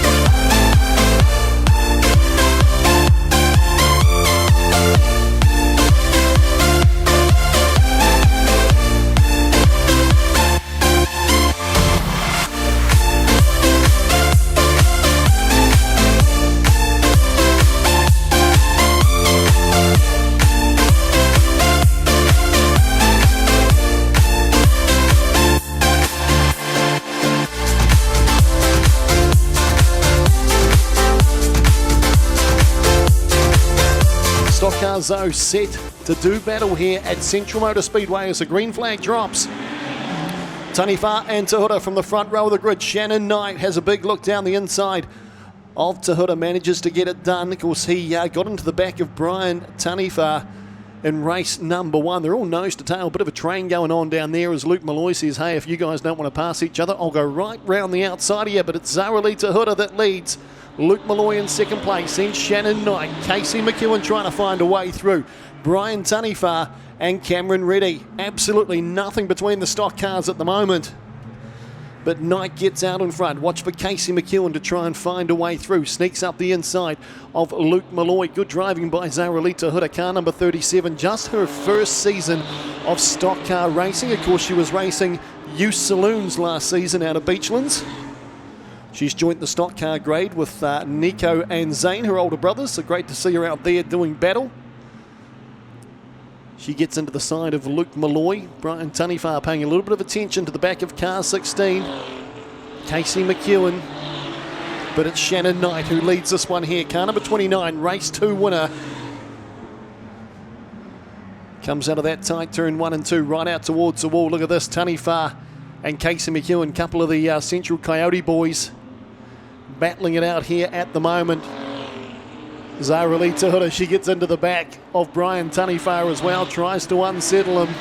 Stock cars though set to do battle here at Central Motor Speedway as the green flag drops. Taniwha and Tahuta from the front row of the grid. Shannon Knight has a big look down the inside of Tahuta, manages to get it done. Of course, he got into the back of Brian Taniwha in race number 1. They're all nose to tail, bit of a train going on down there as Luke Malloy says, hey, if you guys don't want to pass each other, I'll go right round the outside of you, but it's Zarali Tahuta that leads. Luke Malloy in 2nd place, then Shannon Knight. Casey McEwen trying to find a way through. Brian Taniwha and Cameron Reddy. Absolutely nothing between the stock cars at the moment. But Knight gets out in front. Watch for Casey McEwen to try and find a way through. Sneaks up the inside of Luke Malloy. Good driving by Zarali Tahuta, car number 37. Just her first season of stock car racing. Of course, she was racing youth saloons last season out of Beachlands. She's joined the stock car grade with Nico and Zane, her older brothers. So great to see her out there doing battle. She gets into the side of Luke Malloy. Brian Taniwha paying a little bit of attention to the back of car 16. Casey McEwen. But it's Shannon Knight who leads this one here. Car number 29, race 2 winner. Comes out of that tight turn 1 and 2, right out towards the wall. Look at this, Taniwha and Casey McEwen, couple of the Central Coyote boys, battling it out here at the moment. Zarali Tahuta, she gets into the back of Brian Taniwha as well, tries to unsettle him.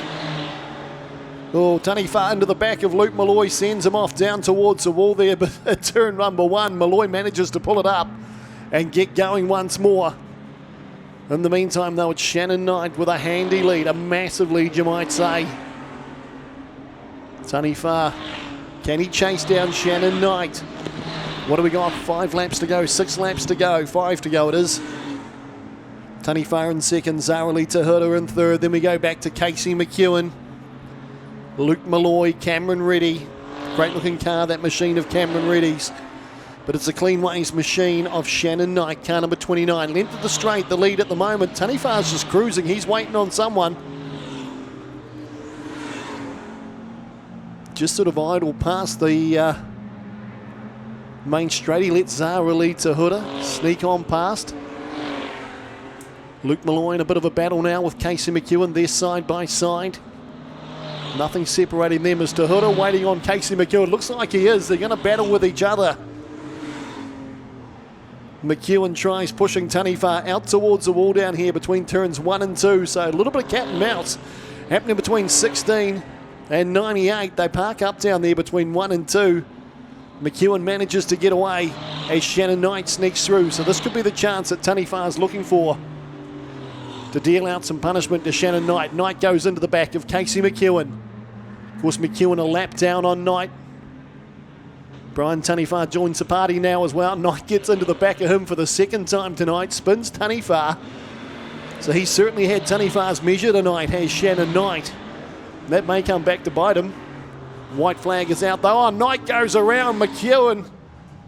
Oh, Taniwha into the back of Luke Malloy, sends him off down towards the wall there, but at turn number 1, Malloy manages to pull it up and get going once more. In the meantime, though, it's Shannon Knight with a handy lead, a massive lead, you might say. Taniwha, can he chase down Shannon Knight? What do we got? 5 laps to go, 6 laps to go, 5 to go it is. Taniwha in 2nd, Zarali Tahuta in 3rd. Then we go back to Casey McEwen, Luke Malloy, Cameron Reddy. Great looking car, that machine of Cameron Reddy's. But it's a clean ways machine of Shannon Knight, car number 29. Length of the straight, the lead at the moment. Taniwha's just cruising, he's waiting on someone. Just sort of idle past the main straight. He lets Zarali Tahuta sneak on past. Luke Malloy in a bit of a battle now with Casey McEwen. They're side by side. Nothing separating them as Tahuta waiting on Casey McEwen. Looks like he is. They're going to battle with each other. McEwen tries pushing Taniwha out towards the wall down here between turns 1 and 2. So a little bit of cat and mouse happening between 16 and 98. They park up down there between 1 and 2. McEwen manages to get away as Shannon Knight sneaks through. So this could be the chance that Taniwha is looking for to deal out some punishment to Shannon Knight. Knight goes into the back of Casey McEwen. Of course, McEwen a lap down on Knight. Brian Taniwha joins the party now as well. Knight gets into the back of him for the second time tonight. Spins Taniwha. So he certainly had Taniwha's measure tonight, has Shannon Knight. That may come back to bite him. White flag is out though. Oh, Knight goes around McEwen.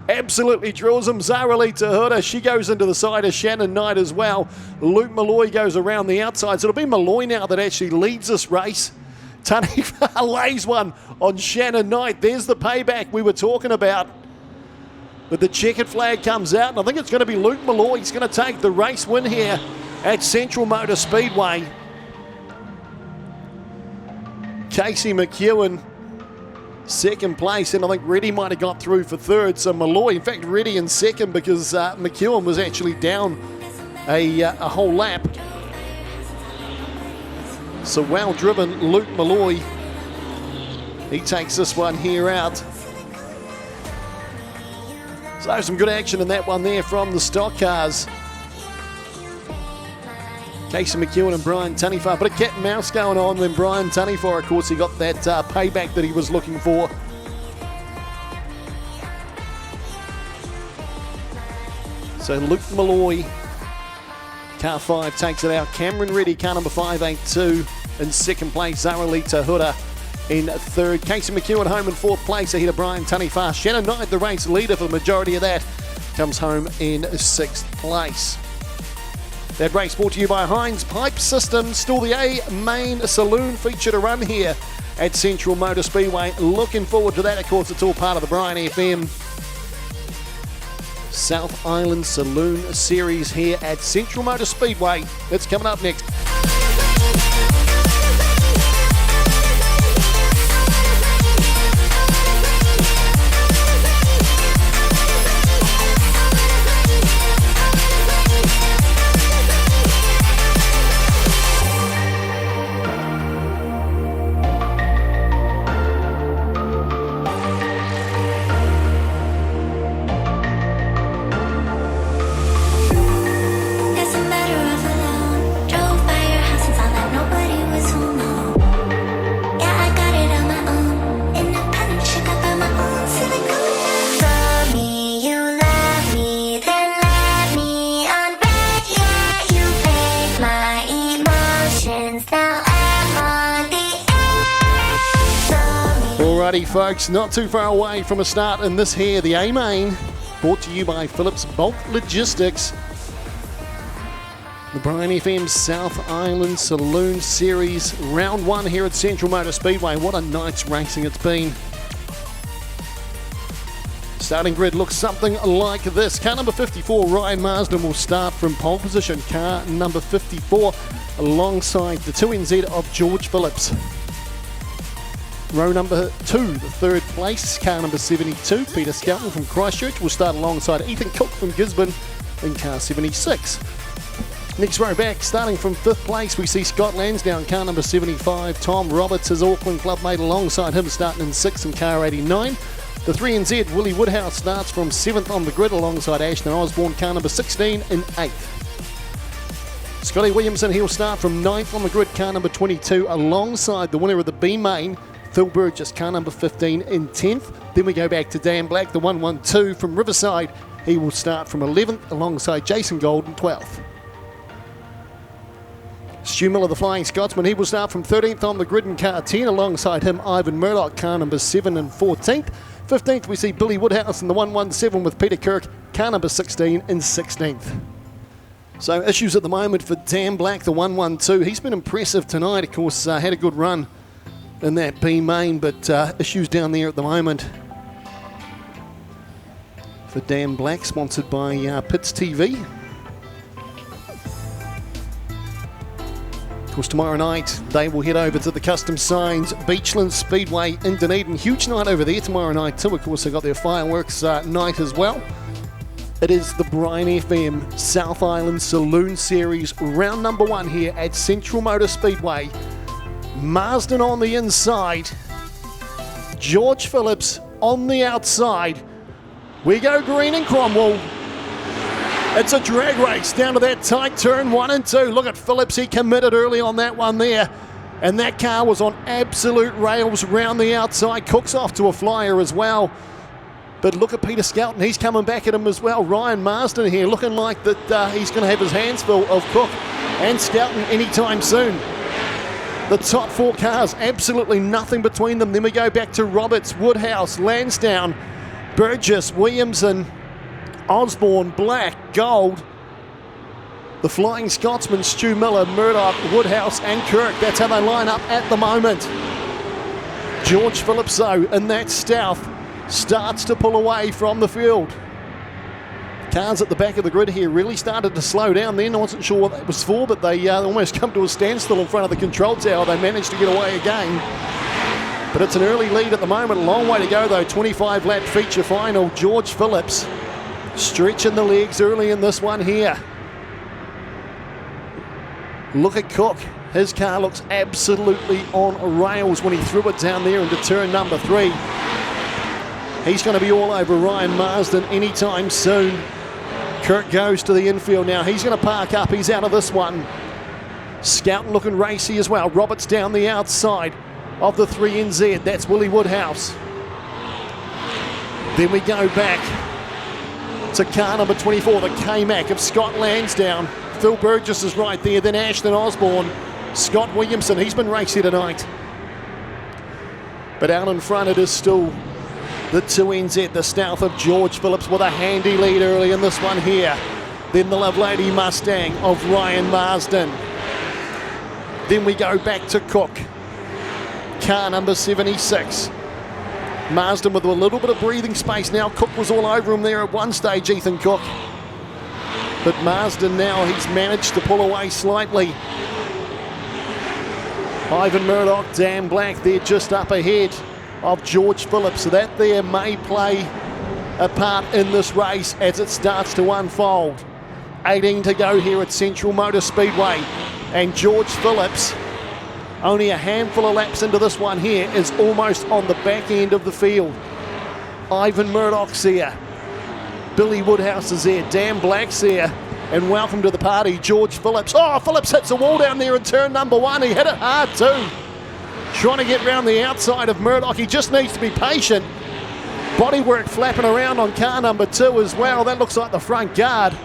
Absolutely drills him. Zarali Tahura, she goes into the side of Shannon Knight as well. Luke Malloy goes around the outside. So it'll be Malloy now that actually leads this race. Taniwha lays one on Shannon Knight. There's the payback we were talking about. But the checkered flag comes out, and I think it's going to be Luke Malloy. He's going to take the race win here at Central Motor Speedway. Casey McEwen, second place, and I think Reddy might have got through for third. So Malloy, in fact, Reddy in second because McEwen was actually down a whole lap. So well driven, Luke Malloy. He takes this one here out. So some good action in that one there from the stock cars. Casey McEwen and Brian Taniwha. But a cat and mouse going on when Brian Taniwha, of course, he got that payback that he was looking for. So Luke Malloy, car 5 takes it out. Cameron Reddy, car number 582 in second place. Zarali Tahura in third. Casey McEwen home in fourth place ahead of Brian Taniwha. Shannon Knight, the race leader for the majority of that, comes home in sixth place. That race brought to you by Heinz Pipe Systems. Still the A main saloon feature to run here at Central Motor Speedway. Looking forward to that. Of course, it's all part of the Brian FM South Island Saloon Series here at Central Motor Speedway. That's coming up next. Alrighty folks, not too far away from a start in this here, the A-Main, brought to you by Phillips Bulk Logistics. The Brian FM South Island Saloon Series, round 1 here at Central Motor Speedway. What a night's racing it's been. Starting grid looks something like this. Car number 54, Ryan Marsden, will start from pole position. Car number 54 alongside the 2NZ of George Phillips. Row number 2, the third place, car number 72, Peter Skelton from Christchurch, will start alongside Ethan Cook from Gisborne in car 76. Next row back, starting from 5th place, we see Scott Lansdowne, car number 75. Tom Roberts, his Auckland club mate, alongside him, starting in 6th in car 89. The 3NZ, Willie Woodhouse, starts from 7th on the grid alongside Ashton Osborne, car number 16 in 8th. Scotty Williamson, he'll start from 9th on the grid, car number 22, alongside the winner of the B-Main, Phil Burgess, car number 15 in 10th. Then we go back to Dan Black, the 112 from Riverside. He will start from 11th alongside Jason Gold in 12th. Stu Miller, the Flying Scotsman, he will start from 13th on the grid in car 10. Alongside him, Ivan Murdoch, car number 7 and 14th. 15th, we see Billy Woodhouse in the 117 with Peter Kirk, car number 16 and 16th. So issues at the moment for Dan Black, the 112. He's been impressive tonight, of course, had a good run in that B-Main, but issues down there at the moment for Dan Black, sponsored by Pits TV. Of course, tomorrow night they will head over to the Custom Signs Beachlands Speedway in Dunedin. Huge night over there tomorrow night too. Of course, they've got their fireworks night as well. It is the Brian FM South Island Saloon Series, round number 1 here at Central Motor Speedway. Marsden on the inside, George Phillips on the outside. We go green in Cromwell. It's a drag race down to that tight turn 1 and 2. Look at Phillips, he committed early on that one there. And that car was on absolute rails round the outside. Cook's off to a flyer as well. But look at Peter Skelton, he's coming back at him as well. Ryan Marsden here looking like that he's going to have his hands full of Cook and Skelton anytime soon. The top 4 cars, absolutely nothing between them. Then we go back to Roberts, Woodhouse, Lansdowne, Burgess, Williamson, Osborne, Black, Gold. The Flying Scotsman, Stu Miller, Murdoch, Woodhouse and Kirk. That's how they line up at the moment. George Phillips, though, in that stealth, starts to pull away from the field. Cars at the back of the grid here really started to slow down then. I wasn't sure what that was for, but they almost come to a standstill in front of the control tower. They managed to get away again. But it's an early lead at the moment. A long way to go, though. 25-lap feature final. George Phillips stretching the legs early in this one here. Look at Cook. His car looks absolutely on rails when he threw it down there into turn number 3. He's going to be all over Ryan Marsden anytime soon. Kirk goes to the infield now. He's going to park up. He's out of this one. Skelton looking racy as well. Roberts down the outside of the 3NZ. That's Willie Woodhouse. Then we go back to car number 24, the K-Mac of Scott Lansdowne. Phil Burgess is right there. Then Ashton Osborne. Scott Williamson, he's been racy tonight. But out in front it is still the 2NZ, the stealth of George Phillips with a handy lead early in this one here. Then the Lovelady Mustang of Ryan Marsden. Then we go back to Cook. Car number 76. Marsden with a little bit of breathing space now. Cook was all over him there at one stage, Ethan Cook. But Marsden now, he's managed to pull away slightly. Ivan Murdoch, Dan Black, they're just up ahead of George Phillips. So that there may play a part in this race as it starts to unfold. 18 to go here at Central Motor Speedway. And George Phillips, only a handful of laps into this one here, is almost on the back end of the field. Ivan Murdoch's there. Billy Woodhouse is there. Dan Black's there. And welcome to the party, George Phillips. Oh, Phillips hits a wall down there in turn number 1. He hit it hard too. Trying to get round the outside of Murdoch. He just needs to be patient. Bodywork flapping around on car number 2 as well. That looks like the front guard.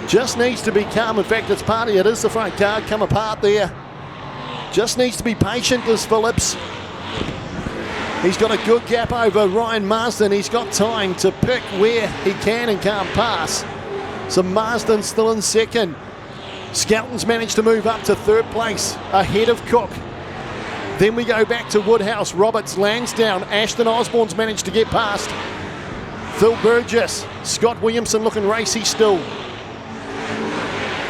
Just needs to be calm. In fact, it's party. It is the front guard come apart there. Just needs to be patient, does Phillips. He's got a good gap over Ryan Marsden. He's got time to pick where he can and can't pass. So Marsden's still in second. Skelton's managed to move up to third place ahead of Cook. Then we go back to Woodhouse, Roberts, Lansdowne. Ashton Osborne's managed to get past. Phil Burgess, Scott Williamson looking racy still.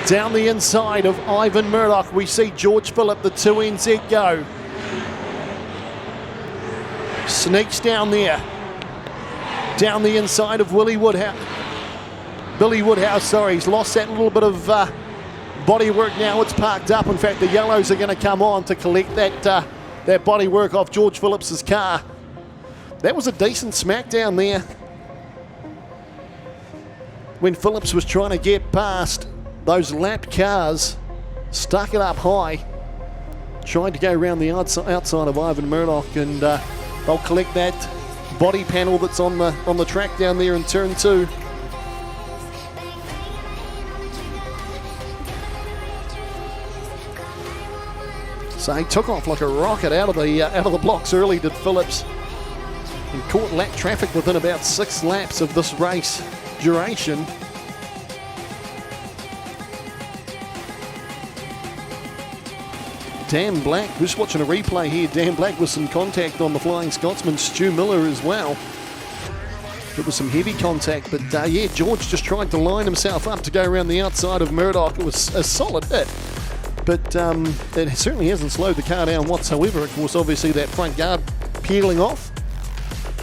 Down the inside of Ivan Murdoch, we see George Phillip, the 2NZ go. Sneaks down there. Down the inside of Billy Woodhouse, he's lost that little bit of body work now. It's parked up. In fact, the yellows are going to come on to collect that body work off George Phillips's car. That was a decent smackdown there when Phillips was trying to get past those lapped cars. Stuck it up high. Tried to go around the outside of Ivan Murdoch, and they'll collect that body panel that's on the track down there in turn 2. So he took off like a rocket out of the blocks early, did Phillips, and caught lap traffic within about 6 laps of this race duration. Dan Black, just watching a replay here, Dan Black with some contact on the Flying Scotsman, Stu Miller as well. It was some heavy contact, but yeah, George just tried to line himself up to go around the outside of Murdoch. It was a solid hit, but it certainly hasn't slowed the car down whatsoever. Of course, obviously that front guard peeling off,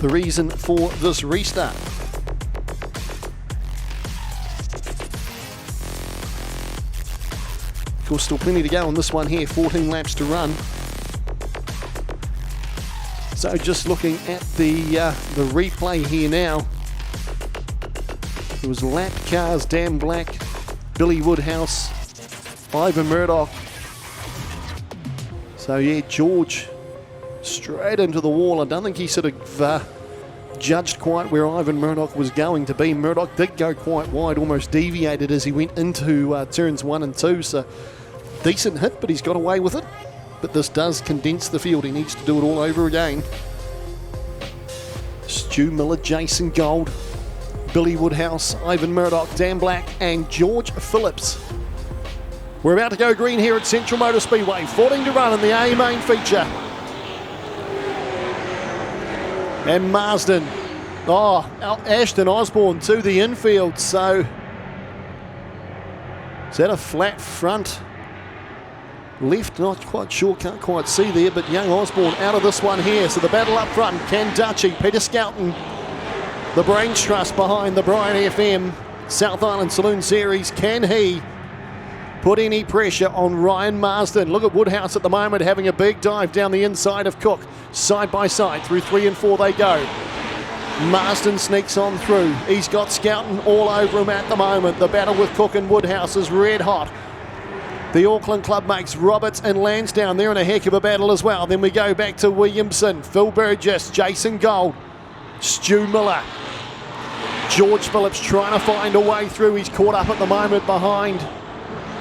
the reason for this restart. course, still plenty to go on this one here, 14 laps to run. So just looking at the replay here now. It was lapped cars, Dan Black, Billy Woodhouse, Ivan Murdoch. So yeah, George straight into the wall. I don't think he sort of judged quite where Ivan Murdoch was going to be. Murdoch did go quite wide, almost deviated as he went into turns 1 and 2. So decent hit, but he's got away with it. But this does condense the field. He needs to do it all over again. Stu Miller, Jason Gold, Billy Woodhouse, Ivan Murdoch, Dan Black and George Phillips. We're about to go green here at Central Motor Speedway. 14 to run in the A main feature. And Marsden, Ashton Osborne to the infield. So is that a flat front? Left, not quite sure, can't quite see there, but young Osborne out of this one here. So the battle up front, Ken Dutchy, Peter Skelton, the Brains Trust behind the Brian FM South Island Saloon Series. Can he put any pressure on Ryan Marsden? Look at Woodhouse at the moment having a big dive down the inside of Cook. Side by side, through 3 and 4 they go. Marsden sneaks on through. He's got Skelton all over him at the moment. The battle with Cook and Woodhouse is red hot. The Auckland club makes Roberts and Lansdowne. They're in a heck of a battle as well. Then we go back to Williamson, Phil Burgess, Jason Gold, Stu Miller. George Phillips trying to find a way through. He's caught up at the moment behind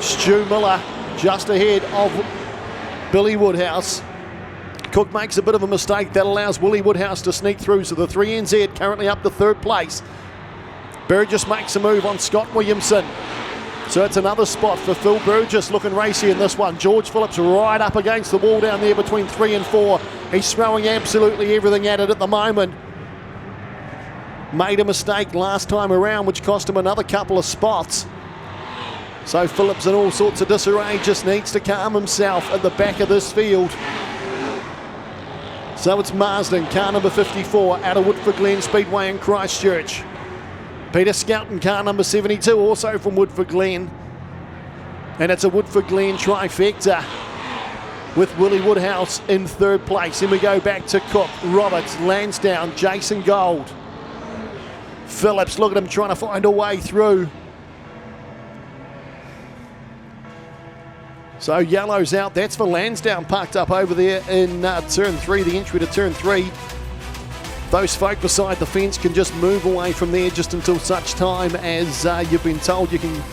Stu Miller, just ahead of Billy Woodhouse. Cook makes a bit of a mistake. That allows Willie Woodhouse to sneak through. So the 3NZ currently up to 3rd place. Burgess makes a move on Scott Williamson. So it's another spot for Phil Burgess, looking racy in this one. George Phillips right up against the wall down there between 3 and 4. He's throwing absolutely everything at it at the moment. Made a mistake last time around, which cost him another couple of spots. So Phillips in all sorts of disarray, just needs to calm himself at the back of this field. So it's Marsden, car number 54, out of Woodford Glen Speedway in Christchurch. Peter Skelton, car number 72, also from Woodford Glen. And it's a Woodford Glen trifecta with Willie Woodhouse in 3rd place. Then we go back to Cook, Roberts, Lansdowne, Jason Gold. Phillips, look at him trying to find a way through. So yellow's out. That's for Lansdowne, parked up over there in turn 3, the entry to turn 3. Those folk beside the fence can just move away from there just until such time as you've been told you can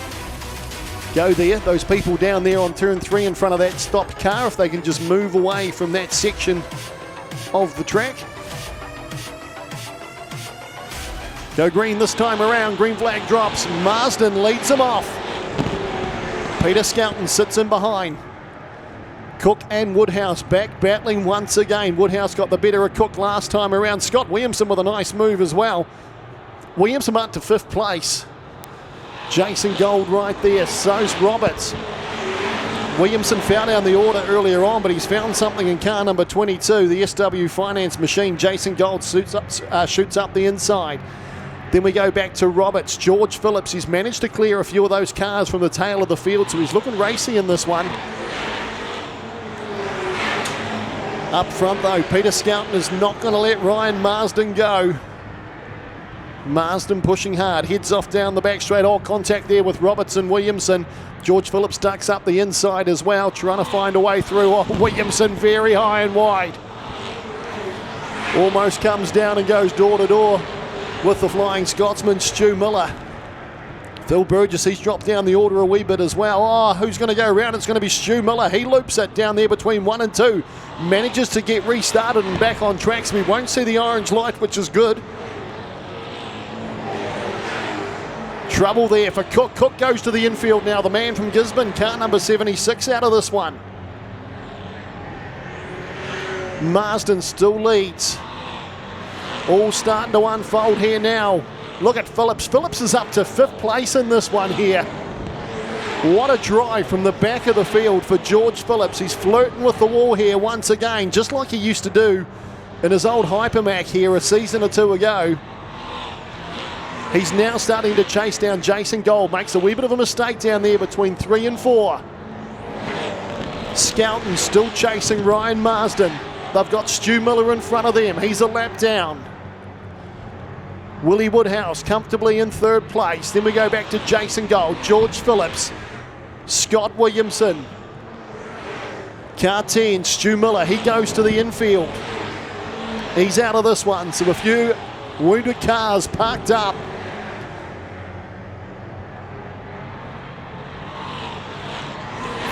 go there. Those people down there on turn 3 in front of that stopped car, if they can just move away from that section of the track. Go green this time around. Green flag drops. Marsden leads them off. Peter Skelton sits in behind. Cook and Woodhouse back battling once again. Woodhouse got the better of Cook last time around. Scott Williamson with a nice move as well. Williamson up to 5th place. Jason Gold right there. So's Roberts. Williamson found down the order earlier on, but he's found something in car number 22, the SW Finance machine. Jason Gold shoots up the inside. Then we go back to Roberts. George Phillips, he's managed to clear a few of those cars from the tail of the field, so he's looking racy in this one. Up front though, Peter Skelton is not going to let Ryan Marsden go. Marsden pushing hard, heads off down the back straight. All contact there with Roberts and Williamson. George Phillips ducks up the inside as well, trying to find a way through. Oh, Williamson very high and wide. Almost comes down and goes door to door with the Flying Scotsman, Stu Miller. Phil Burgess, he's dropped down the order a wee bit as well. Oh, who's going to go around? It's going to be Stu Miller. He loops it down there between 1 and 2. Manages to get restarted and back on track, so we won't see the orange light, which is good. Trouble there for Cook. Cook goes to the infield now. The man from Gisborne, car number 76 out of this one. Marsden still leads. All starting to unfold here now. Look at Phillips. Phillips is up to 5th place in this one here. What a drive from the back of the field for George Phillips. He's flirting with the wall here once again, just like he used to do in his old Hypermac here a season or 2 ago. He's now starting to chase down Jason Gold. Makes a wee bit of a mistake down there between 3 and 4. Scouten still chasing Ryan Marsden. They've got Stu Miller in front of them. He's a lap down. Willie Woodhouse comfortably in third place. Then we go back to Jason Gold, George Phillips, Scott Williamson. Car 10, Stu Miller, he goes to the infield. He's out of this one, so a few wounded cars parked up.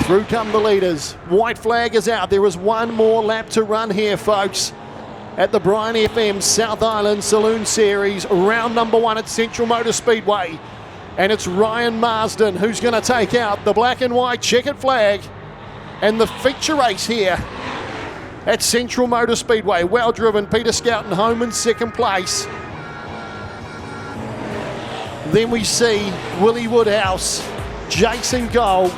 Through come the leaders. White flag is out. There is one more lap to run here, folks, at the Brian FM South Island Saloon Series, round number 1 at Central Motor Speedway. And it's Ryan Marsden who's going to take out the black and white checkered flag and the feature race here at Central Motor Speedway. Well driven, Peter Scouten home in second place. Then we see Willie Woodhouse, Jason Gold,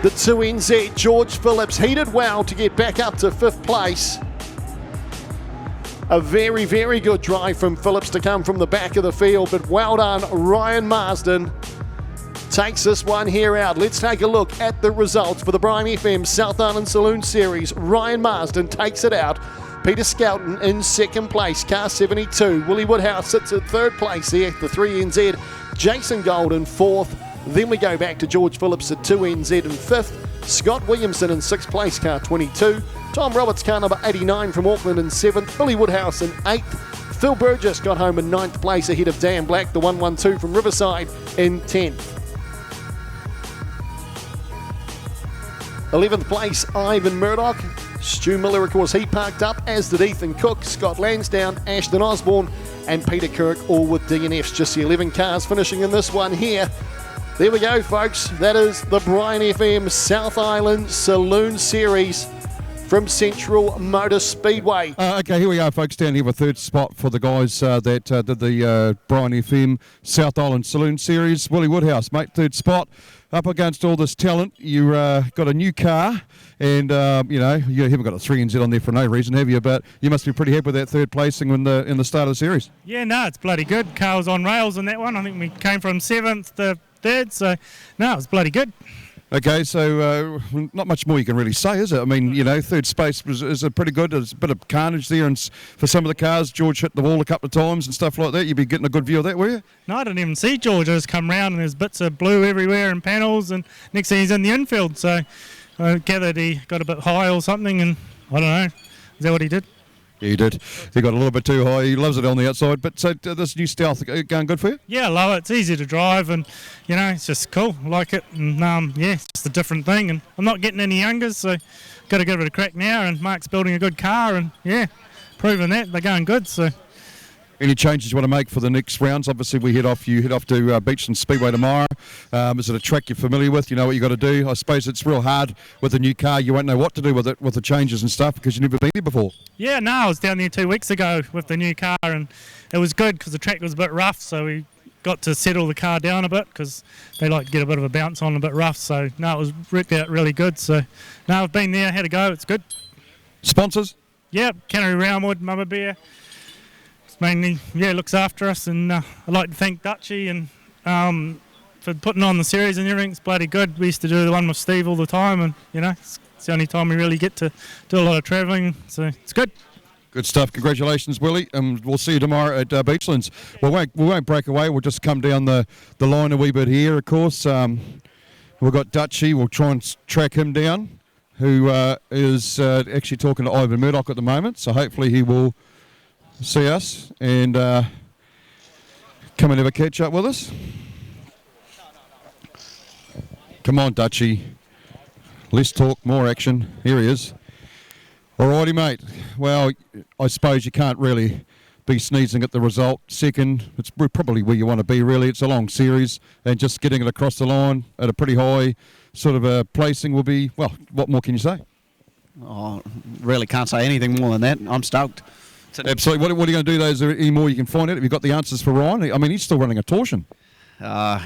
the 2NZ, George Phillips. He did well to get back up to 5th place. A very, very good drive from Phillips to come from the back of the field, but well done. Ryan Marsden takes this one here out. Let's take a look at the results for the Brian FM South Island Saloon Series. Ryan Marsden takes it out. Peter Scouten in second place, car 72. Willie Woodhouse sits at third place there, the 3NZ. Jason Gold in fourth. Then we go back to George Phillips at 2NZ in 5th. Scott Williamson in 6th place, car 22. Tom Roberts, car number 89 from Auckland in 7th. Billy Woodhouse in 8th. Phil Burgess got home in 9th place ahead of Dan Black, the 112 from Riverside, in 10th. 11th place, Ivan Murdoch. Stu Miller, of course, he parked up, as did Ethan Cook, Scott Lansdowne, Ashton Osborne, and Peter Kirk, all with DNFs. Just the 11 cars finishing in this one here. There we go, folks. That is the Brian FM South Island Saloon Series from Central Motor Speedway. Okay, here we are, folks, down here with third spot for the guys that did the Brian FM South Island Saloon Series. Willie Woodhouse, mate, third spot. Up against all this talent, you got a new car, and you haven't got a 3NZ on there for no reason, have you? But you must be pretty happy with that third placing in the start of the series. Yeah, no, it's bloody good. Car was on rails in that one. I think we came from 7th to 3rd, so no, it was bloody good. Okay, so not much more you can really say, is it? I mean, third space is a pretty good. There's a bit of carnage there, and for some of the cars, George hit the wall a couple of times and stuff like that. You'd be getting a good view of that, were you? No, I didn't even see George. I just come round and there's bits of blue everywhere and panels, and next thing he's in the infield. So I gathered he got a bit high or something, and I don't know. Is that what he did? Yeah, he did. He got a little bit too high. He loves it on the outside. But so this new Stealth going good for you? Yeah, I love it. It's easy to drive, and it's just cool. I like it, and it's just a different thing. And I'm not getting any younger, so got to give it a crack now. And Mark's building a good car, and proving that they're going good. So. Any changes you want to make for the next rounds? Obviously, you head off to Beachland Speedway tomorrow. Is it a track you're familiar with? You know what you got to do? I suppose it's real hard with a new car. You won't know what to do with it, with the changes and stuff, because you've never been there before. Yeah, no, I was down there 2 weeks ago with the new car, and it was good because the track was a bit rough, so we got to settle the car down a bit because they like to get a bit of a bounce on, a bit rough. So, no, it was worked out really good. So, no, I've been there, had a go. It's good. Sponsors? Yeah, Cannery Roundwood, Mama Bear. Mainly, looks after us, and I'd like to thank Dutchy and for putting on the series and everything. It's bloody good. We used to do the one with Steve all the time, and it's the only time we really get to do a lot of travelling, so it's good. Good stuff. Congratulations, Willie, and we'll see you tomorrow at Beachlands. We won't break away. We'll just come down the line a wee bit here. Of course, we've got Dutchy. We'll try and track him down, who is actually talking to Ivan Murdoch at the moment. So hopefully he will see us and come and have a catch up with us. Come on, Dutchy. Less talk, more action. Here he is. Alrighty, mate. Well, I suppose you can't really be sneezing at the result. Second, it's probably where you want to be, really. It's a long series, and just getting it across the line at a pretty high sort of a placing will be, well, what more can you say? Oh, really can't say anything more than that. I'm stoked. Absolutely. What are you going to do, though? Is there any more you can find out? Have you got the answers for Ryan? I mean, he's still running a torsion.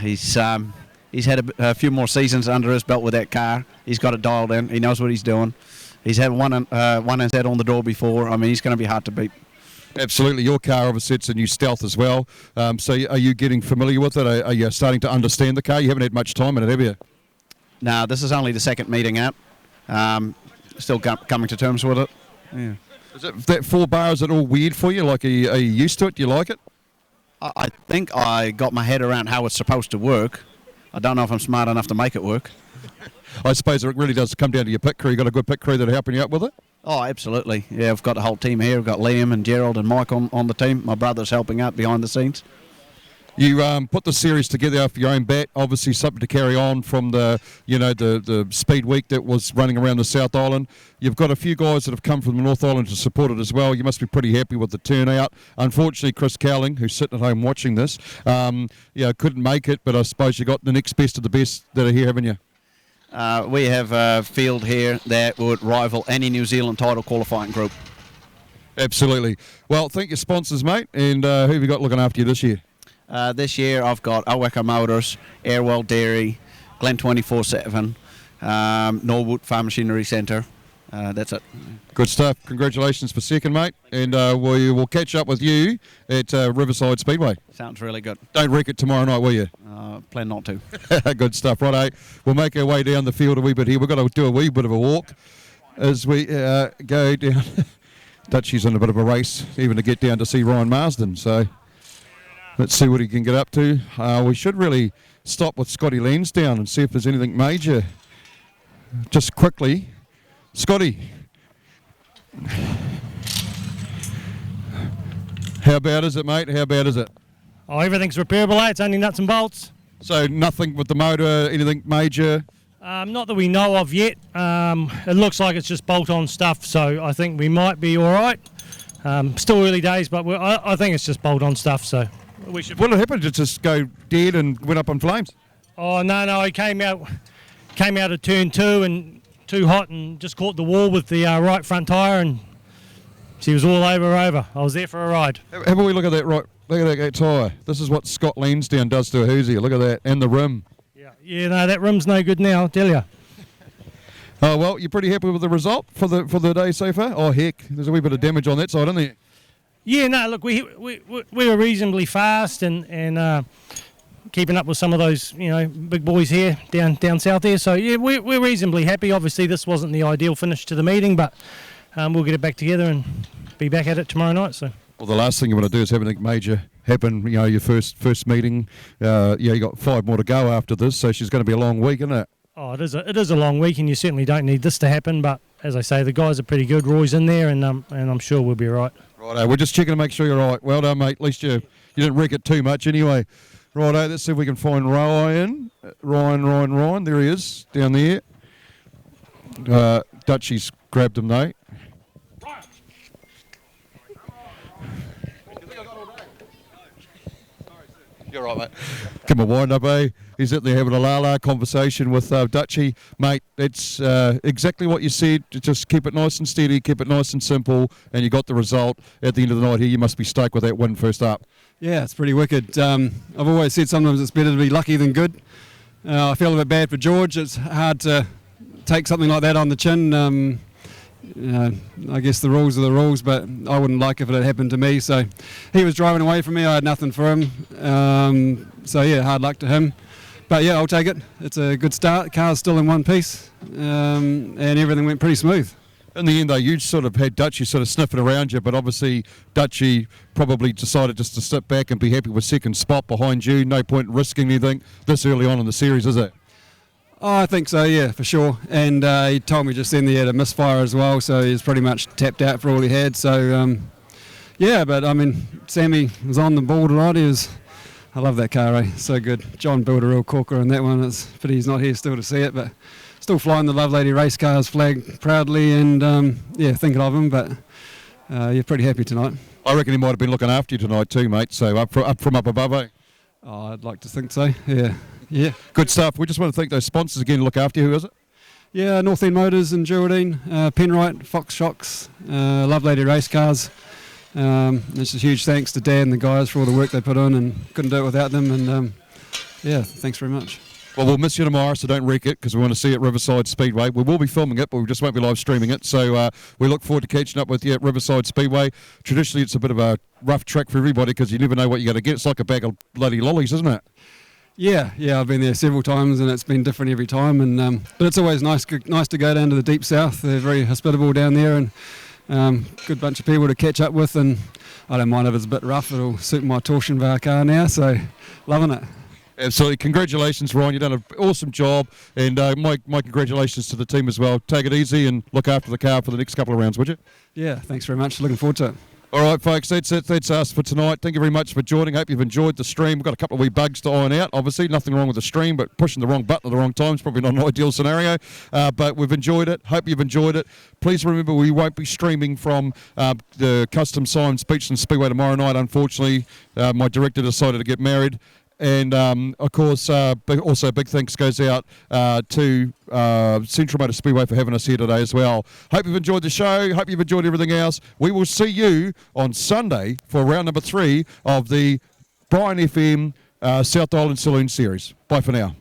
He's had a few more seasons under his belt with that car. He's got it dialed in. He knows what he's doing. He's had one has had on the door before. I mean, he's going to be hard to beat. Absolutely. Your car, obviously, it's a new Stealth as well. So are you getting familiar with it? Are you starting to understand the car? You haven't had much time in it, have you? No, this is only the second meeting out. Still coming to terms with it. Yeah. Is it that 4 bar, is it all weird for you? Like, are you used to it? Do you like it? I think I got my head around how it's supposed to work. I don't know if I'm smart enough to make it work. I suppose it really does come down to your pit crew. You got a good pit crew that are helping you out with it? Oh, absolutely. Yeah, I've got the whole team here. We've got Liam and Gerald and Mike on the team. My brother's helping out behind the scenes. You put the series together off your own bat, obviously something to carry on from the speed week that was running around the South Island. You've got a few guys that have come from the North Island to support it as well. You must be pretty happy with the turnout. Unfortunately, Chris Cowling, who's sitting at home watching this, couldn't make it, but I suppose you got the next best of the best that are here, haven't you? We have a field here that would rival any New Zealand title qualifying group. Absolutely. Well, thank your sponsors, mate. And who have you got looking after you this year? This year I've got Awaka Motors, Airwell Dairy, Glen 24/7, Norwood Farm Machinery Centre. That's it. Good stuff. Congratulations for second, mate. And we will catch up with you at Riverside Speedway. Sounds really good. Don't wreck it tomorrow night, will you? Plan not to. Good stuff. Righto. We'll make our way down the field a wee bit here. We've got to do a wee bit of a walk as we go down. Dutchie's in a bit of a race, even to get down to see Ryan Marsden. So let's see what he can get up to. We should really stop with Scotty Lansdowne and see if there's anything major. Just quickly, Scotty, how bad is it, mate? How bad is it? Oh, everything's repairable, eh? It's only nuts and bolts. So nothing with the motor, anything major? Not that we know of yet. It looks like it's just bolt-on stuff, so I think we might be all right. Still early days, but I think it's just bolt-on stuff, so we should. What happened? Did it just go dead and went up in flames? Oh no! He came out of turn 2 and too hot and just caught the wall with the right front tyre, and she was all over. I was there for a ride. Have a wee look at that right. Look at that tyre. This is what Scott Lansdowne does to a Hoosier. Look at that, and the rim. Yeah, no, that rim's no good now, I'll tell you. Oh well, you're pretty happy with the result for the day so far? Oh heck, there's a wee bit of damage on that side, isn't there? Yeah, no, look, we were reasonably fast and keeping up with some of those big boys here down south there. So yeah, we're reasonably happy. Obviously, this wasn't the ideal finish to the meeting, but we'll get it back together and be back at it tomorrow night. So. Well, the last thing you want to do is have anything major happen. Your first meeting. You got 5 more to go after this, so she's going to be a long week, isn't it? Oh, it is a long week, and you certainly don't need this to happen. But as I say, the guys are pretty good. Roy's in there, and I'm sure we'll be all right. Righto, we're just checking to make sure you're all right. Well done, mate. At least you didn't wreck it too much anyway. Righto, let's see if we can find Ryan. Ryan. There he is, down there. Dutchie's grabbed him, though. You're right, mate. Come on, wind up, eh? He's out there having a la-la conversation with Dutchie. Mate, it's exactly what you said. Just keep it nice and steady, keep it nice and simple, and you got the result at the end of the night here. You must be stoked with that win first up. Yeah, it's pretty wicked. I've always said sometimes it's better to be lucky than good. I feel a bit bad for George. It's hard to take something like that on the chin. I guess the rules are the rules, but I wouldn't like if it had happened to me. So he was driving away from me. I had nothing for him. So yeah, hard luck to him. But yeah, I'll take it. It's a good start. The car's still in one piece, and everything went pretty smooth. In the end, though, you sort of had Dutchie sort of sniffing around you, but obviously Dutchie probably decided just to sit back and be happy with second spot behind you. No point in risking anything this early on in the series, is it? Oh, I think so, yeah, for sure. And he told me just then he had a misfire as well, so he's pretty much tapped out for all he had. So, yeah, but I mean, Sammy was on the ball tonight. I love that car, eh? So good. John built a real corker on that one. It's pity he's not here still to see it, but still flying the Lovelady Race Cars flag proudly and, yeah, thinking of him, but you're pretty happy tonight. I reckon he might have been looking after you tonight too, mate, so up from up above, eh? Oh, I'd like to think so, yeah. Yeah. Good stuff. We just want to thank those sponsors again. Look after you. Who is it? Yeah, North End Motors and Geraldine, Penrite, Fox Shocks, Lovelady Race Cars. It's a huge thanks to Dan and the guys for all the work they put in, and couldn't do it without them. And yeah, thanks very much. Well, we'll miss you tomorrow, so don't wreck it, because we want to see you at Riverside Speedway. We will be filming it, but we just won't be live streaming it. So we look forward to catching up with you at Riverside Speedway. Traditionally, it's a bit of a rough track for everybody, because you never know what you're going to get. It's like a bag of bloody lollies, isn't it? Yeah, I've been there several times and it's been different every time. And but it's always nice to go down to the deep south. They're very hospitable down there and good bunch of people to catch up with. And I don't mind if it's a bit rough. It'll suit my torsion bar car now, so loving it. Absolutely. Congratulations, Ryan. You've done an awesome job. And my congratulations to the team as well. Take it easy and look after the car for the next couple of rounds, would you? Yeah, thanks very much. Looking forward to it. All right, folks, that's it. That's us for tonight. Thank you very much for joining. Hope you've enjoyed the stream. We've got a couple of wee bugs to iron out, obviously. Nothing wrong with the stream, but pushing the wrong button at the wrong time is probably not an ideal scenario. But we've enjoyed it. Hope you've enjoyed it. Please remember we won't be streaming from the Custom Signs Beachland Speedway tomorrow night. Unfortunately, my director decided to get married. And, of course, also a big thanks goes out to Central Motor Speedway for having us here today as well. Hope you've enjoyed the show. Hope you've enjoyed everything else. We will see you on Sunday for round number 3 of the Brian FM South Island Saloon Series. Bye for now.